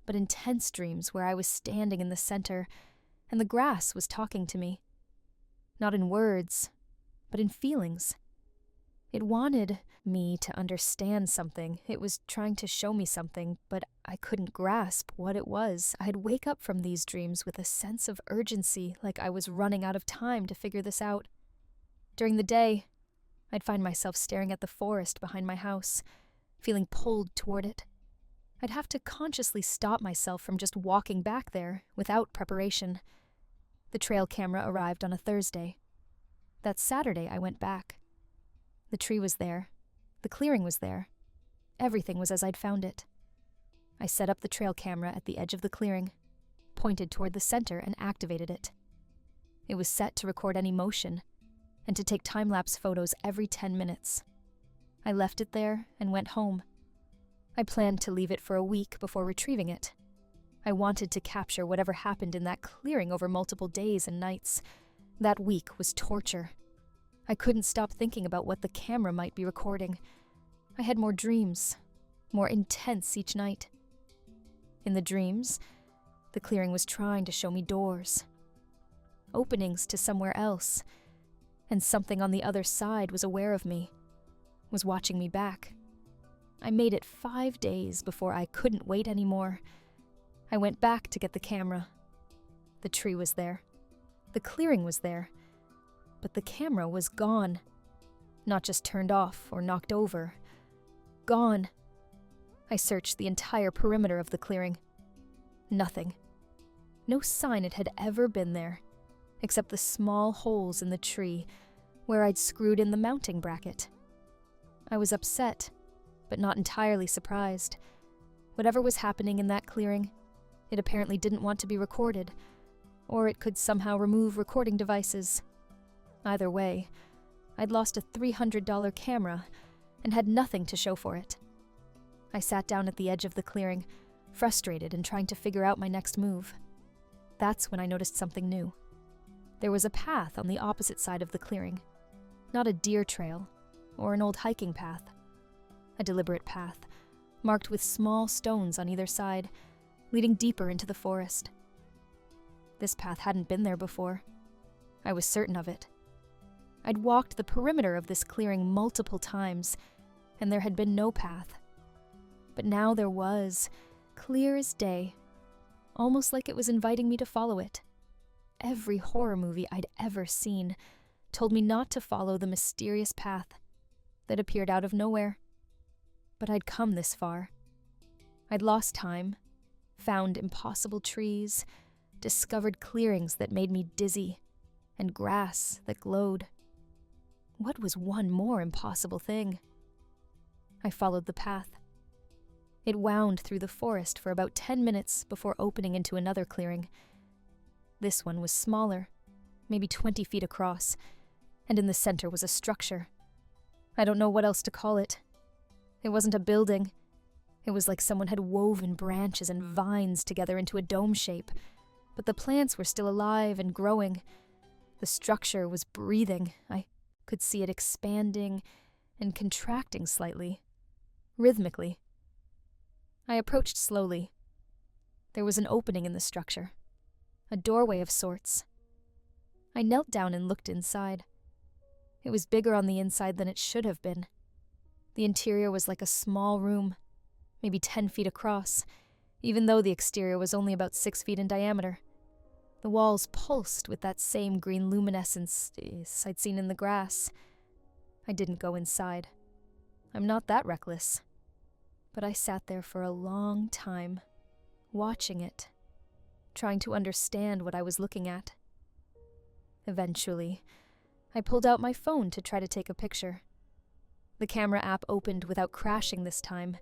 but intense dreams where I was standing in the center and the grass was talking to me. Not in words, but in feelings. It wanted me to understand something. It was trying to show me something, but I couldn't grasp what it was. I'd wake up from these dreams with a sense of urgency, like I was running out of time to figure this out. During the day, I'd find myself staring at the forest behind my house, feeling pulled toward it. I'd have to consciously stop myself from just walking back there without preparation. The trail camera arrived on a Thursday. That Saturday, I went back. The tree was there. The clearing was there. Everything was as I'd found it. I set up the trail camera at the edge of the clearing, pointed toward the center, and activated it. It was set to record any motion and to take time-lapse photos every 10 minutes. I left it there and went home. I planned to leave it for a week before retrieving it. I wanted to capture whatever happened in that clearing over multiple days and nights. That week was torture. I couldn't stop thinking about what the camera might be recording. I had more dreams, more intense each night. In the dreams, the clearing was trying to show me doors, openings to somewhere else, and something on the other side was aware of me, was watching me back. I made it 5 days before I couldn't wait anymore. I went back to get the camera. The tree was there. The clearing was there. But the camera was gone. Not just turned off or knocked over. Gone. I searched the entire perimeter of the clearing. Nothing. No sign it had ever been there, except the small holes in the tree where I'd screwed in the mounting bracket. I was upset, but not entirely surprised. Whatever was happening in that clearing, it apparently didn't want to be recorded, or it could somehow remove recording devices. Either way, I'd lost a $300 camera and had nothing to show for it. I sat down at the edge of the clearing, frustrated and trying to figure out my next move. That's when I noticed something new. There was a path on the opposite side of the clearing. Not a deer trail or an old hiking path. A deliberate path, marked with small stones on either side, leading deeper into the forest. This path hadn't been there before. I was certain of it. I'd walked the perimeter of this clearing multiple times, and there had been no path. But now there was, clear as day, almost like it was inviting me to follow it. Every horror movie I'd ever seen told me not to follow the mysterious path that appeared out of nowhere. But I'd come this far. I'd lost time, found impossible trees, discovered clearings that made me dizzy, and grass that glowed. what was one more impossible thing? I followed the path. It wound through the forest for about 10 minutes before opening into another clearing. This one was smaller, maybe 20 feet across, and in the center was a structure. I don't know what else to call it. It wasn't a building. It was like someone had woven branches and vines together into a dome shape, but the plants were still alive and growing. The structure was breathing. I could see it expanding and contracting slightly, rhythmically. I approached slowly. There was an opening in the structure, a doorway of sorts. I knelt down and looked inside. It was bigger on the inside than it should have been. The interior was like a small room, maybe 10 feet across, even though the exterior was only about 6 feet in diameter. The walls pulsed with that same green luminescence I'd seen in the grass. I didn't go inside. I'm not that reckless. But I sat there for a long time, watching it, trying to understand what I was looking at. Eventually, I pulled out my phone to try to take a picture. The camera app opened without crashing this time,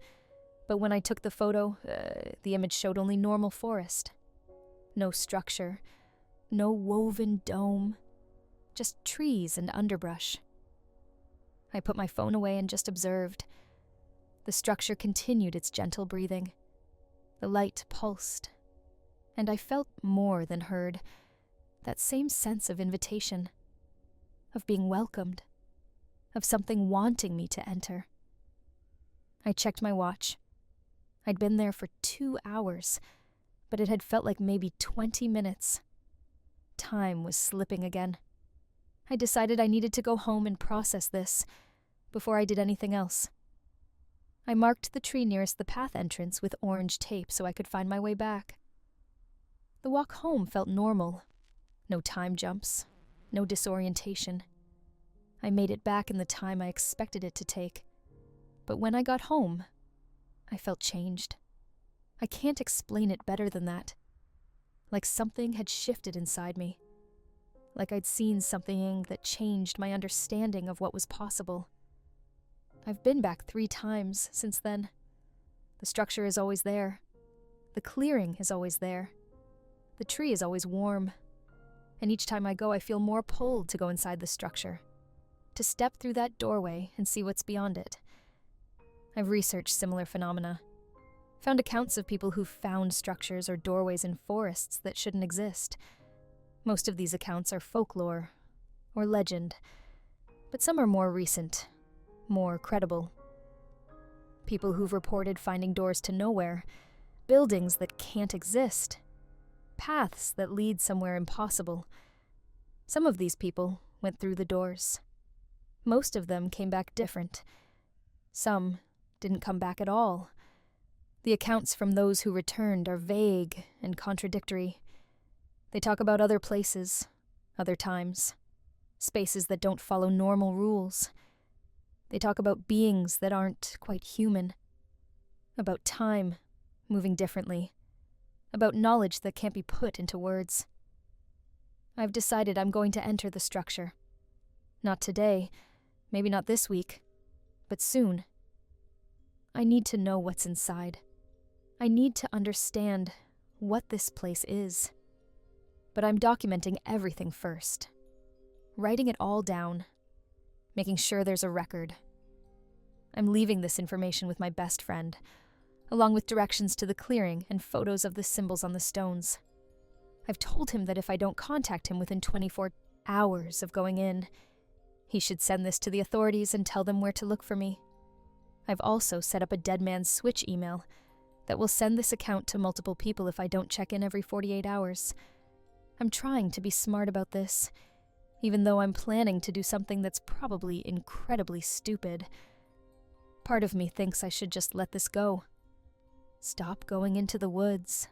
but when I took the photo, the image showed only normal forest. No structure, no woven dome, just trees and underbrush. I put my phone away and just observed. The structure continued its gentle breathing. The light pulsed, and I felt more than heard, that same sense of invitation, of being welcomed, of something wanting me to enter. I checked my watch. I'd been there for 2 hours, but it had felt like maybe 20 minutes. Time was slipping again. I decided I needed to go home and process this before I did anything else. I marked the tree nearest the path entrance with orange tape so I could find my way back. The walk home felt normal. No time jumps, no disorientation. I made it back in the time I expected it to take. But when I got home, I felt changed. I can't explain it better than that. Like something had shifted inside me. Like I'd seen something that changed my understanding of what was possible. I've been back 3 times since then. The structure is always there. The clearing is always there. The tree is always warm. And each time I go, I feel more pulled to go inside the structure, to step through that doorway and see what's beyond it. I've researched similar phenomena, found accounts of people who've found structures or doorways in forests that shouldn't exist. Most of these accounts are folklore or legend, but some are more recent, more credible. People who've reported finding doors to nowhere, buildings that can't exist, paths that lead somewhere impossible. Some of these people went through the doors. Most of them came back different. Some didn't come back at all. The accounts from those who returned are vague and contradictory. They talk about other places, other times, spaces that don't follow normal rules. They talk about beings that aren't quite human, about time moving differently, about knowledge that can't be put into words. I've decided I'm going to enter the structure. Not today, maybe not this week, but soon. I need to know what's inside. I need to understand what this place is. But I'm documenting everything first, writing it all down, making sure there's a record. I'm leaving this information with my best friend, along with directions to the clearing and photos of the symbols on the stones. I've told him that if I don't contact him within 24 hours of going in, he should send this to the authorities and tell them where to look for me. I've also set up a Dead Man's Switch email that will send this account to multiple people if I don't check in every 48 hours. I'm trying to be smart about this, even though I'm planning to do something that's probably incredibly stupid. Part of me thinks I should just let this go. Stop going into the woods.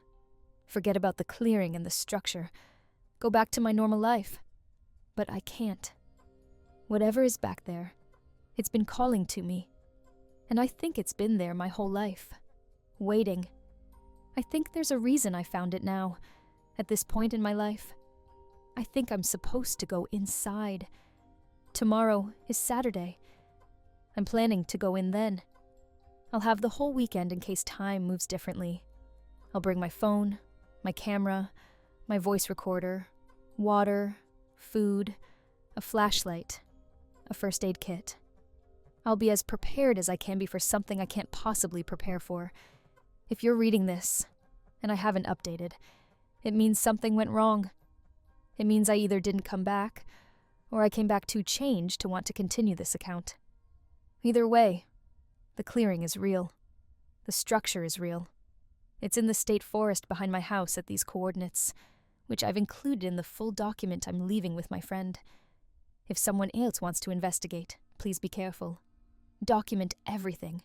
Forget about the clearing and the structure. Go back to my normal life. But I can't. Whatever is back there, it's been calling to me. And I think it's been there my whole life. Waiting. I think there's a reason I found it now. At this point in my life, I think I'm supposed to go inside, Tomorrow is Saturday. I'm planning to go in then. I'll have the whole weekend in case time moves differently. I'll bring my phone, my camera, my voice recorder, water, food, a flashlight, a first aid kit. I'll be as prepared as I can be for something I can't possibly prepare for. If you're reading this, and I haven't updated, it means something went wrong. It means I either didn't come back, or I came back too changed to want to continue this account. Either way, the clearing is real. The structure is real. It's in the state forest behind my house at these coordinates, which I've included in the full document I'm leaving with my friend. If someone else wants to investigate, please be careful. Document everything.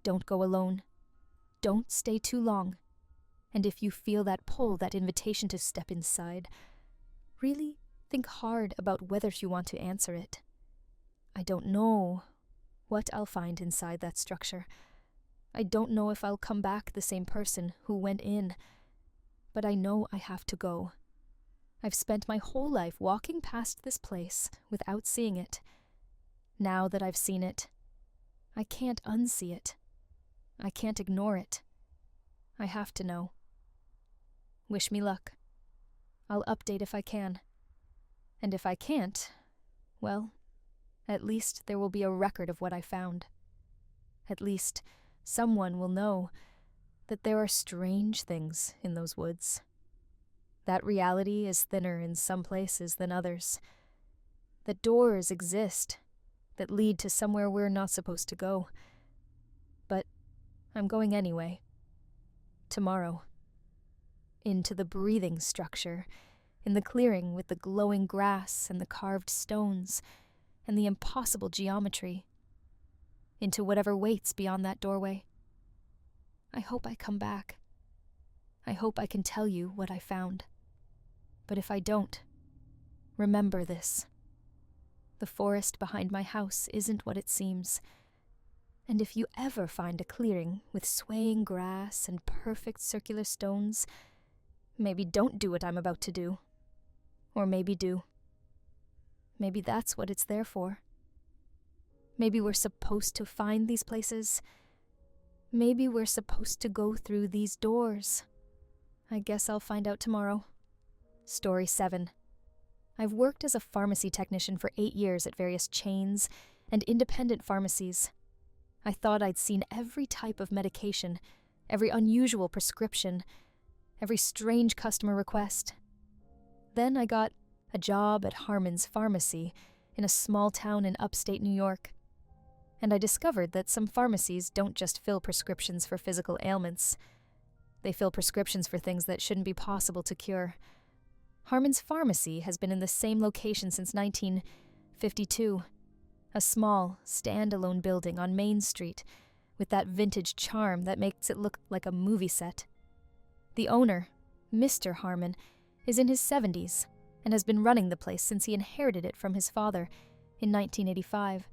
Don't go alone. Don't stay too long. And if you feel that pull, that invitation to step inside, really think hard about whether you want to answer it. I don't know what I'll find inside that structure. I don't know if I'll come back the same person who went in, but I know I have to go. I've spent my whole life walking past this place without seeing it. Now that I've seen it, I can't unsee it. I can't ignore it. I have to know. Wish me luck. I'll update if I can. And if I can't, well, at least there will be a record of what I found. At least someone will know that there are strange things in those woods. That reality is thinner in some places than others. That doors exist that lead to somewhere we're not supposed to go. But I'm going anyway. Tomorrow. Into the breathing structure, in the clearing with the glowing grass and the carved stones and the impossible geometry. Into whatever waits beyond that doorway. I hope I come back. I hope I can tell you what I found. But if I don't, remember this. The forest behind my house isn't what it seems. And if you ever find a clearing with swaying grass and perfect circular stones, maybe don't do what I'm about to do. Or maybe do. Maybe that's what it's there for. Maybe we're supposed to find these places. Maybe we're supposed to go through these doors. I guess I'll find out tomorrow. Story 7. I've worked as a pharmacy technician for 8 years at various chains and independent pharmacies. I thought I'd seen every type of medication, every unusual prescription, every strange customer request. Then I got a job at Harmon's Pharmacy in a small town in upstate New York. And I discovered that some pharmacies don't just fill prescriptions for physical ailments. They fill prescriptions for things that shouldn't be possible to cure. Harmon's Pharmacy has been in the same location since 1952. A small, stand-alone building on Main Street with that vintage charm that makes it look like a movie set. The owner, Mr. Harmon, is in his 70s and has been running the place since he inherited it from his father in 1985.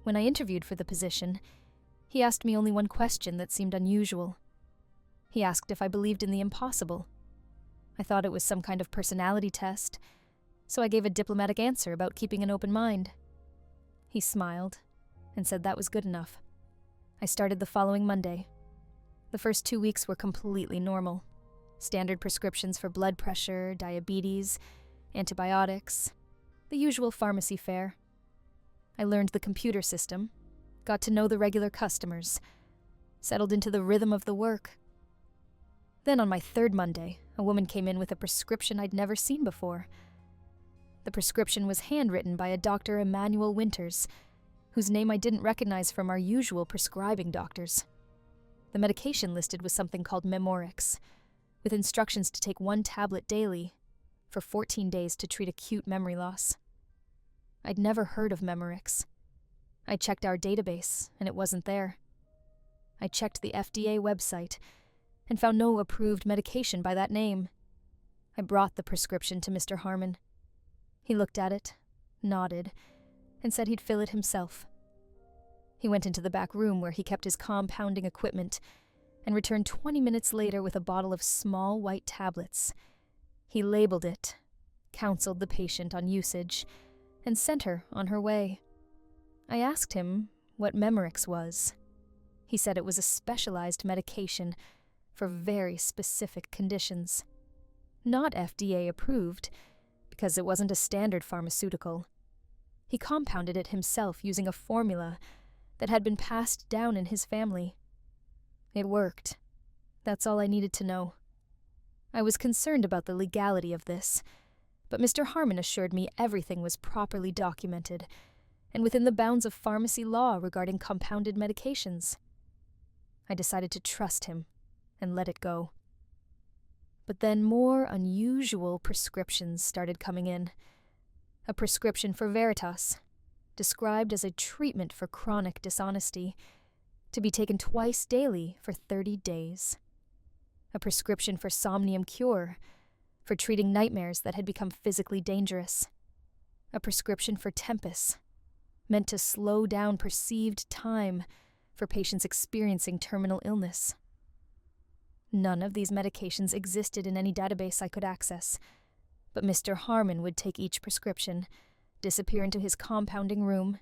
When I interviewed for the position, he asked me only one question that seemed unusual. He asked if I believed in the impossible. I thought it was some kind of personality test, so I gave a diplomatic answer about keeping an open mind. He smiled and said that was good enough. I started the following Monday. The first 2 weeks were completely normal. Standard prescriptions for blood pressure, diabetes, antibiotics, the usual pharmacy fare. I learned the computer system, got to know the regular customers, settled into the rhythm of the work. Then on my 3rd Monday, a woman came in with a prescription I'd never seen before. The prescription was handwritten by a Dr. Emmanuel Winters, whose name I didn't recognize from our usual prescribing doctors. The medication listed was something called Memorix, with instructions to take 1 tablet daily for 14 days to treat acute memory loss. I'd never heard of Memorix. I checked our database, and it wasn't there. I checked the FDA website and found no approved medication by that name. I brought the prescription to Mr. Harmon. He looked at it, nodded, and said he'd fill it himself. He went into the back room where he kept his compounding equipment and returned 20 minutes later with a bottle of small white tablets. He labeled it, counseled the patient on usage, and sent her on her way. I asked him what Memorex was. He said it was a specialized medication for very specific conditions. Not FDA approved, because it wasn't a standard pharmaceutical. He compounded it himself using a formula that had been passed down in his family. It worked. That's all I needed to know. I was concerned about the legality of this, but Mr. Harmon assured me everything was properly documented and within the bounds of pharmacy law regarding compounded medications. I decided to trust him and let it go. But then more unusual prescriptions started coming in. A prescription for Veritas, described as a treatment for chronic dishonesty, to be taken twice daily for 30 days. A prescription for Somnium Cure, for treating nightmares that had become physically dangerous. A prescription for Tempus, meant to slow down perceived time for patients experiencing terminal illness. None of these medications existed in any database I could access, but Mr. Harmon would take each prescription, disappear into his compounding room,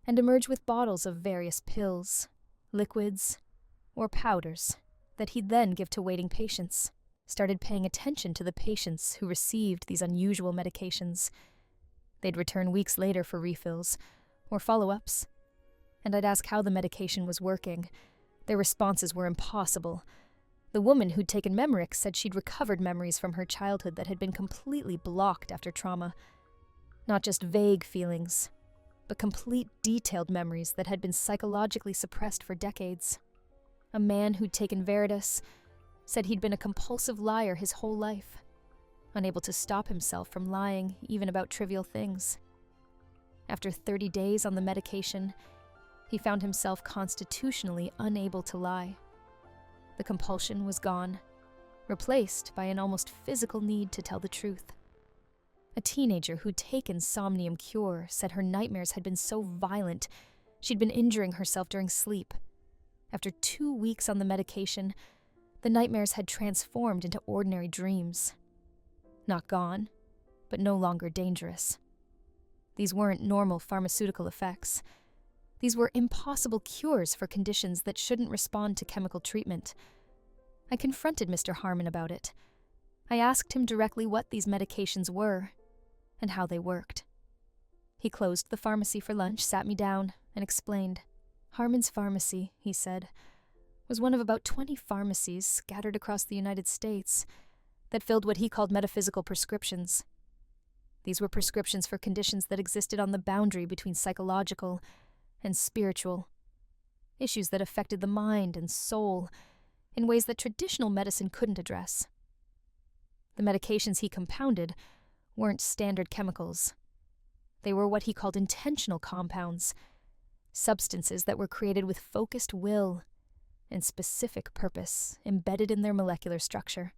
and emerge with bottles of various pills, liquids, or powders that he'd then give to waiting patients. Started paying attention to the patients who received these unusual medications. They'd return weeks later for refills or follow-ups, and I'd ask how the medication was working. Their responses were impossible. The woman who'd taken Memorex said she'd recovered memories from her childhood that had been completely blocked after trauma. Not just vague feelings, but complete detailed memories that had been psychologically suppressed for decades. A man who'd taken Veritas said he'd been a compulsive liar his whole life, unable to stop himself from lying even about trivial things. After 30 days on the medication, he found himself constitutionally unable to lie. The compulsion was gone, replaced by an almost physical need to tell the truth. A teenager who'd taken Somnium Cure said her nightmares had been so violent she'd been injuring herself during sleep. After 2 weeks on the medication, the nightmares had transformed into ordinary dreams. Not gone, but no longer dangerous. These weren't normal pharmaceutical effects. These were impossible cures for conditions that shouldn't respond to chemical treatment. I confronted Mr. Harmon about it. I asked him directly what these medications were and how they worked. He closed the pharmacy for lunch, sat me down, and explained. Harmon's Pharmacy, he said, was one of about 20 pharmacies scattered across the United States that filled what he called metaphysical prescriptions. These were prescriptions for conditions that existed on the boundary between psychological and spiritual, issues that affected the mind and soul in ways that traditional medicine couldn't address. The medications he compounded weren't standard chemicals. They were what he called intentional compounds, substances that were created with focused will and specific purpose embedded in their molecular structure.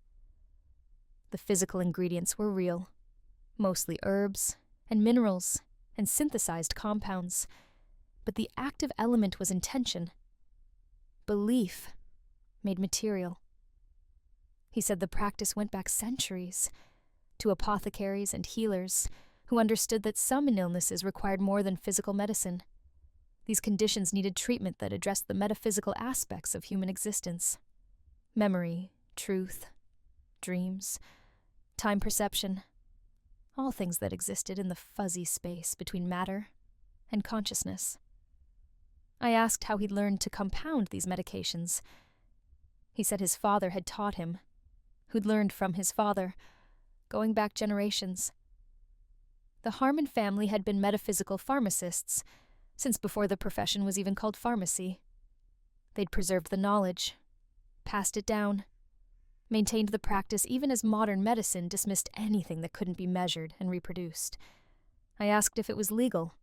The physical ingredients were real, mostly herbs and minerals and synthesized compounds, but the active element was intention. Belief made material. He said the practice went back centuries to apothecaries and healers who understood that some illnesses required more than physical medicine. These conditions needed treatment that addressed the metaphysical aspects of human existence: memory, truth, dreams, time perception, all things that existed in the fuzzy space between matter and consciousness. I asked how he'd learned to compound these medications. He said his father had taught him, who'd learned from his father, going back generations. The Harmon family had been metaphysical pharmacists since before the profession was even called pharmacy. They'd preserved the knowledge, passed it down, maintained the practice even as modern medicine dismissed anything that couldn't be measured and reproduced. I asked if it was legal.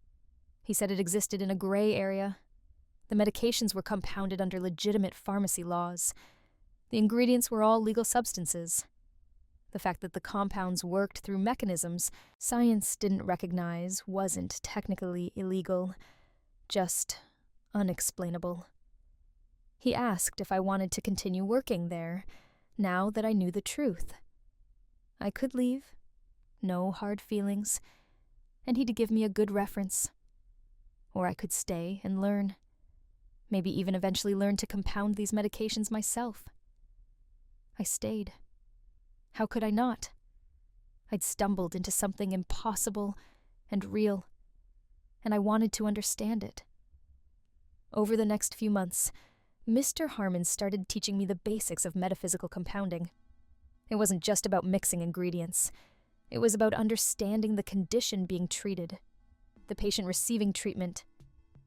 He said it existed in a gray area. The medications were compounded under legitimate pharmacy laws. The ingredients were all legal substances. The fact that the compounds worked through mechanisms science didn't recognize wasn't technically illegal, just unexplainable. He asked if I wanted to continue working there, now that I knew the truth. I could leave, no hard feelings, and he'd give me a good reference. Or I could stay and learn. Maybe even eventually learn to compound these medications myself. I stayed. How could I not? I'd stumbled into something impossible and real, and I wanted to understand it. Over the next few months, Mr. Harmon started teaching me the basics of metaphysical compounding. It wasn't just about mixing ingredients. It was about understanding the condition being treated, the patient receiving treatment,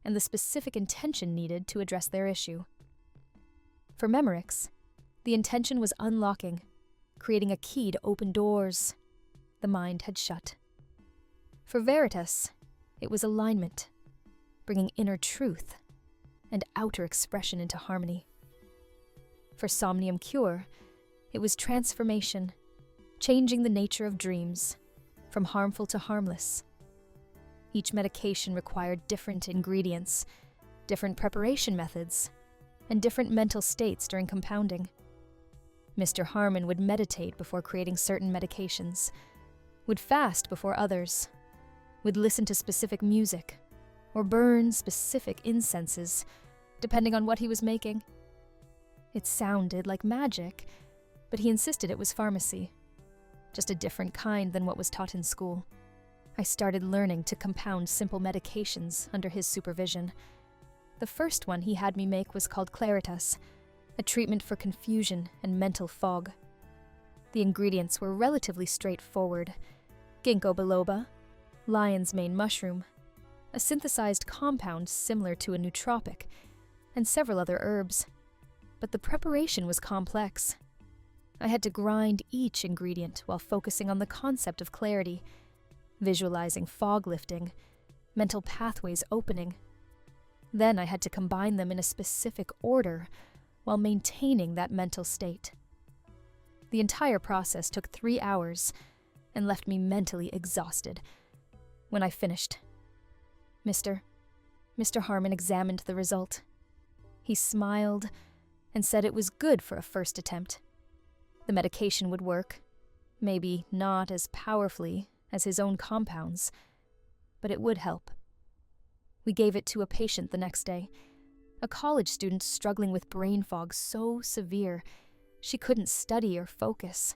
and the specific intention needed to address their issue. For Memoryx, the intention was unlocking, creating a key to open doors the mind had shut. For Veritas, it was alignment, bringing inner truth and outer expression into harmony. For Somnium Cure, it was transformation, changing the nature of dreams, from harmful to harmless. Each medication required different ingredients, different preparation methods, and different mental states during compounding. Mr. Harmon would meditate before creating certain medications, would fast before others, would listen to specific music, or burn specific incenses, depending on what he was making. It sounded like magic, but he insisted it was pharmacy, just a different kind than what was taught in school. I started learning to compound simple medications under his supervision. The first one he had me make was called Claritas, a treatment for confusion and mental fog. The ingredients were relatively straightforward: ginkgo biloba, lion's mane mushroom, a synthesized compound similar to a nootropic, and several other herbs. But the preparation was complex. I had to grind each ingredient while focusing on the concept of clarity, visualizing fog lifting, mental pathways opening. Then I had to combine them in a specific order while maintaining that mental state. The entire process took 3 hours and left me mentally exhausted. When I finished, Mr. Harmon examined the result. He smiled and said it was good for a first attempt. The medication would work, maybe not as powerfully as his own compounds, but it would help. We gave it to a patient the next day, a college student struggling with brain fog so severe she couldn't study or focus.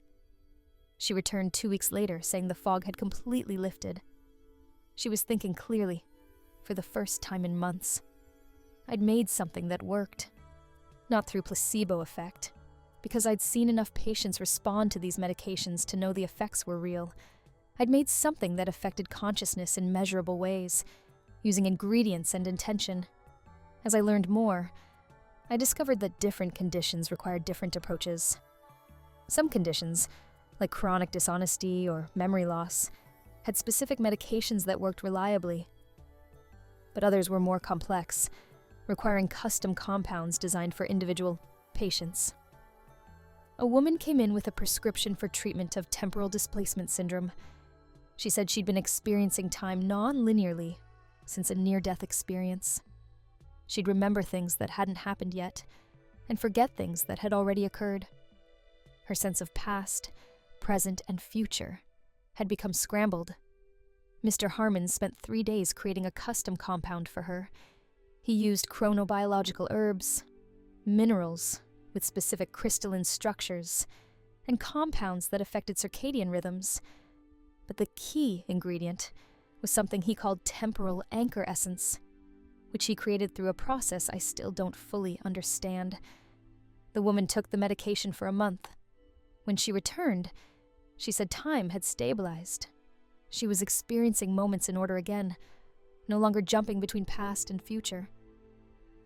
She returned 2 weeks later saying the fog had completely lifted. She was thinking clearly, for the first time in months. I'd made something that worked. Not through placebo effect, because I'd seen enough patients respond to these medications to know the effects were real. I'd made something that affected consciousness in measurable ways, using ingredients and intention. As I learned more, I discovered that different conditions required different approaches. Some conditions, like chronic dishonesty or memory loss, had specific medications that worked reliably. But others were more complex, requiring custom compounds designed for individual patients. A woman came in with a prescription for treatment of temporal displacement syndrome. She said she'd been experiencing time non-linearly since a near-death experience. She'd remember things that hadn't happened yet, and forget things that had already occurred. Her sense of past, present, and future had become scrambled. Mr. Harmon spent 3 days creating a custom compound for her. He used chronobiological herbs, minerals with specific crystalline structures, and compounds that affected circadian rhythms. But the key ingredient was something he called temporal anchor essence, which he created through a process I still don't fully understand. The woman took the medication for a month. When she returned, she said time had stabilized. She was experiencing moments in order again, no longer jumping between past and future.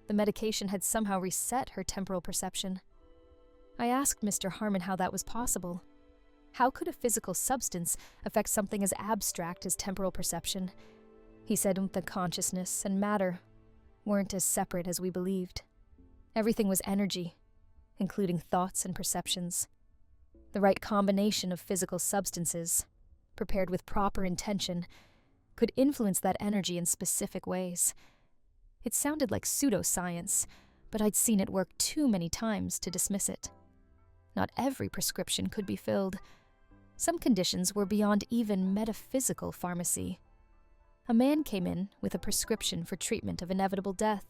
The medication had somehow reset her temporal perception. I asked Mr. Harmon how that was possible. How could a physical substance affect something as abstract as temporal perception? He said the consciousness and matter weren't as separate as we believed. Everything was energy, including thoughts and perceptions. The right combination of physical substances, prepared with proper intention, could influence that energy in specific ways. It sounded like pseudoscience, but I'd seen it work too many times to dismiss it. Not every prescription could be filled. Some conditions were beyond even metaphysical pharmacy. A man came in with a prescription for treatment of inevitable death.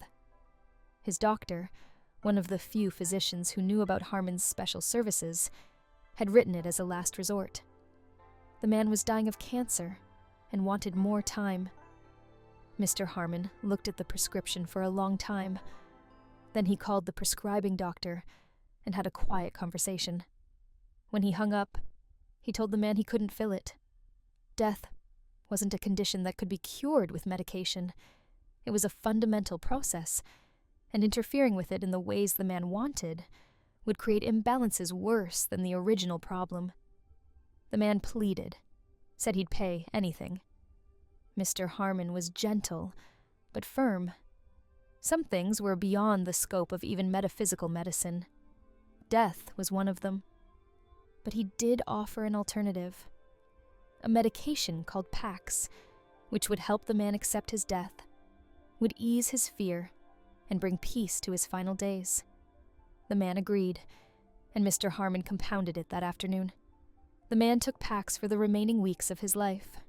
His doctor, one of the few physicians who knew about Harmon's special services, had written it as a last resort. The man was dying of cancer and wanted more time. Mr. Harmon looked at the prescription for a long time. Then he called the prescribing doctor and had a quiet conversation. When he hung up, he told the man he couldn't fill it. Death wasn't a condition that could be cured with medication. It was a fundamental process, and interfering with it in the ways the man wanted would create imbalances worse than the original problem. The man pleaded, said he'd pay anything. Mr. Harmon was gentle, but firm. Some things were beyond the scope of even metaphysical medicine. Death was one of them. But he did offer an alternative. A medication called Pax, which would help the man accept his death, would ease his fear and bring peace to his final days. The man agreed, and Mr. Harmon compounded it that afternoon. The man took Pax for the remaining weeks of his life.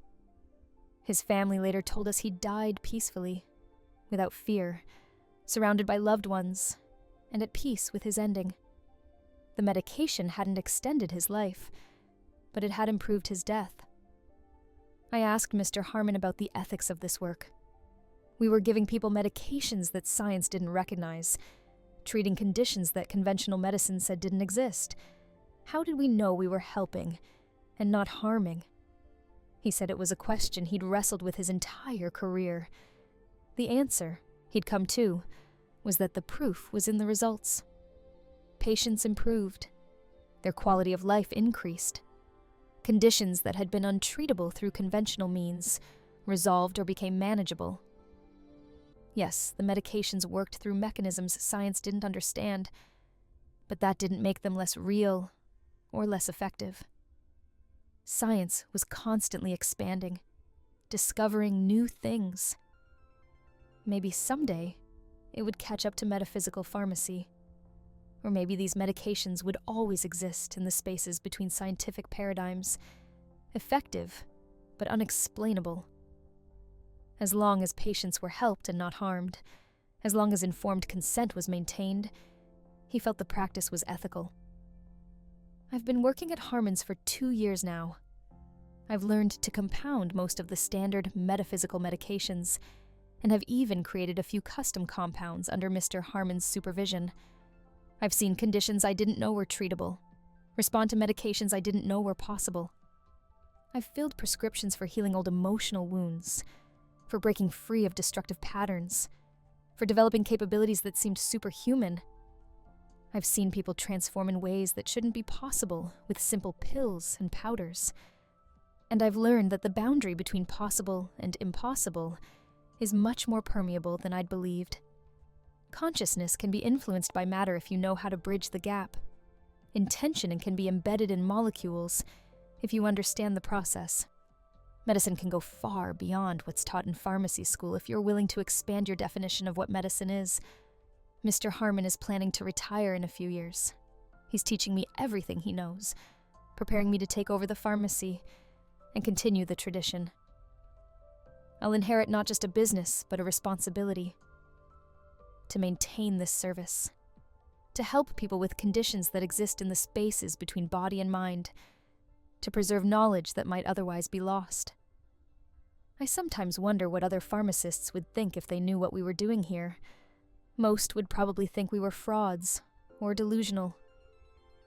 His family later told us he died peacefully, without fear, surrounded by loved ones, and at peace with his ending. The medication hadn't extended his life, but it had improved his death. I asked Mr. Harmon about the ethics of this work. We were giving people medications that science didn't recognize, treating conditions that conventional medicine said didn't exist. How did we know we were helping and not harming? He said it was a question he'd wrestled with his entire career. The answer he'd come to was that the proof was in the results. Patients improved. Their quality of life increased. Conditions that had been untreatable through conventional means resolved or became manageable. Yes, the medications worked through mechanisms science didn't understand, but that didn't make them less real or less effective. Science was constantly expanding, discovering new things. Maybe someday it would catch up to metaphysical pharmacy. Or maybe these medications would always exist in the spaces between scientific paradigms, effective but unexplainable. As long as patients were helped and not harmed, as long as informed consent was maintained, he felt the practice was ethical. I've been working at Harmon's for 2 years now. I've learned to compound most of the standard metaphysical medications, and have even created a few custom compounds under Mr. Harmon's supervision. I've seen conditions I didn't know were treatable, respond to medications I didn't know were possible. I've filled prescriptions for healing old emotional wounds, for breaking free of destructive patterns, for developing capabilities that seemed superhuman. I've seen people transform in ways that shouldn't be possible with simple pills and powders. And I've learned that the boundary between possible and impossible is much more permeable than I'd believed. Consciousness can be influenced by matter if you know how to bridge the gap. Intention can be embedded in molecules if you understand the process. Medicine can go far beyond what's taught in pharmacy school if you're willing to expand your definition of what medicine is. Mr. Harmon is planning to retire in a few years. He's teaching me everything he knows, preparing me to take over the pharmacy and continue the tradition. I'll inherit not just a business, but a responsibility. To maintain this service. To help people with conditions that exist in the spaces between body and mind. To preserve knowledge that might otherwise be lost. I sometimes wonder what other pharmacists would think if they knew what we were doing here. Most would probably think we were frauds or delusional.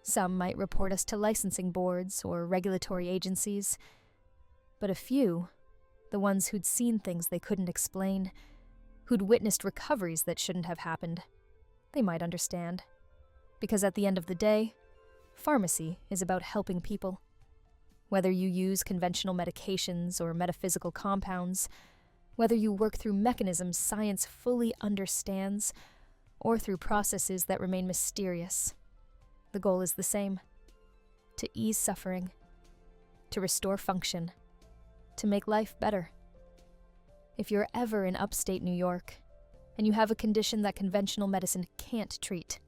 Some might report us to licensing boards or regulatory agencies. But a few, the ones who'd seen things they couldn't explain, who'd witnessed recoveries that shouldn't have happened, they might understand. Because at the end of the day, pharmacy is about helping people. Whether you use conventional medications or metaphysical compounds, whether you work through mechanisms science fully understands, or through processes that remain mysterious, the goal is the same: to ease suffering, to restore function, to make life better. If you're ever in upstate New York, and you have a condition that conventional medicine can't treat,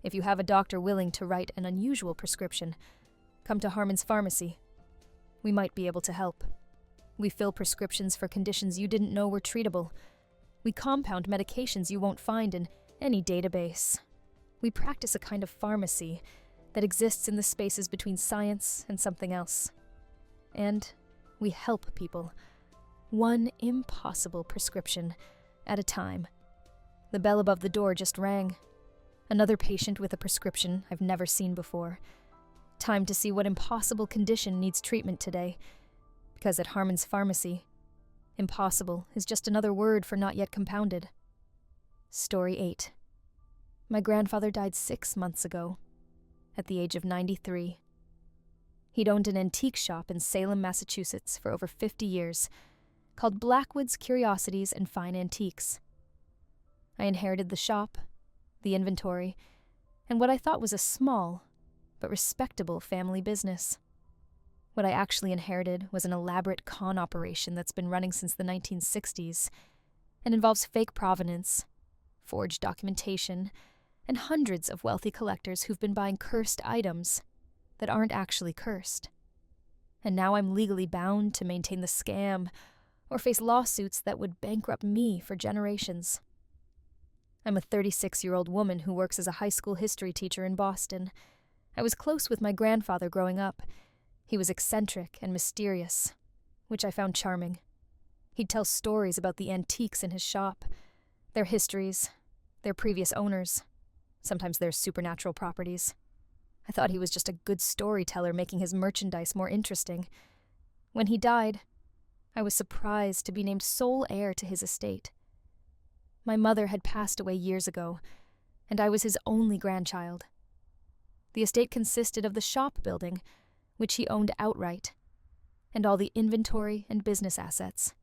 if you have a doctor willing to write an unusual prescription, come to Harmon's Pharmacy. We might be able to help. We fill prescriptions for conditions you didn't know were treatable. We compound medications you won't find in any database. We practice a kind of pharmacy that exists in the spaces between science and something else. And we help people, one impossible prescription at a time. The bell above the door just rang. Another patient with a prescription I've never seen before. Time to see what impossible condition needs treatment today. Because at Harmon's Pharmacy, impossible is just another word for not yet compounded. Story 8. My grandfather died 6 months ago, at the age of 93. He'd owned an antique shop in Salem, Massachusetts for over 50 years, called Blackwood's Curiosities and Fine Antiques. I inherited the shop, the inventory, and what I thought was a small but respectable family business. What I actually inherited was an elaborate con operation that's been running since the 1960s and involves fake provenance, forged documentation, and hundreds of wealthy collectors who've been buying cursed items that aren't actually cursed. And now I'm legally bound to maintain the scam or face lawsuits that would bankrupt me for generations. I'm a 36-year-old woman who works as a high school history teacher in Boston. I was close with my grandfather growing up. He was eccentric and mysterious, which I found charming. He'd tell stories about the antiques in his shop, their histories, their previous owners, sometimes their supernatural properties. I thought he was just a good storyteller making his merchandise more interesting. When he died, I was surprised to be named sole heir to his estate. My mother had passed away years ago, and I was his only grandchild. The estate consisted of the shop building, which he owned outright, and all the inventory and business assets.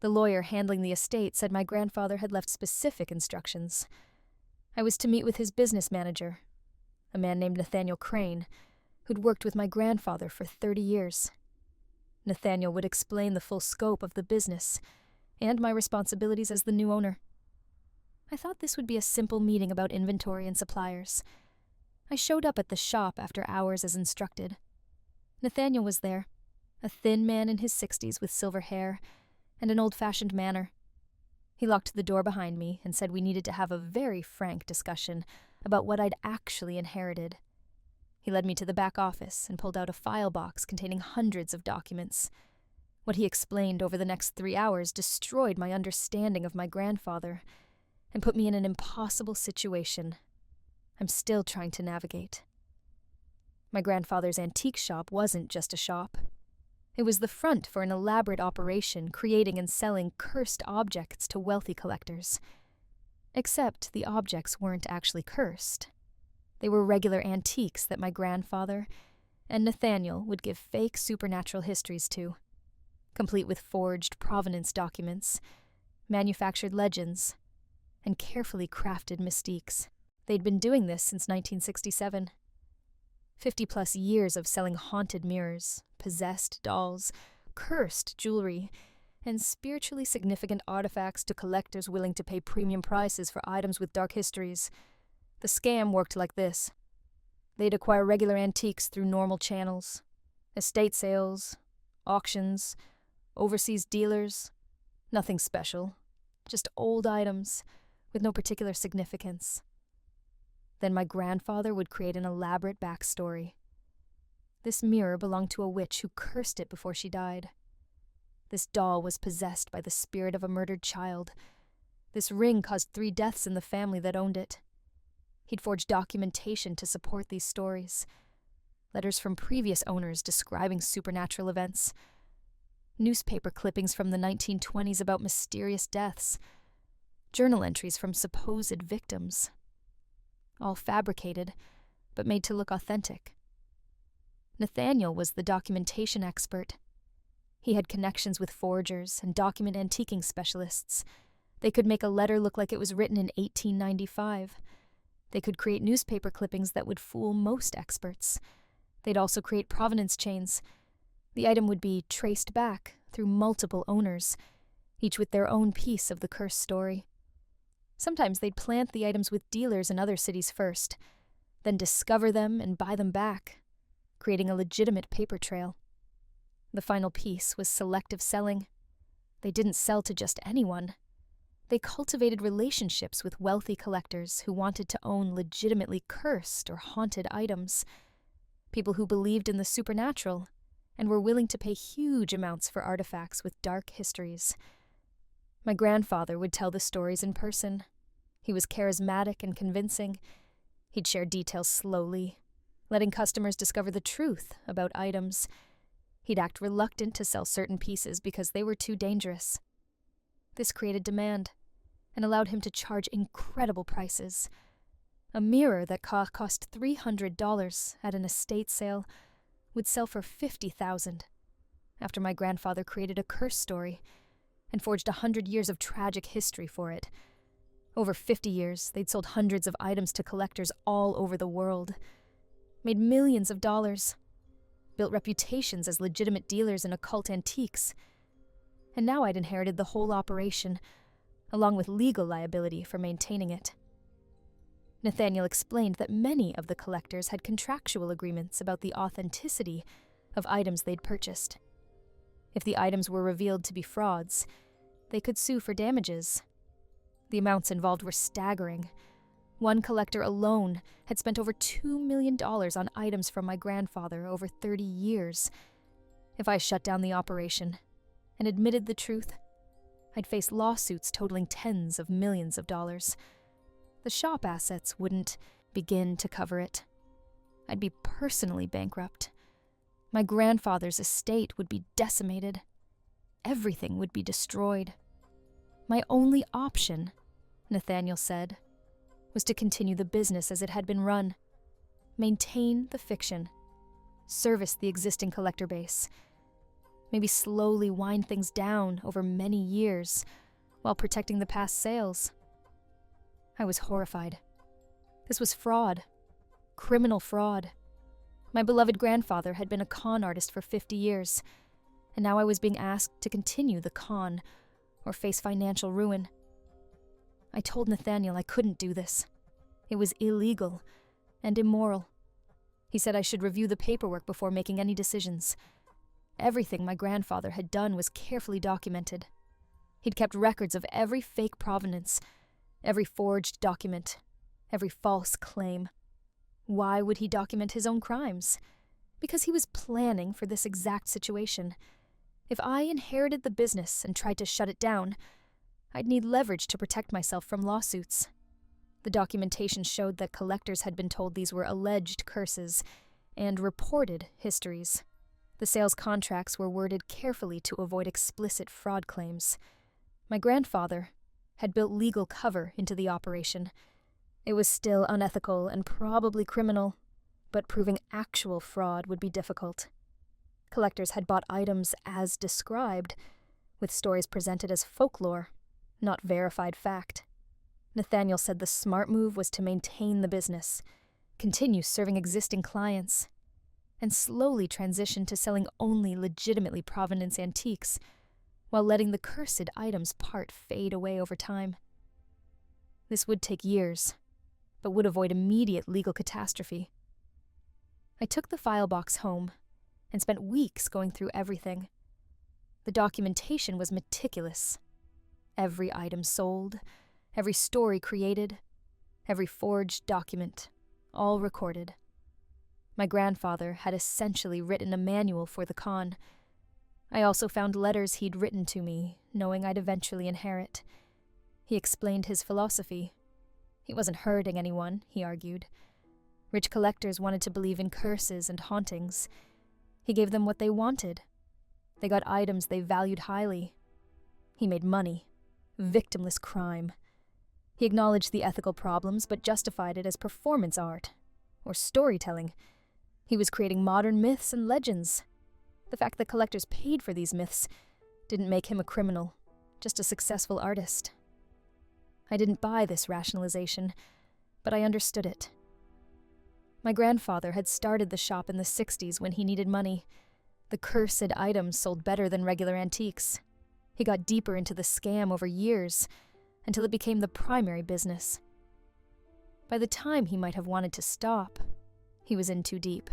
The lawyer handling the estate said my grandfather had left specific instructions. I was to meet with his business manager, a man named Nathaniel Crane, who'd worked with my grandfather for 30 years. Nathaniel would explain the full scope of the business and my responsibilities as the new owner. I thought this would be a simple meeting about inventory and suppliers. I showed up at the shop after hours as instructed. Nathaniel was there, a thin man in his 60s with silver hair and an old-fashioned manner. He locked the door behind me and said we needed to have a very frank discussion about what I'd actually inherited. He led me to the back office and pulled out a file box containing hundreds of documents. What he explained over the next 3 hours destroyed my understanding of my grandfather and put me in an impossible situation I'm still trying to navigate. My grandfather's antique shop wasn't just a shop. It was the front for an elaborate operation creating and selling cursed objects to wealthy collectors. Except the objects weren't actually cursed. They were regular antiques that my grandfather and Nathaniel would give fake supernatural histories to, complete with forged provenance documents, manufactured legends, and carefully crafted mystiques. They'd been doing this since 1967. 50-plus years of selling haunted mirrors, possessed dolls, cursed jewelry, and spiritually significant artifacts to collectors willing to pay premium prices for items with dark histories. The scam worked like this. They'd acquire regular antiques through normal channels, estate sales, auctions, overseas dealers. Nothing special, just old items with no particular significance. Then my grandfather would create an elaborate backstory. This mirror belonged to a witch who cursed it before she died. This doll was possessed by the spirit of a murdered child. This ring caused 3 deaths in the family that owned it. He'd forged documentation to support these stories. Letters from previous owners describing supernatural events. Newspaper clippings from the 1920s about mysterious deaths. Journal entries from supposed victims. All fabricated, but made to look authentic. Nathaniel was the documentation expert. He had connections with forgers and document antiquing specialists. They could make a letter look like it was written in 1895. They could create newspaper clippings that would fool most experts. They'd also create provenance chains. The item would be traced back through multiple owners, each with their own piece of the cursed story. Sometimes they'd plant the items with dealers in other cities first, then discover them and buy them back, creating a legitimate paper trail. The final piece was selective selling. They didn't sell to just anyone. They cultivated relationships with wealthy collectors who wanted to own legitimately cursed or haunted items. People who believed in the supernatural and were willing to pay huge amounts for artifacts with dark histories. My grandfather would tell the stories in person. He was charismatic and convincing. He'd share details slowly, letting customers discover the truth about items. He'd act reluctant to sell certain pieces because they were too dangerous. This created demand and allowed him to charge incredible prices. A mirror that cost $300 at an estate sale would sell for $50,000 after my grandfather created a curse story and forged 100 years of tragic history for it. Over 50 years, they'd sold hundreds of items to collectors all over the world, made millions of dollars, built reputations as legitimate dealers in occult antiques. And now I'd inherited the whole operation, along with legal liability for maintaining it. Nathaniel explained that many of the collectors had contractual agreements about the authenticity of items they'd purchased. If the items were revealed to be frauds, they could sue for damages. The amounts involved were staggering. One collector alone had spent over $2 million on items from my grandfather over 30 years. If I shut down the operation and admitted the truth, I'd face lawsuits totaling tens of millions of dollars. The shop assets wouldn't begin to cover it. I'd be personally bankrupt. My grandfather's estate would be decimated. Everything would be destroyed. My only option, Nathaniel said, was to continue the business as it had been run. Maintain the fiction. Service the existing collector base. Maybe slowly wind things down over many years while protecting the past sales. I was horrified. This was fraud. Criminal fraud. My beloved grandfather had been a con artist for 50 years, and now I was being asked to continue the con or face financial ruin. I told Nathaniel I couldn't do this. It was illegal and immoral. He said I should review the paperwork before making any decisions. Everything my grandfather had done was carefully documented. He'd kept records of every fake provenance, every forged document, every false claim. Why would he document his own crimes? Because he was planning for this exact situation. If I inherited the business and tried to shut it down, I'd need leverage to protect myself from lawsuits. The documentation showed that collectors had been told these were alleged curses and reported histories. The sales contracts were worded carefully to avoid explicit fraud claims. My grandfather had built legal cover into the operation. It was still unethical and probably criminal, but proving actual fraud would be difficult. Collectors had bought items as described, with stories presented as folklore, not verified fact. Nathaniel said the smart move was to maintain the business, continue serving existing clients, and slowly transition to selling only legitimately provenance antiques, while letting the cursed items part fade away over time. This would take years, but would avoid immediate legal catastrophe. I took the file box home and spent weeks going through everything. The documentation was meticulous. Every item sold, every story created, every forged document, all recorded. My grandfather had essentially written a manual for the con. I also found letters he'd written to me, knowing I'd eventually inherit. He explained his philosophy. He wasn't hurting anyone, he argued. Rich collectors wanted to believe in curses and hauntings. He gave them what they wanted. They got items they valued highly. He made money. Victimless crime. He acknowledged the ethical problems, but justified it as performance art, or storytelling. He was creating modern myths and legends. The fact that collectors paid for these myths didn't make him a criminal, just a successful artist. I didn't buy this rationalization, but I understood it. My grandfather had started the shop in the 60s when he needed money. The cursed items sold better than regular antiques. He got deeper into the scam over years, until it became the primary business. By the time he might have wanted to stop, he was in too deep.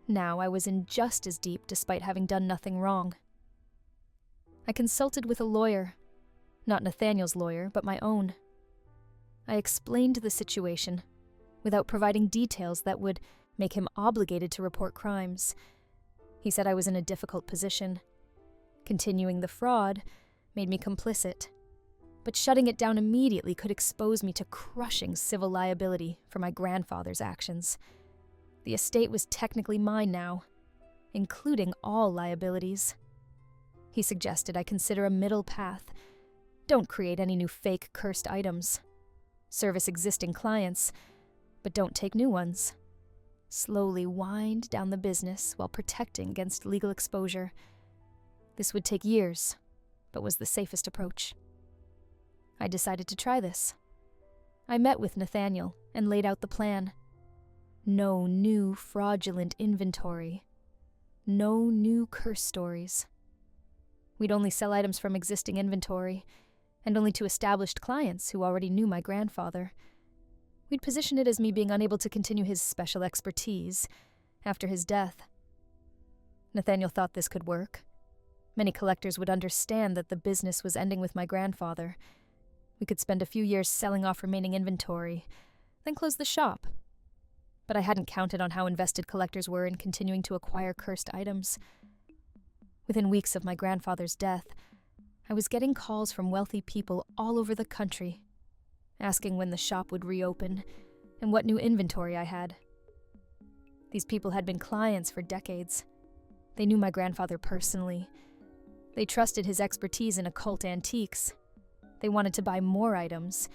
Now I was in just as deep despite having done nothing wrong. I consulted with a lawyer, not Nathaniel's lawyer, but my own. I explained the situation, without providing details that would make him obligated to report crimes. He said I was in a difficult position. Continuing the fraud made me complicit, but shutting it down immediately could expose me to crushing civil liability for my grandfather's actions. The estate was technically mine now, including all liabilities. He suggested I consider a middle path. Don't create any new fake cursed items. Service existing clients, but don't take new ones. Slowly wind down the business while protecting against legal exposure. This would take years, but was the safest approach. I decided to try this. I met with Nathaniel and laid out the plan. No new fraudulent inventory. No new curse stories. We'd only sell items from existing inventory, and only to established clients who already knew my grandfather. We'd position it as me being unable to continue his special expertise after his death. Nathaniel thought this could work. Many collectors would understand that the business was ending with my grandfather. We could spend a few years selling off remaining inventory, then close the shop. But I hadn't counted on how invested collectors were in continuing to acquire cursed items. Within weeks of my grandfather's death, I was getting calls from wealthy people all over the country, asking when the shop would reopen and what new inventory I had. These people had been clients for decades. They knew my grandfather personally. They trusted his expertise in occult antiques. They wanted to buy more items,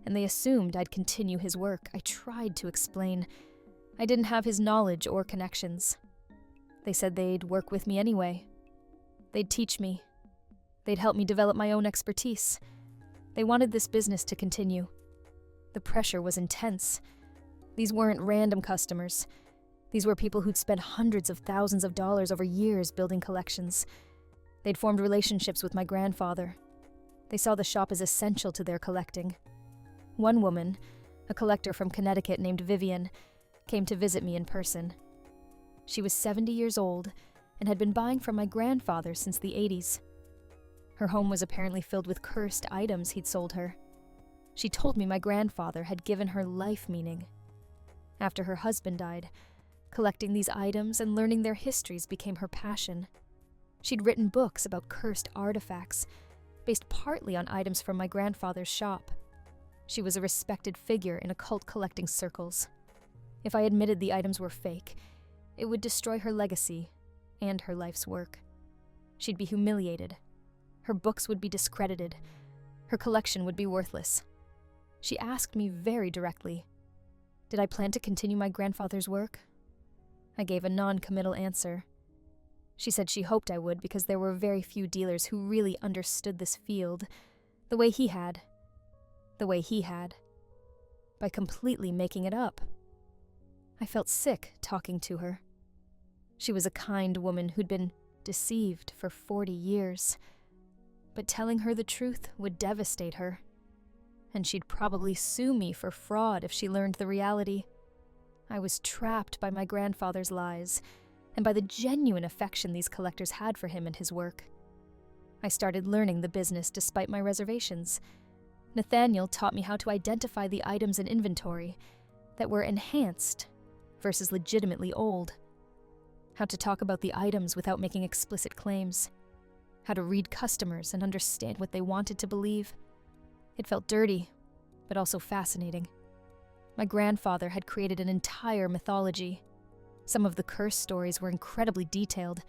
and they assumed I'd continue his work. I tried to explain. I didn't have his knowledge or connections. They said they'd work with me anyway. They'd teach me. They'd help me develop my own expertise. They wanted this business to continue. The pressure was intense. These weren't random customers. These were people who'd spent hundreds of thousands of dollars over years building collections. They'd formed relationships with my grandfather. They saw the shop as essential to their collecting. One woman, a collector from Connecticut named Vivian, came to visit me in person. She was 70 years old and had been buying from my grandfather since the 80s. Her home was apparently filled with cursed items he'd sold her. She told me my grandfather had given her life meaning. After her husband died, collecting these items and learning their histories became her passion. She'd written books about cursed artifacts, based partly on items from my grandfather's shop. She was a respected figure in occult collecting circles. If I admitted the items were fake, it would destroy her legacy and her life's work. She'd be humiliated. Her books would be discredited. Her collection would be worthless. She asked me very directly, did I plan to continue my grandfather's work? I gave a non-committal answer. She said she hoped I would because there were very few dealers who really understood this field the way he had. By completely making it up. I felt sick talking to her. She was a kind woman who'd been deceived for 40 years. But telling her the truth would devastate her. And she'd probably sue me for fraud if she learned the reality. I was trapped by my grandfather's lies, and by the genuine affection these collectors had for him and his work. I started learning the business despite my reservations. Nathaniel taught me how to identify the items in inventory that were enhanced versus legitimately old. How to talk about the items without making explicit claims. How to read customers and understand what they wanted to believe. It felt dirty, but also fascinating. My grandfather had created an entire mythology. Some of the curse stories were incredibly detailed.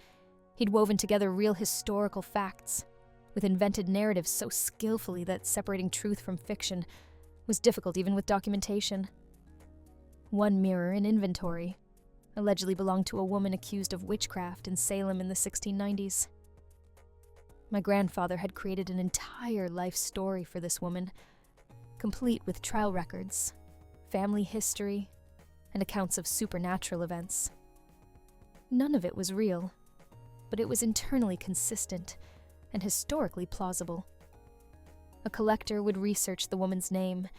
He'd woven together real historical facts, with invented narratives so skillfully that separating truth from fiction was difficult even with documentation. One mirror in inventory allegedly belonged to a woman accused of witchcraft in Salem in the 1690s. My grandfather had created an entire life story for this woman, complete with trial records, family history, and accounts of supernatural events. None of it was real, but it was internally consistent and historically plausible. A collector would research the woman's name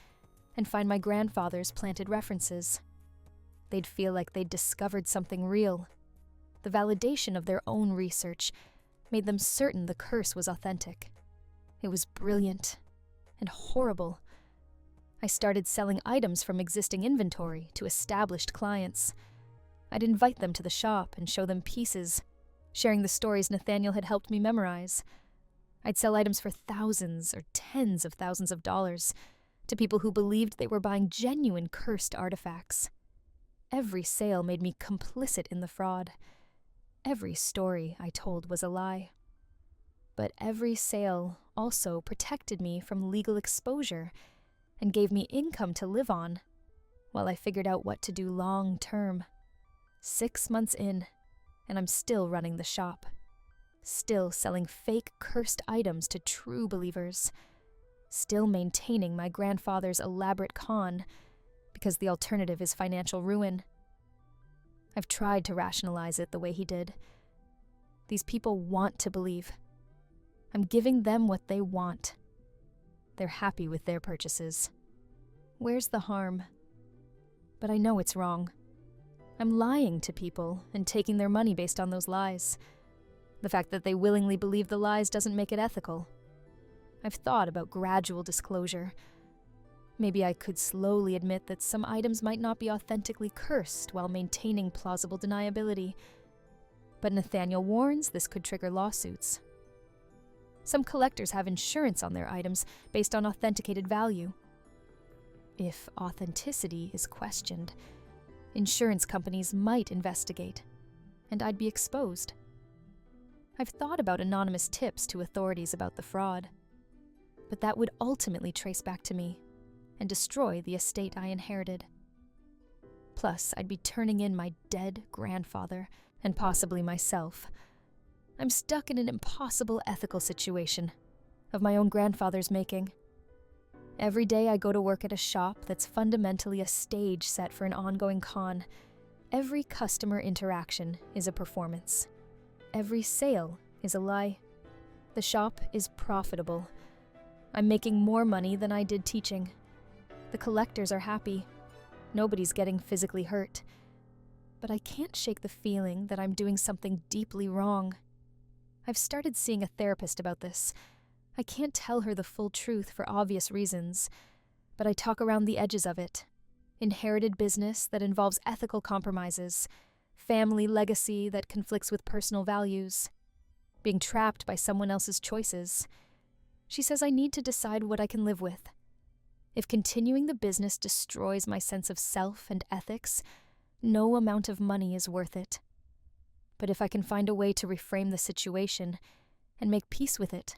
and find my grandfather's planted references. They'd feel like they'd discovered something real, the validation of their own research, made them certain the curse was authentic. It was brilliant and horrible. I started selling items from existing inventory to established clients. I'd invite them to the shop and show them pieces, sharing the stories Nathaniel had helped me memorize. I'd sell items for thousands or tens of thousands of dollars to people who believed they were buying genuine cursed artifacts. Every sale made me complicit in the fraud. Every story I told was a lie. But every sale also protected me from legal exposure and gave me income to live on while I figured out what to do long term. 6 months in, and I'm still running the shop. Still selling fake cursed items to true believers. Still maintaining my grandfather's elaborate con because the alternative is financial ruin. I've tried to rationalize it the way he did. These people want to believe. I'm giving them what they want. They're happy with their purchases. Where's the harm? But I know it's wrong. I'm lying to people and taking their money based on those lies. The fact that they willingly believe the lies doesn't make it ethical. I've thought about gradual disclosure. Maybe I could slowly admit that some items might not be authentically cursed while maintaining plausible deniability. But Nathaniel warns this could trigger lawsuits. Some collectors have insurance on their items based on authenticated value. If authenticity is questioned, insurance companies might investigate, and I'd be exposed. I've thought about anonymous tips to authorities about the fraud, but that would ultimately trace back to me and destroy the estate I inherited. Plus, I'd be turning in my dead grandfather and possibly myself. I'm stuck in an impossible ethical situation of my own grandfather's making. Every day I go to work at a shop that's fundamentally a stage set for an ongoing con. Every customer interaction is a performance. Every sale is a lie. The shop is profitable. I'm making more money than I did teaching. The collectors are happy. Nobody's getting physically hurt. But I can't shake the feeling that I'm doing something deeply wrong. I've started seeing a therapist about this. I can't tell her the full truth for obvious reasons, but I talk around the edges of it. Inherited business that involves ethical compromises, family legacy that conflicts with personal values, being trapped by someone else's choices. She says I need to decide what I can live with. If continuing the business destroys my sense of self and ethics, no amount of money is worth it. But if I can find a way to reframe the situation and make peace with it,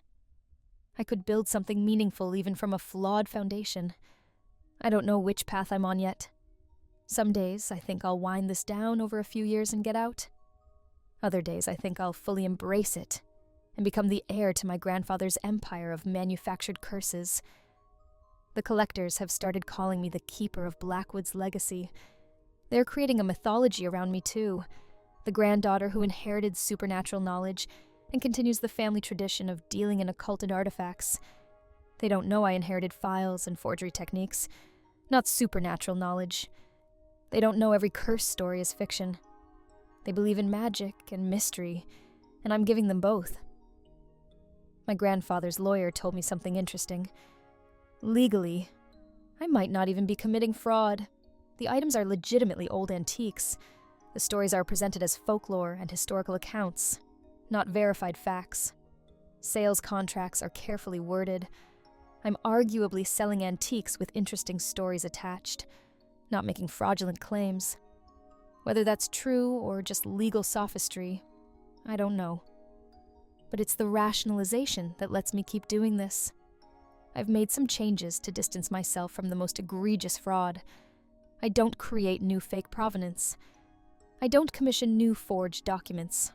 I could build something meaningful even from a flawed foundation. I don't know which path I'm on yet. Some days I think I'll wind this down over a few years and get out. Other days I think I'll fully embrace it and become the heir to my grandfather's empire of manufactured curses. The collectors have started calling me the keeper of Blackwood's legacy. They're creating a mythology around me too, the granddaughter who inherited supernatural knowledge and continues the family tradition of dealing in occulted artifacts. They don't know I inherited files and forgery techniques, not supernatural knowledge. They don't know every curse story is fiction. They believe in magic and mystery, and I'm giving them both. My grandfather's lawyer told me something interesting. Legally, I might not even be committing fraud. The items are legitimately old antiques. The stories are presented as folklore and historical accounts, not verified facts. Sales contracts are carefully worded. I'm arguably selling antiques with interesting stories attached, not making fraudulent claims. Whether that's true or just legal sophistry, I don't know. But it's the rationalization that lets me keep doing this. I've made some changes to distance myself from the most egregious fraud. I don't create new fake provenance. I don't commission new forged documents.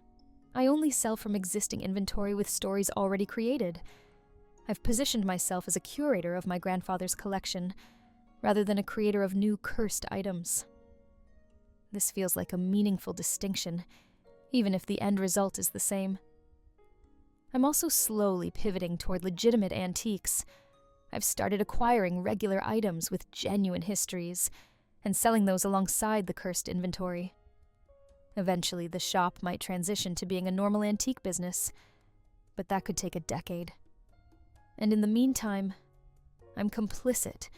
I only sell from existing inventory with stories already created. I've positioned myself as a curator of my grandfather's collection, rather than a creator of new cursed items. This feels like a meaningful distinction, even if the end result is the same. I'm also slowly pivoting toward legitimate antiques. I've started acquiring regular items with genuine histories, and selling those alongside the cursed inventory. Eventually, the shop might transition to being a normal antique business, but that could take a decade. And in the meantime, I'm complicit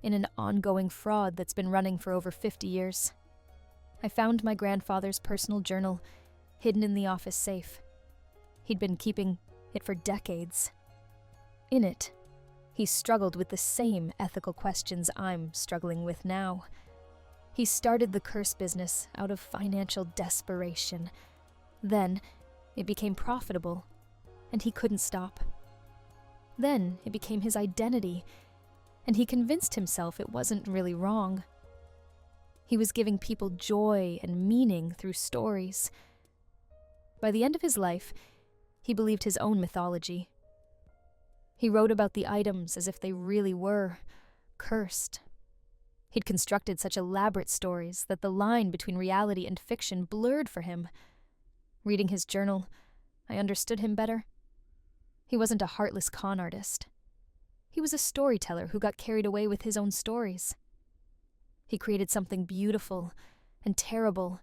in an ongoing fraud that's been running for over 50 years. I found my grandfather's personal journal hidden in the office safe. He'd been keeping it for decades. In it, he struggled with the same ethical questions I'm struggling with now. He started the curse business out of financial desperation. Then, it became profitable, and he couldn't stop. Then, it became his identity, and he convinced himself it wasn't really wrong. He was giving people joy and meaning through stories. By the end of his life, he believed his own mythology. He wrote about the items as if they really were cursed. He'd constructed such elaborate stories that the line between reality and fiction blurred for him. Reading his journal, I understood him better. He wasn't a heartless con artist. He was a storyteller who got carried away with his own stories. He created something beautiful and terrible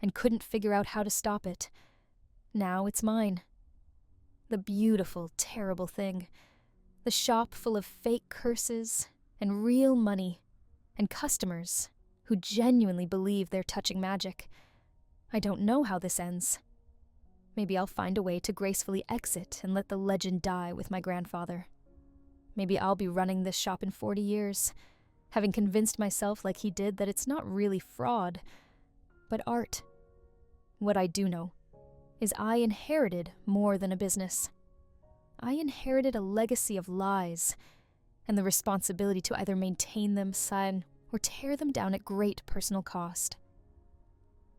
and couldn't figure out how to stop it. Now it's mine. The beautiful, terrible thing. The shop full of fake curses and real money and customers who genuinely believe they're touching magic. I don't know how this ends. Maybe I'll find a way to gracefully exit and let the legend die with my grandfather. Maybe I'll be running this shop in 40 years, having convinced myself like he did that it's not really fraud, but art. What I do know is I inherited more than a business. I inherited a legacy of lies and the responsibility to either maintain them, sign, or tear them down at great personal cost.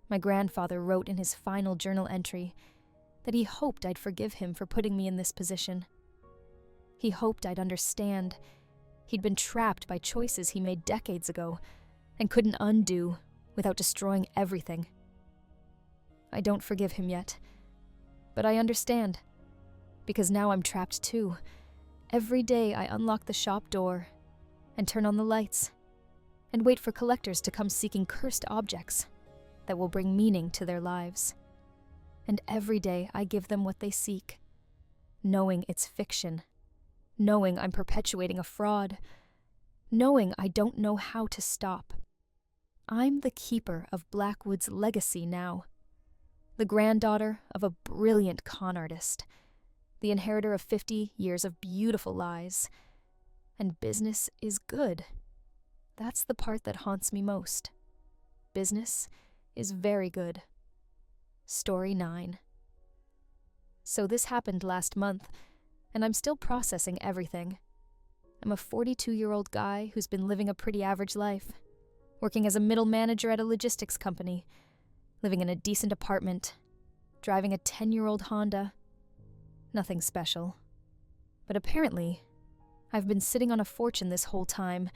My grandfather wrote in his final journal entry that he hoped I'd forgive him for putting me in this position. He hoped I'd understand he'd been trapped by choices he made decades ago and couldn't undo without destroying everything. I don't forgive him yet, but I understand, because now I'm trapped too. Every day I unlock the shop door and turn on the lights and wait for collectors to come seeking cursed objects that will bring meaning to their lives. And every day I give them what they seek, knowing it's fiction, knowing I'm perpetuating a fraud, knowing I don't know how to stop. I'm the keeper of Blackwood's legacy now, the granddaughter of a brilliant con artist, the inheritor of 50 years of beautiful lies. And business is good. That's the part that haunts me most. Business is very good. Story 9. So this happened last month, and I'm still processing everything. I'm a 42-year-old guy who's been living a pretty average life, working as a middle manager at a logistics company, living in a decent apartment, driving a 10-year-old Honda. Nothing special. But apparently, I've been sitting on a fortune this whole time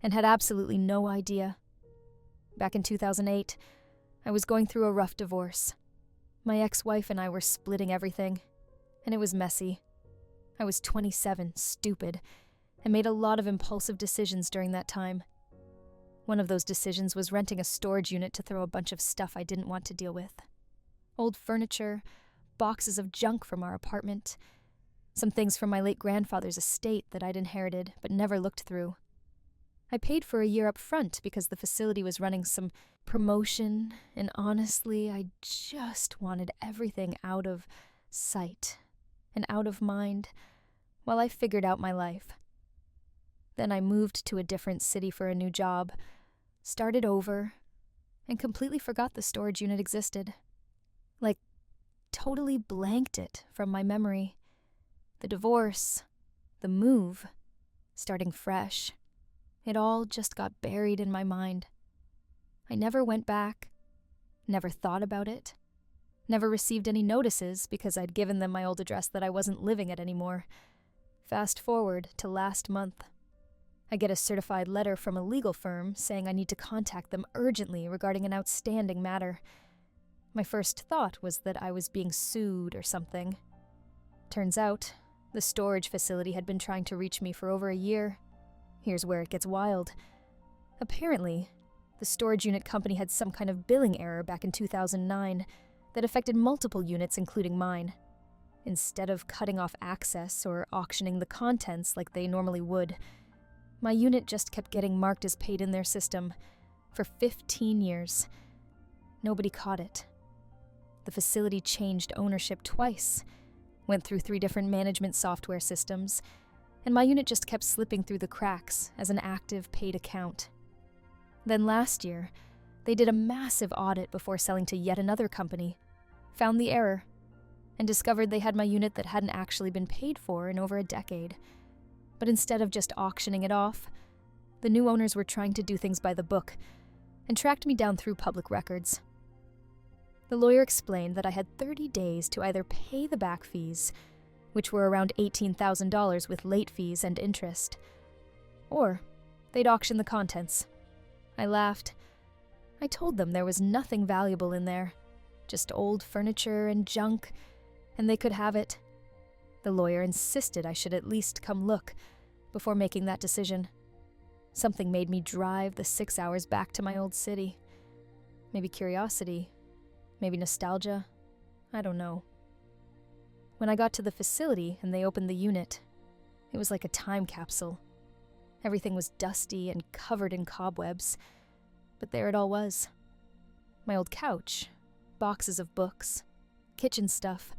and had absolutely no idea. Back in 2008, I was going through a rough divorce. My ex-wife and I were splitting everything, and it was messy. I was 27, stupid, and made a lot of impulsive decisions during that time. One of those decisions was renting a storage unit to throw a bunch of stuff I didn't want to deal with. Old furniture, boxes of junk from our apartment, some things from my late grandfather's estate that I'd inherited but never looked through. I paid for a year up front because the facility was running some promotion, and honestly, I just wanted everything out of sight and out of mind while I figured out my life. Then I moved to a different city for a new job, started over, and completely forgot the storage unit existed. Like, totally blanked it from my memory. The divorce, the move, starting fresh. It all just got buried in my mind. I never went back, never thought about it, never received any notices because I'd given them my old address that I wasn't living at anymore. Fast forward to last month. I get a certified letter from a legal firm saying I need to contact them urgently regarding an outstanding matter. My first thought was that I was being sued or something. Turns out, the storage facility had been trying to reach me for over a year. Here's where it gets wild. Apparently, The storage unit company had some kind of billing error back in 2009 that affected multiple units, including mine. Instead of cutting off access or auctioning the contents like they normally would, my unit just kept getting marked as paid in their system for 15 years. Nobody caught it. The facility changed ownership twice, went through 3 different management software systems, and my unit just kept slipping through the cracks as an active paid account. Then last year, they did a massive audit before selling to yet another company, found the error, and discovered they had my unit that hadn't actually been paid for in over a decade. But instead of just auctioning it off, the new owners were trying to do things by the book and tracked me down through public records. The lawyer explained that I had 30 days to either pay the back fees, which were around $18,000 with late fees and interest, or they'd auction the contents. I laughed. I told them there was nothing valuable in there, just old furniture and junk, and they could have it. The lawyer insisted I should at least come look before making that decision. Something made me drive the 6 hours back to my old city. Maybe curiosity, maybe nostalgia, I don't know. When I got to the facility and they opened the unit, it was like a time capsule. Everything was dusty and covered in cobwebs, but there it all was. My old couch, boxes of books, kitchen stuff,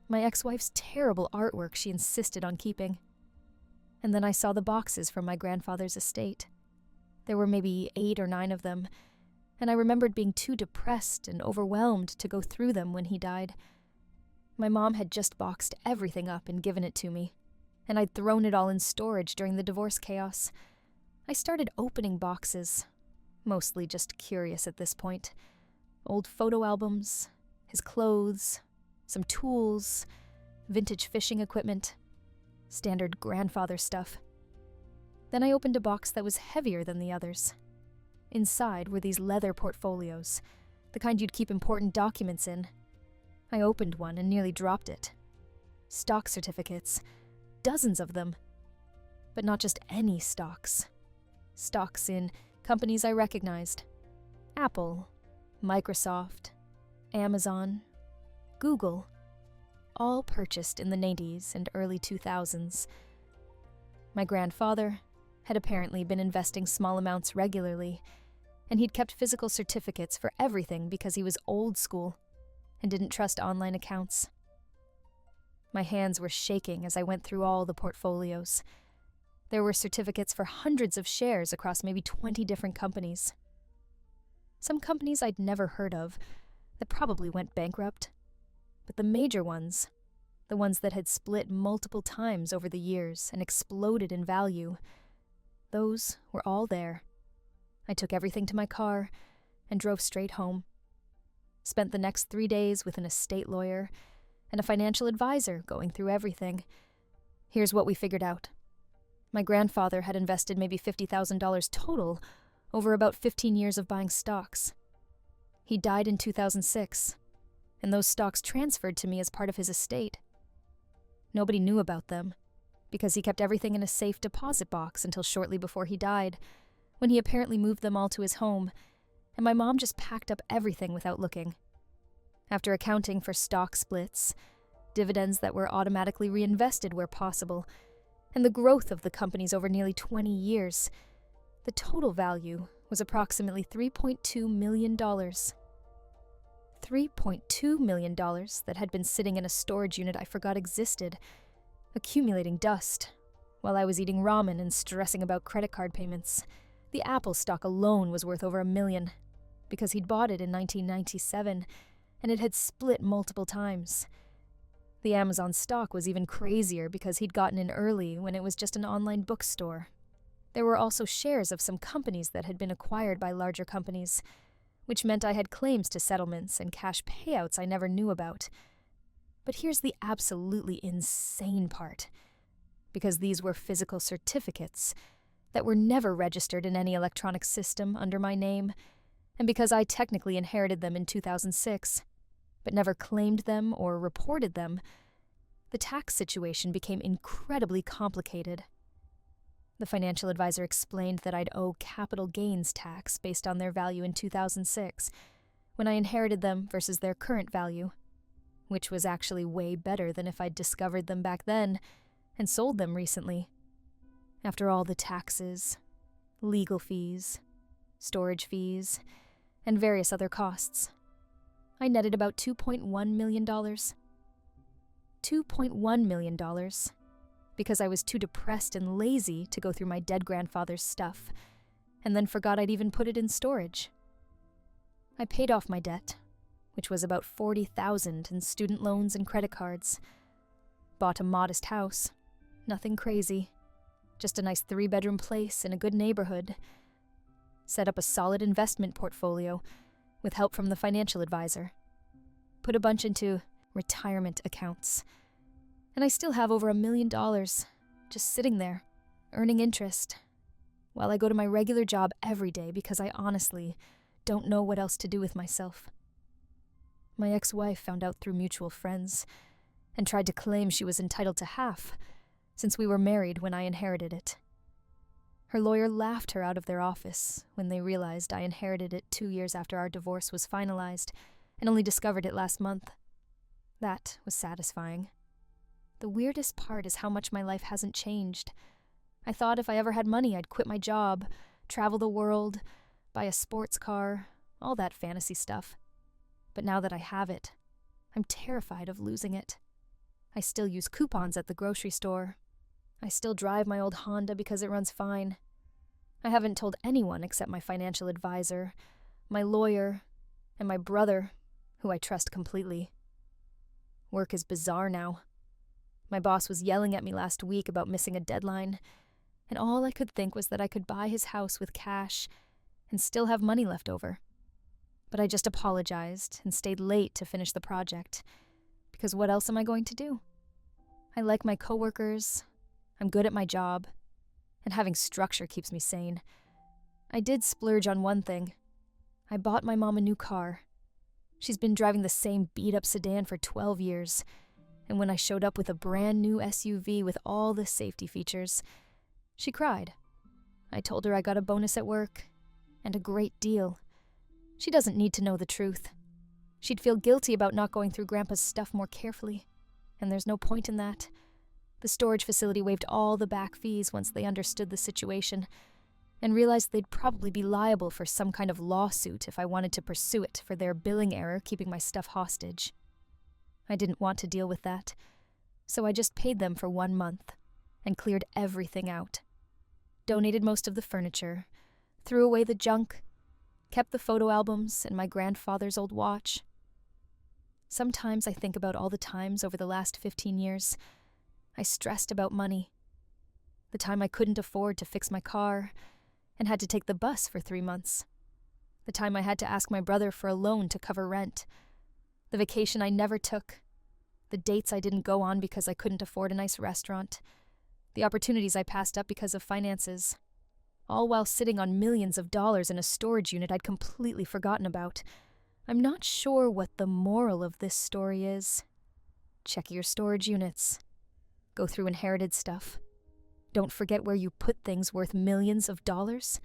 my ex-wife's terrible artwork she insisted on keeping. And then I saw the boxes from my grandfather's estate. There were maybe 8 or 9 of them, and I remembered being too depressed and overwhelmed to go through them when he died. My mom had just boxed everything up and given it to me, and I'd thrown it all in storage during the divorce chaos. I started opening boxes, mostly just curious at this point. Old photo albums, his clothes, some tools, vintage fishing equipment, standard grandfather stuff. Then I opened a box that was heavier than the others. Inside were these leather portfolios, the kind you'd keep important documents in. I opened one and nearly dropped it. Stock certificates, dozens of them. But not just any stocks. Stocks in companies I recognized. Apple, Microsoft, Amazon, Google, all purchased in the 90s and early 2000s. My grandfather had apparently been investing small amounts regularly, and he'd kept physical certificates for everything because he was old school and didn't trust online accounts. My hands were shaking as I went through all the portfolios. There were certificates for hundreds of shares across maybe 20 different companies. Some companies I'd never heard of that probably went bankrupt. But the major ones, the ones that had split multiple times over the years and exploded in value, those were all there. I took everything to my car and drove straight home. Spent the next 3 days with an estate lawyer and a financial advisor going through everything. Here's what we figured out. My grandfather had invested maybe $50,000 total over about 15 years of buying stocks. He died in 2006, and those stocks transferred to me as part of his estate. Nobody knew about them, because he kept everything in a safe deposit box until shortly before he died, when he apparently moved them all to his home, and my mom just packed up everything without looking. After accounting for stock splits, dividends that were automatically reinvested where possible, and the growth of the companies over nearly 20 years, the total value was approximately $3.2 million. $3.2 million that had been sitting in a storage unit I forgot existed, accumulating dust, while I was eating ramen and stressing about credit card payments. The Apple stock alone was worth over $1 million, because he'd bought it in 1997, and it had split multiple times. The Amazon stock was even crazier because he'd gotten in early when it was just an online bookstore. There were also shares of some companies that had been acquired by larger companies, which meant I had claims to settlements and cash payouts I never knew about. But here's the absolutely insane part. Because these were physical certificates that were never registered in any electronic system under my name, and because I technically inherited them in 2006, but never claimed them or reported them, the tax situation became incredibly complicated. The financial advisor explained that I'd owe capital gains tax based on their value in 2006, when I inherited them versus their current value, which was actually way better than if I'd discovered them back then and sold them recently. After all the taxes, legal fees, storage fees, and various other costs, I netted about $2.1 million. $2.1 million, because I was too depressed and lazy to go through my dead grandfather's stuff, and then forgot I'd even put it in storage. I paid off my debt, which was about $40,000 in student loans and credit cards. Bought a modest house, nothing crazy, just a nice 3-bedroom place in a good neighborhood. Set up a solid investment portfolio with help from the financial advisor. Put a bunch into retirement accounts. And I still have over $1 million just sitting there, earning interest, while I go to my regular job every day because I honestly don't know what else to do with myself. My ex-wife found out through mutual friends and tried to claim she was entitled to half, since we were married when I inherited it. Her lawyer laughed her out of their office when they realized I inherited it 2 years after our divorce was finalized and only discovered it last month. That was satisfying. The weirdest part is how much my life hasn't changed. I thought if I ever had money, I'd quit my job, travel the world, buy a sports car, all that fantasy stuff. But now that I have it, I'm terrified of losing it. I still use coupons at the grocery store. I still drive my old Honda because it runs fine. I haven't told anyone except my financial advisor, my lawyer, and my brother, who I trust completely. Work is bizarre now. My boss was yelling at me last week about missing a deadline, and all I could think was that I could buy his house with cash and still have money left over. But I just apologized and stayed late to finish the project, because what else am I going to do? I like my coworkers, I'm good at my job, and having structure keeps me sane. I did splurge on one thing. I bought my mom a new car. She's been driving the same beat-up sedan for 12 years, and when I showed up with a brand new SUV with all the safety features, she cried. I told her I got a bonus at work, and a great deal. She doesn't need to know the truth. She'd feel guilty about not going through Grandpa's stuff more carefully, and there's no point in that. The storage facility waived all the back fees once they understood the situation, and realized they'd probably be liable for some kind of lawsuit if I wanted to pursue it for their billing error keeping my stuff hostage. I didn't want to deal with that, so I just paid them for 1 month and cleared everything out. Donated most of the furniture, threw away the junk, kept the photo albums and my grandfather's old watch. Sometimes I think about all the times over the last 15 years I stressed about money. The time I couldn't afford to fix my car and had to take the bus for 3 months. The time I had to ask my brother for a loan to cover rent. The vacation I never took. The dates I didn't go on because I couldn't afford a nice restaurant. The opportunities I passed up because of finances. All while sitting on millions of dollars in a storage unit I'd completely forgotten about. I'm not sure what the moral of this story is. Check your storage units. Go through inherited stuff. Don't forget where you put things worth millions of dollars.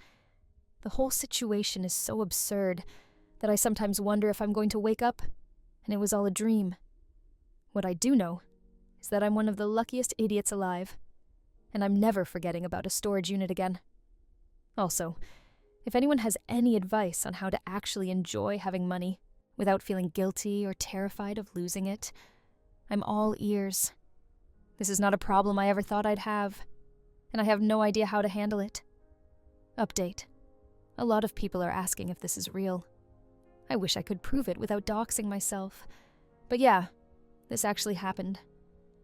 The whole situation is so absurd that I sometimes wonder if I'm going to wake up and it was all a dream. What I do know is that I'm one of the luckiest idiots alive, and I'm never forgetting about a storage unit again. Also, if anyone has any advice on how to actually enjoy having money without feeling guilty or terrified of losing it, I'm all ears. This is not a problem I ever thought I'd have, and I have no idea how to handle it. Update. A lot of people are asking if this is real. I wish I could prove it without doxing myself. But yeah, this actually happened.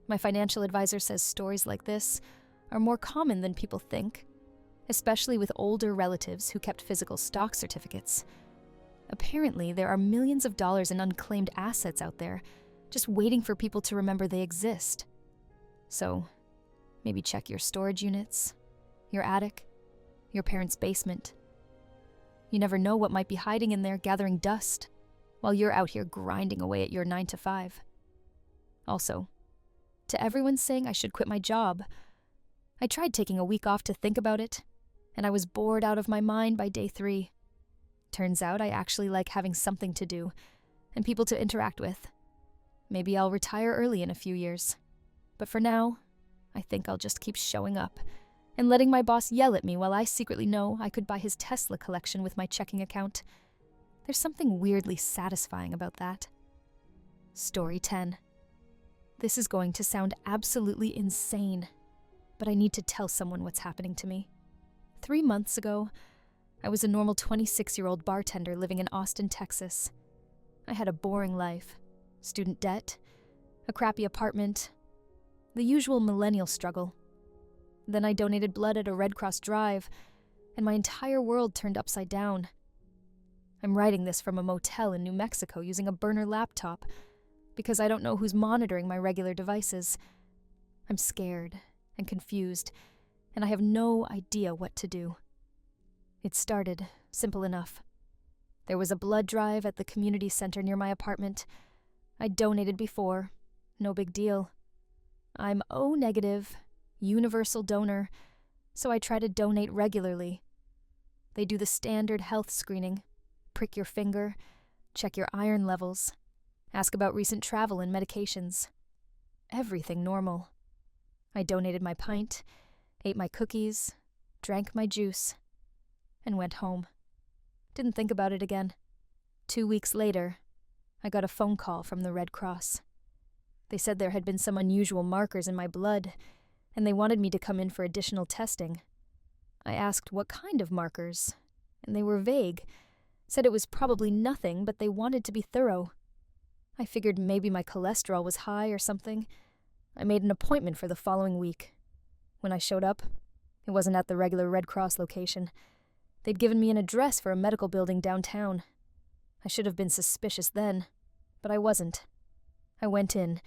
My financial advisor says stories like this are more common than people think, especially with older relatives who kept physical stock certificates. Apparently, there are millions of dollars in unclaimed assets out there, just waiting for people to remember they exist. So, maybe check your storage units, your attic, your parents' basement. You never know what might be hiding in there gathering dust while you're out here grinding away at your 9 to 5. Also, to everyone saying I should quit my job, I tried taking a week off to think about it, and I was bored out of my mind by day 3. Turns out I actually like having something to do and people to interact with. Maybe I'll retire early in a few years. But for now, I think I'll just keep showing up and letting my boss yell at me while I secretly know I could buy his Tesla collection with my checking account. There's something weirdly satisfying about that. Story 10. This is going to sound absolutely insane, but I need to tell someone what's happening to me. 3 months ago, I was a normal 26-year-old bartender living in Austin, Texas. I had a boring life. Student debt, a crappy apartment, the usual millennial struggle. Then I donated blood at a Red Cross drive, and my entire world turned upside down. I'm writing this from a motel in New Mexico using a burner laptop because I don't know who's monitoring my regular devices. I'm scared and confused, and I have no idea what to do. It started simple enough. There was a blood drive at the community center near my apartment. I donated before, no big deal. I'm O negative, universal donor, so I try to donate regularly. They do the standard health screening, prick your finger, check your iron levels, ask about recent travel and medications. Everything normal. I donated my pint, ate my cookies, drank my juice, and went home. Didn't think about it again. 2 weeks later, I got a phone call from the Red Cross. They said there had been some unusual markers in my blood, and they wanted me to come in for additional testing. I asked what kind of markers, and they were vague, said it was probably nothing, but they wanted to be thorough. I figured maybe my cholesterol was high or something. I made an appointment for the following week. When I showed up, it wasn't at the regular Red Cross location. They'd given me an address for a medical building downtown. I should have been suspicious then, but I wasn't. I went in,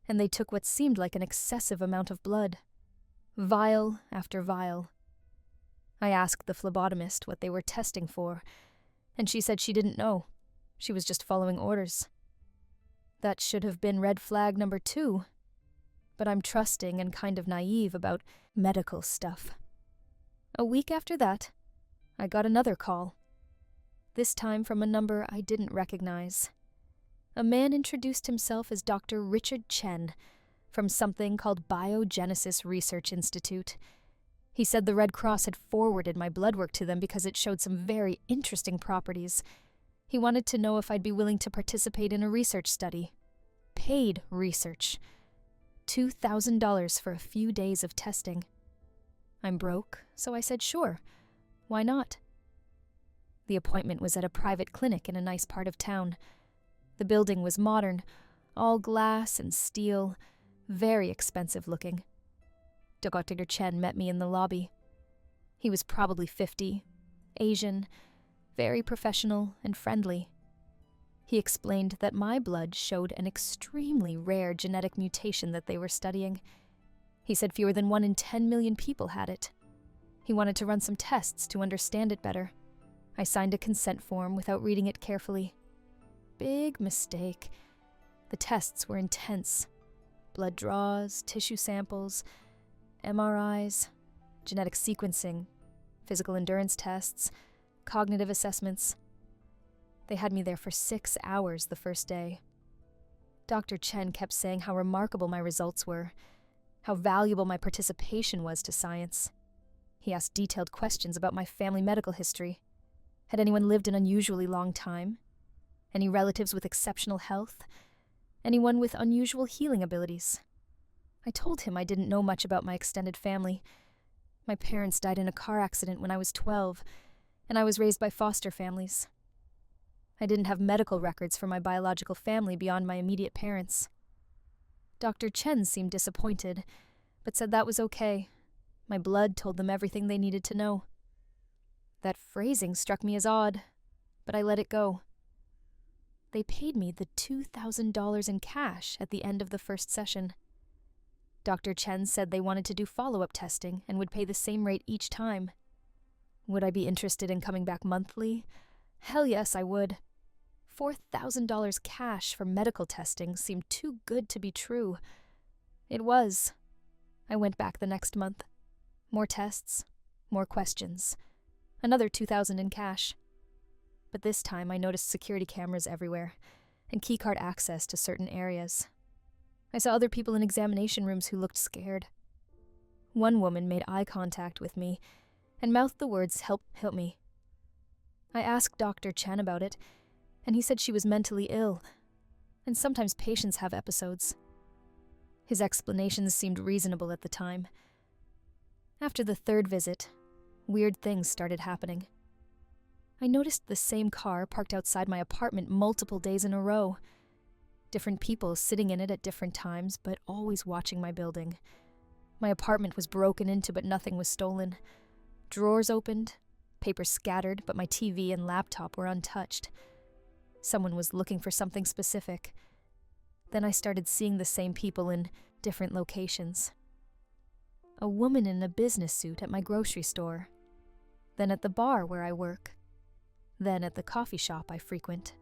and they took what seemed like an excessive amount of blood. Vial after vial. I asked the phlebotomist what they were testing for, and she said she didn't know. She was just following orders. That should have been red flag number 2, but I'm trusting and kind of naive about medical stuff. A week after that, I got another call. This time from a number I didn't recognize. A man introduced himself as Dr. Richard Chen from something called Biogenesis Research Institute. He said the Red Cross had forwarded my blood work to them because it showed some very interesting properties. He wanted to know if I'd be willing to participate in a research study. Paid research. $2,000 for a few days of testing. I'm broke, so I said sure. Why not? The appointment was at a private clinic in a nice part of town. The building was modern, all glass and steel, very expensive looking. Dr. Chen met me in the lobby. He was probably 50, Asian, very professional and friendly. He explained that my blood showed an extremely rare genetic mutation that they were studying. He said fewer than 1 in 10 million people had it. He wanted to run some tests to understand it better. I signed a consent form without reading it carefully. Big mistake. The tests were intense. Blood draws, tissue samples, MRIs, genetic sequencing, physical endurance tests, cognitive assessments. They had me there for 6 hours the first day. Dr. Chen kept saying how remarkable my results were, how valuable my participation was to science. He asked detailed questions about my family medical history. Had anyone lived an unusually long time? Any relatives with exceptional health? Anyone with unusual healing abilities? I told him I didn't know much about my extended family. My parents died in a car accident when I was 12, and I was raised by foster families. I didn't have medical records for my biological family beyond my immediate parents. Dr. Chen seemed disappointed, but said that was okay. My blood told them everything they needed to know. That phrasing struck me as odd, but I let it go. They paid me the $2,000 in cash at the end of the first session. Dr. Chen said they wanted to do follow-up testing and would pay the same rate each time. Would I be interested in coming back monthly? Hell yes, I would. $4,000 cash for medical testing seemed too good to be true. It was. I went back the next month. More tests, more questions. Another $2,000 in cash. But this time I noticed security cameras everywhere and keycard access to certain areas. I saw other people in examination rooms who looked scared. One woman made eye contact with me and mouthed the words, "Help me." I asked Dr. Chen about it, and he said she was mentally ill, and sometimes patients have episodes. His explanations seemed reasonable at the time. After the third visit, weird things started happening. I noticed the same car parked outside my apartment multiple days in a row. Different people sitting in it at different times, but always watching my building. My apartment was broken into, but nothing was stolen. Drawers opened, papers scattered, but my TV and laptop were untouched. Someone was looking for something specific. Then I started seeing the same people in different locations. A woman in a business suit at my grocery store. Then at the bar where I work. Then at the coffee shop I frequent.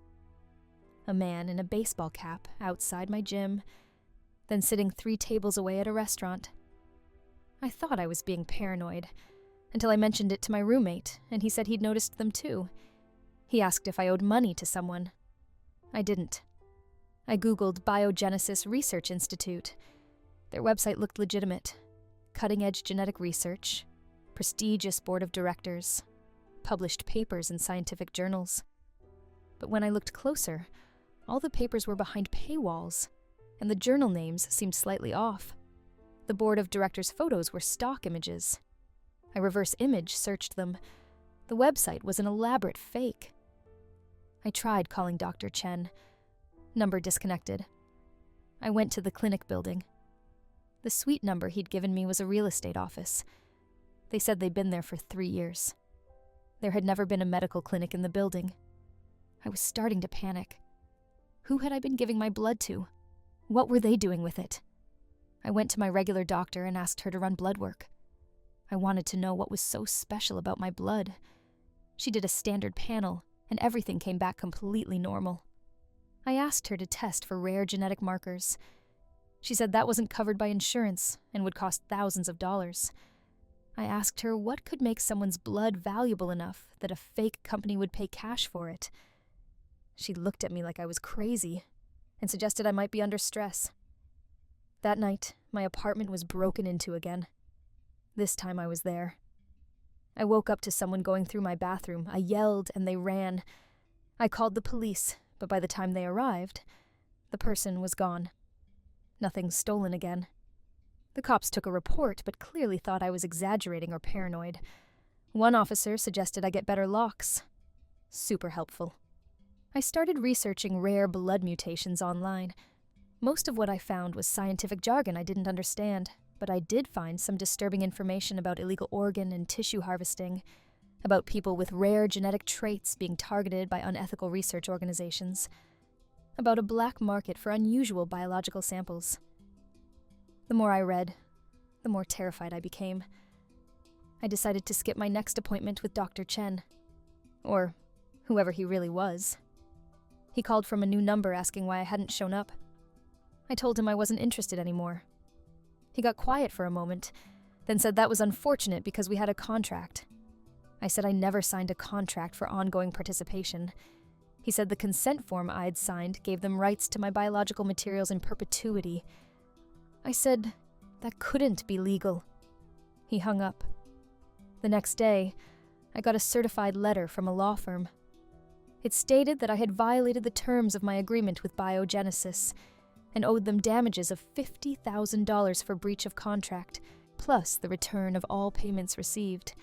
A man in a baseball cap outside my gym. Then sitting 3 tables away at a restaurant. I thought I was being paranoid, until I mentioned it to my roommate, and he said he'd noticed them too. He asked if I owed money to someone. I didn't. I Googled Biogenesis Research Institute. Their website looked legitimate. Cutting-edge genetic research, prestigious board of directors, published papers in scientific journals. But when I looked closer, all the papers were behind paywalls, and the journal names seemed slightly off. The board of directors' photos were stock images. I reverse image searched them. The website was an elaborate fake. I tried calling Dr. Chen. Number disconnected. I went to the clinic building. The suite number he'd given me was a real estate office. They said they'd been there for 3 years. There had never been a medical clinic in the building. I was starting to panic. Who had I been giving my blood to? What were they doing with it? I went to my regular doctor and asked her to run blood work. I wanted to know what was so special about my blood. She did a standard panel, and everything came back completely normal. I asked her to test for rare genetic markers. She said that wasn't covered by insurance and would cost thousands of dollars. I asked her what could make someone's blood valuable enough that a fake company would pay cash for it. She looked at me like I was crazy and suggested I might be under stress. That night, my apartment was broken into again. This time I was there. I woke up to someone going through my bathroom. I yelled and they ran. I called the police, but by the time they arrived, the person was gone. Nothing stolen again. The cops took a report, but clearly thought I was exaggerating or paranoid. One officer suggested I get better locks. Super helpful. I started researching rare blood mutations online. Most of what I found was scientific jargon I didn't understand, but I did find some disturbing information about illegal organ and tissue harvesting, about people with rare genetic traits being targeted by unethical research organizations, about a black market for unusual biological samples. The more I read, the more terrified I became. I decided to skip my next appointment with Dr. Chen, or whoever he really was. He called from a new number asking why I hadn't shown up. I told him I wasn't interested anymore. He got quiet for a moment, then said that was unfortunate because we had a contract. I said I never signed a contract for ongoing participation. He said the consent form I'd signed gave them rights to my biological materials in perpetuity. I said that couldn't be legal. He hung up. The next day, I got a certified letter from a law firm. It stated that I had violated the terms of my agreement with Biogenesis and owed them damages of $50,000 for breach of contract, plus the return of all payments received.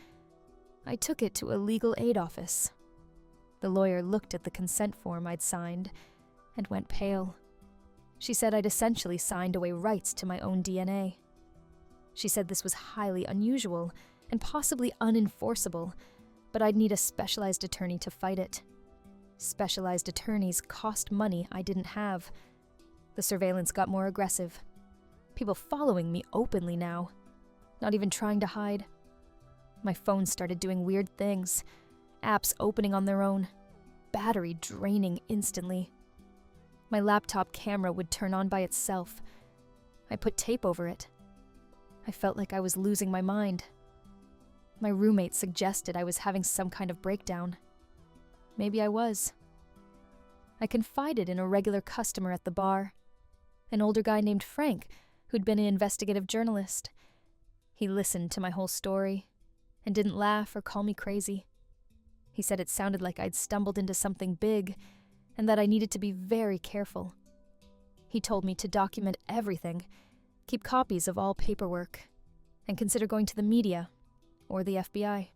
I took it to a legal aid office. The lawyer looked at the consent form I'd signed and went pale. She said I'd essentially signed away rights to my own DNA. She said this was highly unusual and possibly unenforceable, but I'd need a specialized attorney to fight it. Specialized attorneys cost money I didn't have. The surveillance got more aggressive. People following me openly now, not even trying to hide. My phone started doing weird things, apps opening on their own, battery draining instantly. My laptop camera would turn on by itself. I put tape over it. I felt like I was losing my mind, My roommate suggested I was having some kind of breakdown. Maybe I was. I confided in a regular customer at the bar, an older guy named Frank, who'd been an investigative journalist. He listened to my whole story and didn't laugh or call me crazy. He said it sounded like I'd stumbled into something big and that I needed to be very careful. He told me to document everything, keep copies of all paperwork, and consider going to the media or the FBI.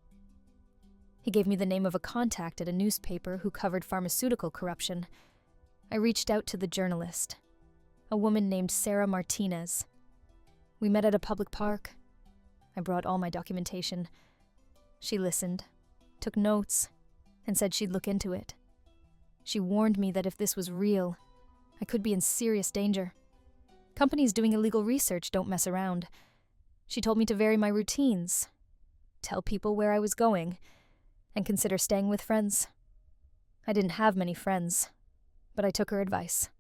He gave me the name of a contact at a newspaper who covered pharmaceutical corruption. I reached out to the journalist, a woman named Sarah Martinez. We met at a public park. I brought all my documentation. She listened, took notes, and said she'd look into it. She warned me that if this was real, I could be in serious danger. Companies doing illegal research don't mess around. She told me to vary my routines, tell people where I was going, and consider staying with friends. I didn't have many friends, but I took her advice.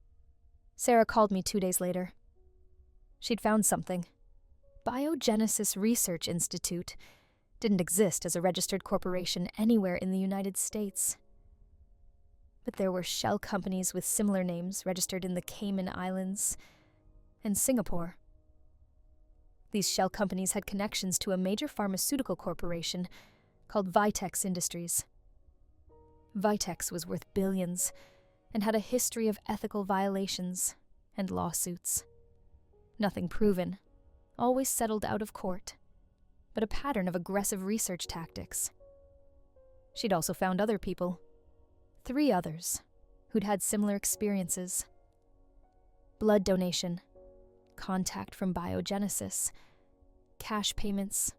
Sarah called me 2 days later. She'd found something. Biogenesis Research Institute didn't exist as a registered corporation anywhere in the United States. But there were shell companies with similar names registered in the Cayman Islands and Singapore. These shell companies had connections to a major pharmaceutical corporation called Vitex Industries. Vitex was worth billions and had a history of ethical violations and lawsuits. Nothing proven, always settled out of court, but a pattern of aggressive research tactics. She'd also found other people, 3 others, who'd had similar experiences. Blood donation, contact from biogenesis, cash payments,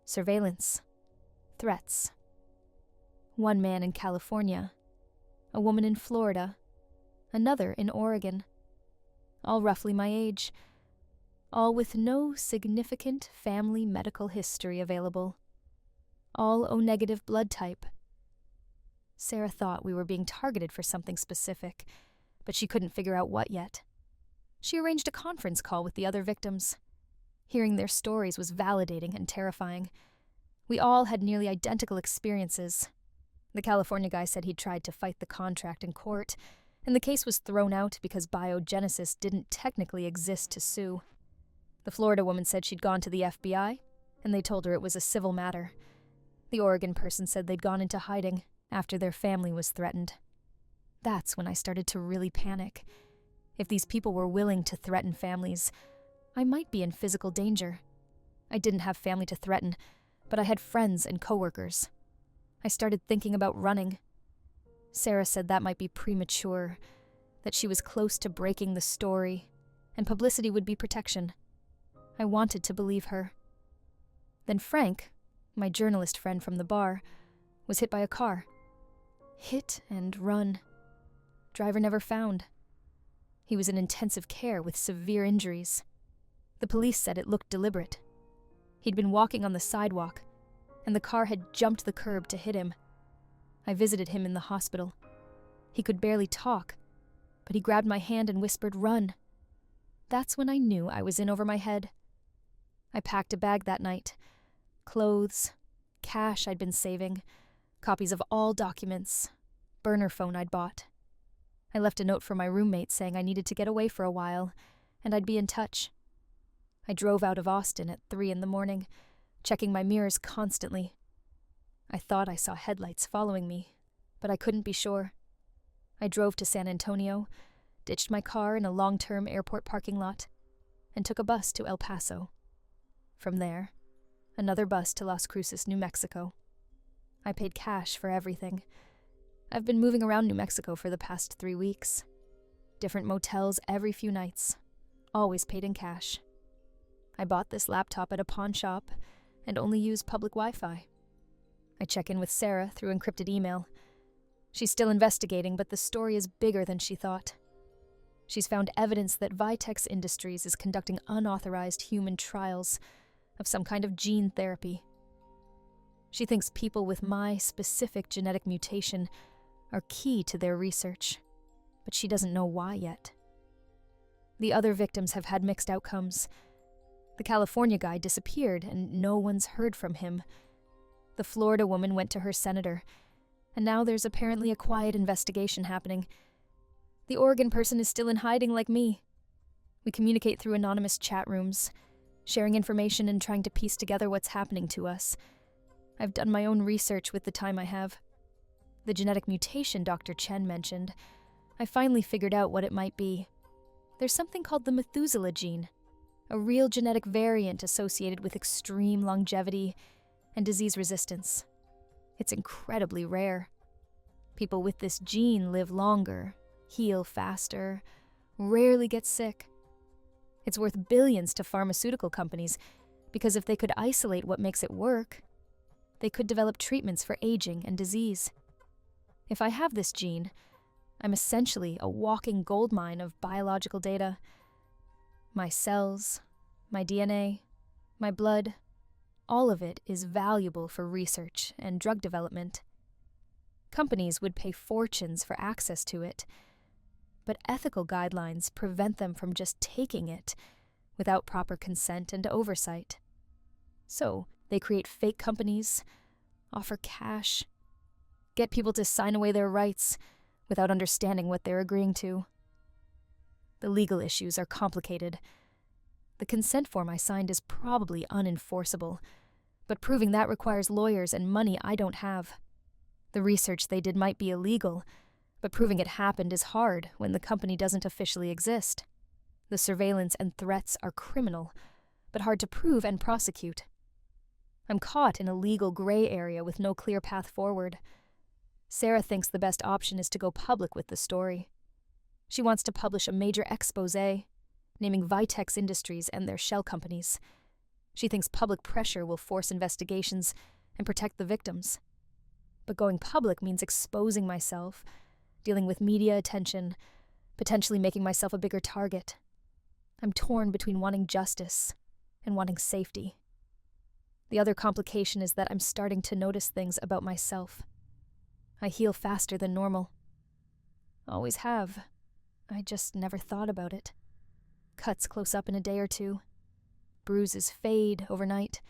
surveillance, threats. One man in California, a woman in Florida, another in Oregon, all roughly my age, all with no significant family medical history available, all O-negative blood type. Sarah thought we were being targeted for something specific, but she couldn't figure out what yet. She arranged a conference call with the other victims. Hearing their stories was validating and terrifying. We all had nearly identical experiences. The California guy said he'd tried to fight the contract in court, and the case was thrown out because Biogenesis didn't technically exist to sue. The Florida woman said she'd gone to the FBI, and they told her it was a civil matter. The Oregon person said they'd gone into hiding after their family was threatened. That's when I started to really panic. If these people were willing to threaten families, I might be in physical danger. I didn't have family to threaten, but I had friends and coworkers. I started thinking about running. Sarah said that might be premature, that she was close to breaking the story, and publicity would be protection. I wanted to believe her. Then Frank, my journalist friend from the bar, was hit by a car. Hit and run. Driver never found. He was in intensive care with severe injuries. The police said it looked deliberate. He'd been walking on the sidewalk, and the car had jumped the curb to hit him. I visited him in the hospital. He could barely talk, but he grabbed my hand and whispered, "Run." That's when I knew I was in over my head. I packed a bag that night. Clothes, cash I'd been saving, copies of all documents, burner phone I'd bought. I left a note for my roommate saying I needed to get away for a while, and I'd be in touch. I drove out of Austin at 3 a.m, checking my mirrors constantly. I thought I saw headlights following me, but I couldn't be sure. I drove to San Antonio, ditched my car in a long-term airport parking lot, and took a bus to El Paso. From there, another bus to Las Cruces, New Mexico. I paid cash for everything. I've been moving around New Mexico for the past 3 weeks. Different motels every few nights, always paid in cash. I bought this laptop at a pawn shop and only use public Wi-Fi. I check in with Sarah through encrypted email. She's still investigating, but the story is bigger than she thought. She's found evidence that Vitex Industries is conducting unauthorized human trials of some kind of gene therapy. She thinks people with my specific genetic mutation are key to their research, but she doesn't know why yet. The other victims have had mixed outcomes. The California guy disappeared and no one's heard from him, The Florida woman went to her senator, and now there's apparently a quiet investigation happening. The Oregon person is still in hiding like me. We communicate through anonymous chat rooms, sharing information and trying to piece together what's happening to us. I've done my own research with the time I have. The genetic mutation Dr. Chen mentioned, I finally figured out what it might be. There's something called the Methuselah gene, a real genetic variant associated with extreme longevity and disease resistance. It's incredibly rare. People with this gene live longer, heal faster, rarely get sick. It's worth billions to pharmaceutical companies because if they could isolate what makes it work, they could develop treatments for aging and disease. If I have this gene, I'm essentially a walking goldmine of biological data. My cells, my DNA, my blood, all of it is valuable for research and drug development. Companies would pay fortunes for access to it, but ethical guidelines prevent them from just taking it without proper consent and oversight. So, they create fake companies, offer cash, get people to sign away their rights without understanding what they're agreeing to. The legal issues are complicated. The consent form I signed is probably unenforceable, but proving that requires lawyers and money I don't have. The research they did might be illegal, but proving it happened is hard when the company doesn't officially exist. The surveillance and threats are criminal, but hard to prove and prosecute. I'm caught in a legal gray area with no clear path forward. Sarah thinks the best option is to go public with the story. She wants to publish a major exposé, naming Vitex Industries and their shell companies. She thinks public pressure will force investigations and protect the victims. But going public means exposing myself, dealing with media attention, potentially making myself a bigger target. I'm torn between wanting justice and wanting safety. The other complication is that I'm starting to notice things about myself. I heal faster than normal. Always have. I just never thought about it. Cuts close up in a day or two. Bruises fade overnight.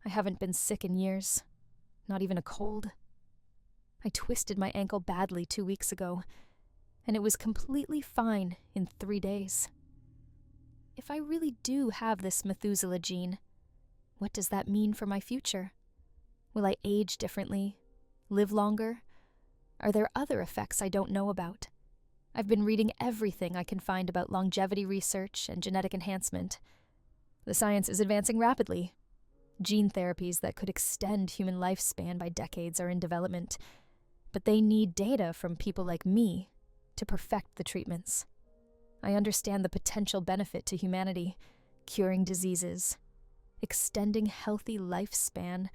I haven't been sick in years. Not even a cold. I twisted my ankle badly 2 weeks ago, and it was completely fine in 3 days. If I really do have this Methuselah gene, what does that mean for my future? Will I age differently? Live longer? Are there other effects I don't know about? I've been reading everything I can find about longevity research and genetic enhancement. The science is advancing rapidly. Gene therapies that could extend human lifespan by decades are in development, but they need data from people like me to perfect the treatments. I understand the potential benefit to humanity, curing diseases, extending healthy lifespan,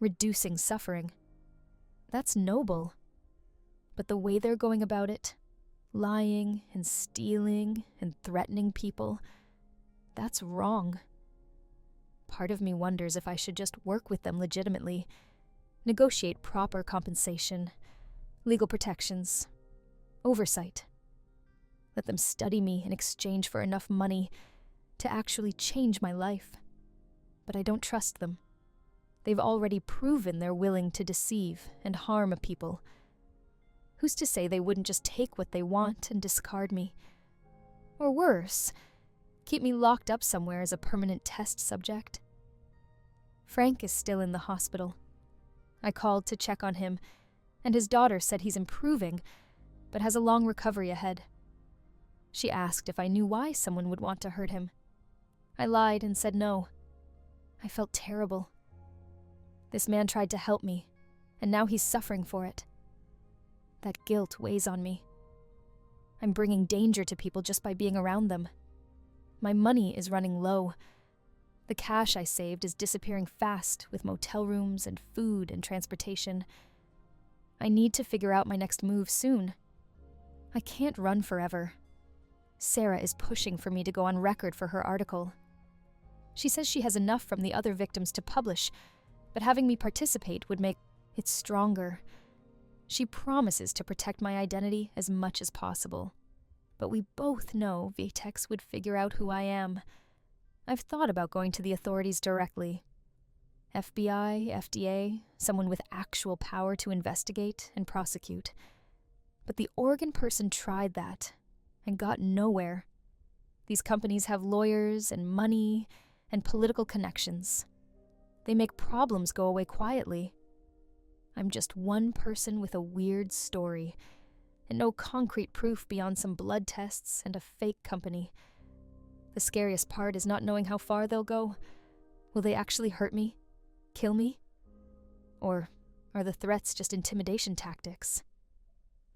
reducing suffering. That's noble. But the way they're going about it, lying and stealing and threatening people, that's wrong. Part of me wonders if I should just work with them legitimately, negotiate proper compensation, legal protections, oversight. Let them study me in exchange for enough money to actually change my life. But I don't trust them. They've already proven they're willing to deceive and harm people. Who's to say they wouldn't just take what they want and discard me? Or worse, keep me locked up somewhere as a permanent test subject? Frank is still in the hospital. I called to check on him, and his daughter said he's improving, but has a long recovery ahead. She asked if I knew why someone would want to hurt him. I lied and said no. I felt terrible. This man tried to help me, and now he's suffering for it. That guilt weighs on me. I'm bringing danger to people just by being around them. My money is running low. The cash I saved is disappearing fast with motel rooms and food and transportation. I need to figure out my next move soon. I can't run forever. Sarah is pushing for me to go on record for her article. She says she has enough from the other victims to publish, but having me participate would make it stronger. She promises to protect my identity as much as possible. But we both know Vitex would figure out who I am. I've thought about going to the authorities directly. FBI, FDA, someone with actual power to investigate and prosecute. But the Oregon person tried that and got nowhere. These companies have lawyers and money and political connections. They make problems go away quietly. I'm just one person with a weird story, and no concrete proof beyond some blood tests and a fake company. The scariest part is not knowing how far they'll go. Will they actually hurt me? Kill me? Or are the threats just intimidation tactics?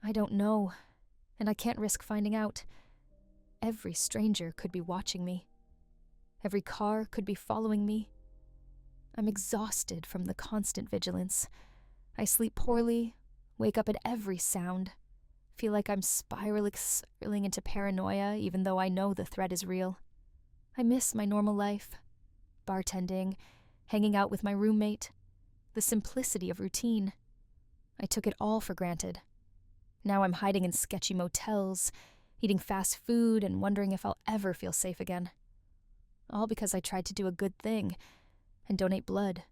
I don't know, and I can't risk finding out. Every stranger could be watching me. Every car could be following me. I'm exhausted from the constant vigilance. I sleep poorly, wake up at every sound, feel like I'm spiraling into paranoia even though I know the threat is real. I miss my normal life. Bartending, hanging out with my roommate, the simplicity of routine. I took it all for granted. Now I'm hiding in sketchy motels, eating fast food and wondering if I'll ever feel safe again. All because I tried to do a good thing and donate blood.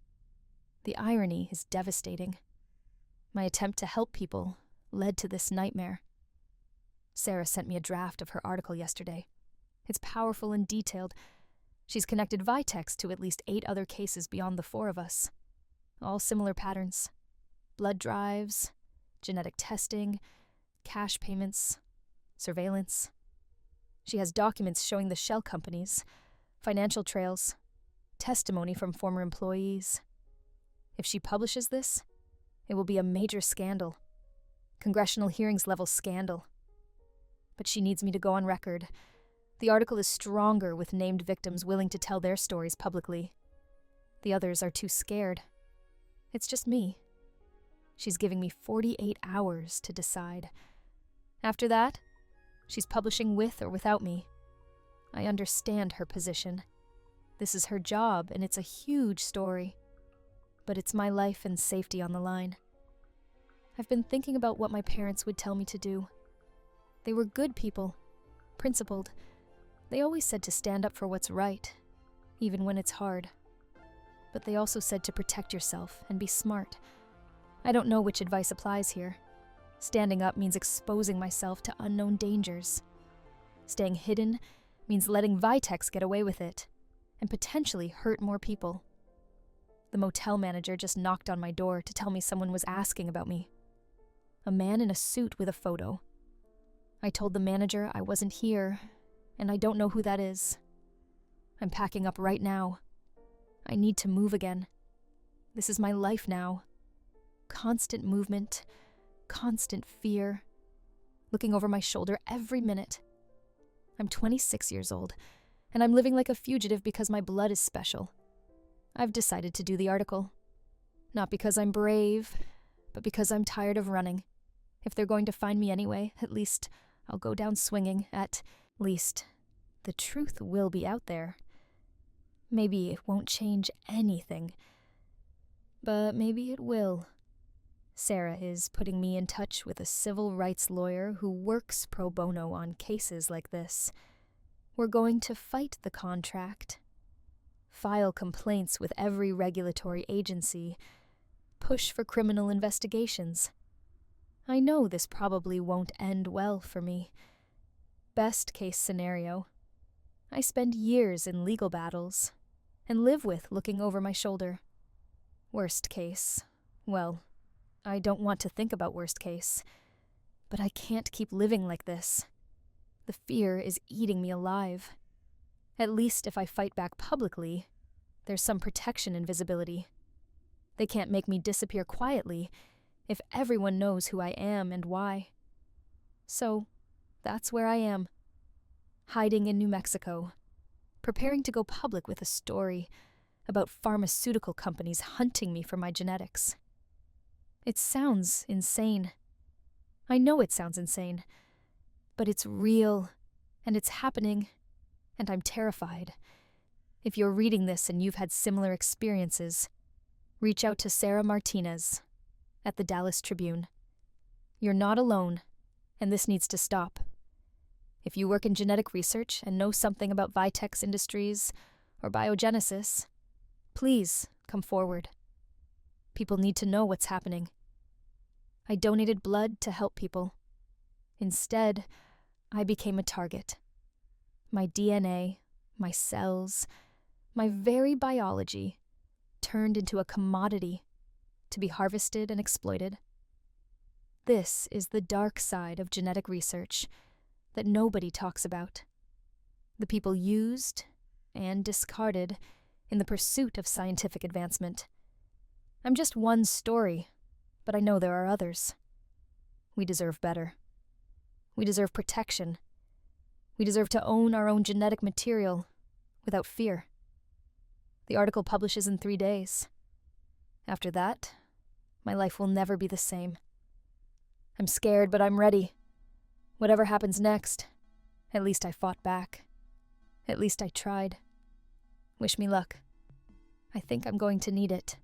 The irony is devastating. My attempt to help people led to this nightmare. Sarah sent me a draft of her article yesterday. It's powerful and detailed. She's connected Vitex to at least 8 other cases beyond the 4 of us. All similar patterns. Blood drives, genetic testing, cash payments, surveillance. She has documents showing the shell companies, financial trails, testimony from former employees. If she publishes this, it will be a major scandal. Congressional hearings level scandal. But she needs me to go on record. The article is stronger with named victims willing to tell their stories publicly. The others are too scared. It's just me. She's giving me 48 hours to decide. After that, she's publishing with or without me. I understand her position. This is her job, and it's a huge story. But it's my life and safety on the line. I've been thinking about what my parents would tell me to do. They were good people, principled. They always said to stand up for what's right, even when it's hard. But they also said to protect yourself and be smart. I don't know which advice applies here. Standing up means exposing myself to unknown dangers. Staying hidden means letting Vitex get away with it, and potentially hurt more people. The motel manager just knocked on my door to tell me someone was asking about me. A man in a suit with a photo. I told the manager I wasn't here, and I don't know who that is. I'm packing up right now. I need to move again. This is my life now. Constant movement, constant fear, looking over my shoulder every minute. I'm 26 years old, and I'm living like a fugitive because my blood is special. I've decided to do the article. Not because I'm brave, but because I'm tired of running. If they're going to find me anyway, at least I'll go down swinging. At least the truth will be out there. Maybe it won't change anything, but maybe it will. Sarah is putting me in touch with a civil rights lawyer who works pro bono on cases like this. We're going to fight the contract, file complaints with every regulatory agency, push for criminal investigations. I know this probably won't end well for me. Best case scenario, I spend years in legal battles and live with looking over my shoulder. Worst case, well, I don't want to think about worst case, but I can't keep living like this. The fear is eating me alive. At least if I fight back publicly, there's some protection and visibility. They can't make me disappear quietly if everyone knows who I am and why. So, that's where I am. Hiding in New Mexico, preparing to go public with a story about pharmaceutical companies hunting me for my genetics. It sounds insane. I know it sounds insane, but it's real, and it's happening, and I'm terrified. If you're reading this and you've had similar experiences, reach out to Sarah Martinez at the Dallas Tribune. You're not alone, and this needs to stop. If you work in genetic research and know something about Vitex Industries or Biogenesis, please come forward. People need to know what's happening. I donated blood to help people. Instead, I became a target. My DNA, my cells, my very biology turned into a commodity to be harvested and exploited. This is the dark side of genetic research that nobody talks about. The people used and discarded in the pursuit of scientific advancement. I'm just one story, but I know there are others. We deserve better. We deserve protection. We deserve to own our own genetic material without fear. The article publishes in 3 days. After that, my life will never be the same. I'm scared, but I'm ready. Whatever happens next, at least I fought back. At least I tried. Wish me luck. I think I'm going to need it.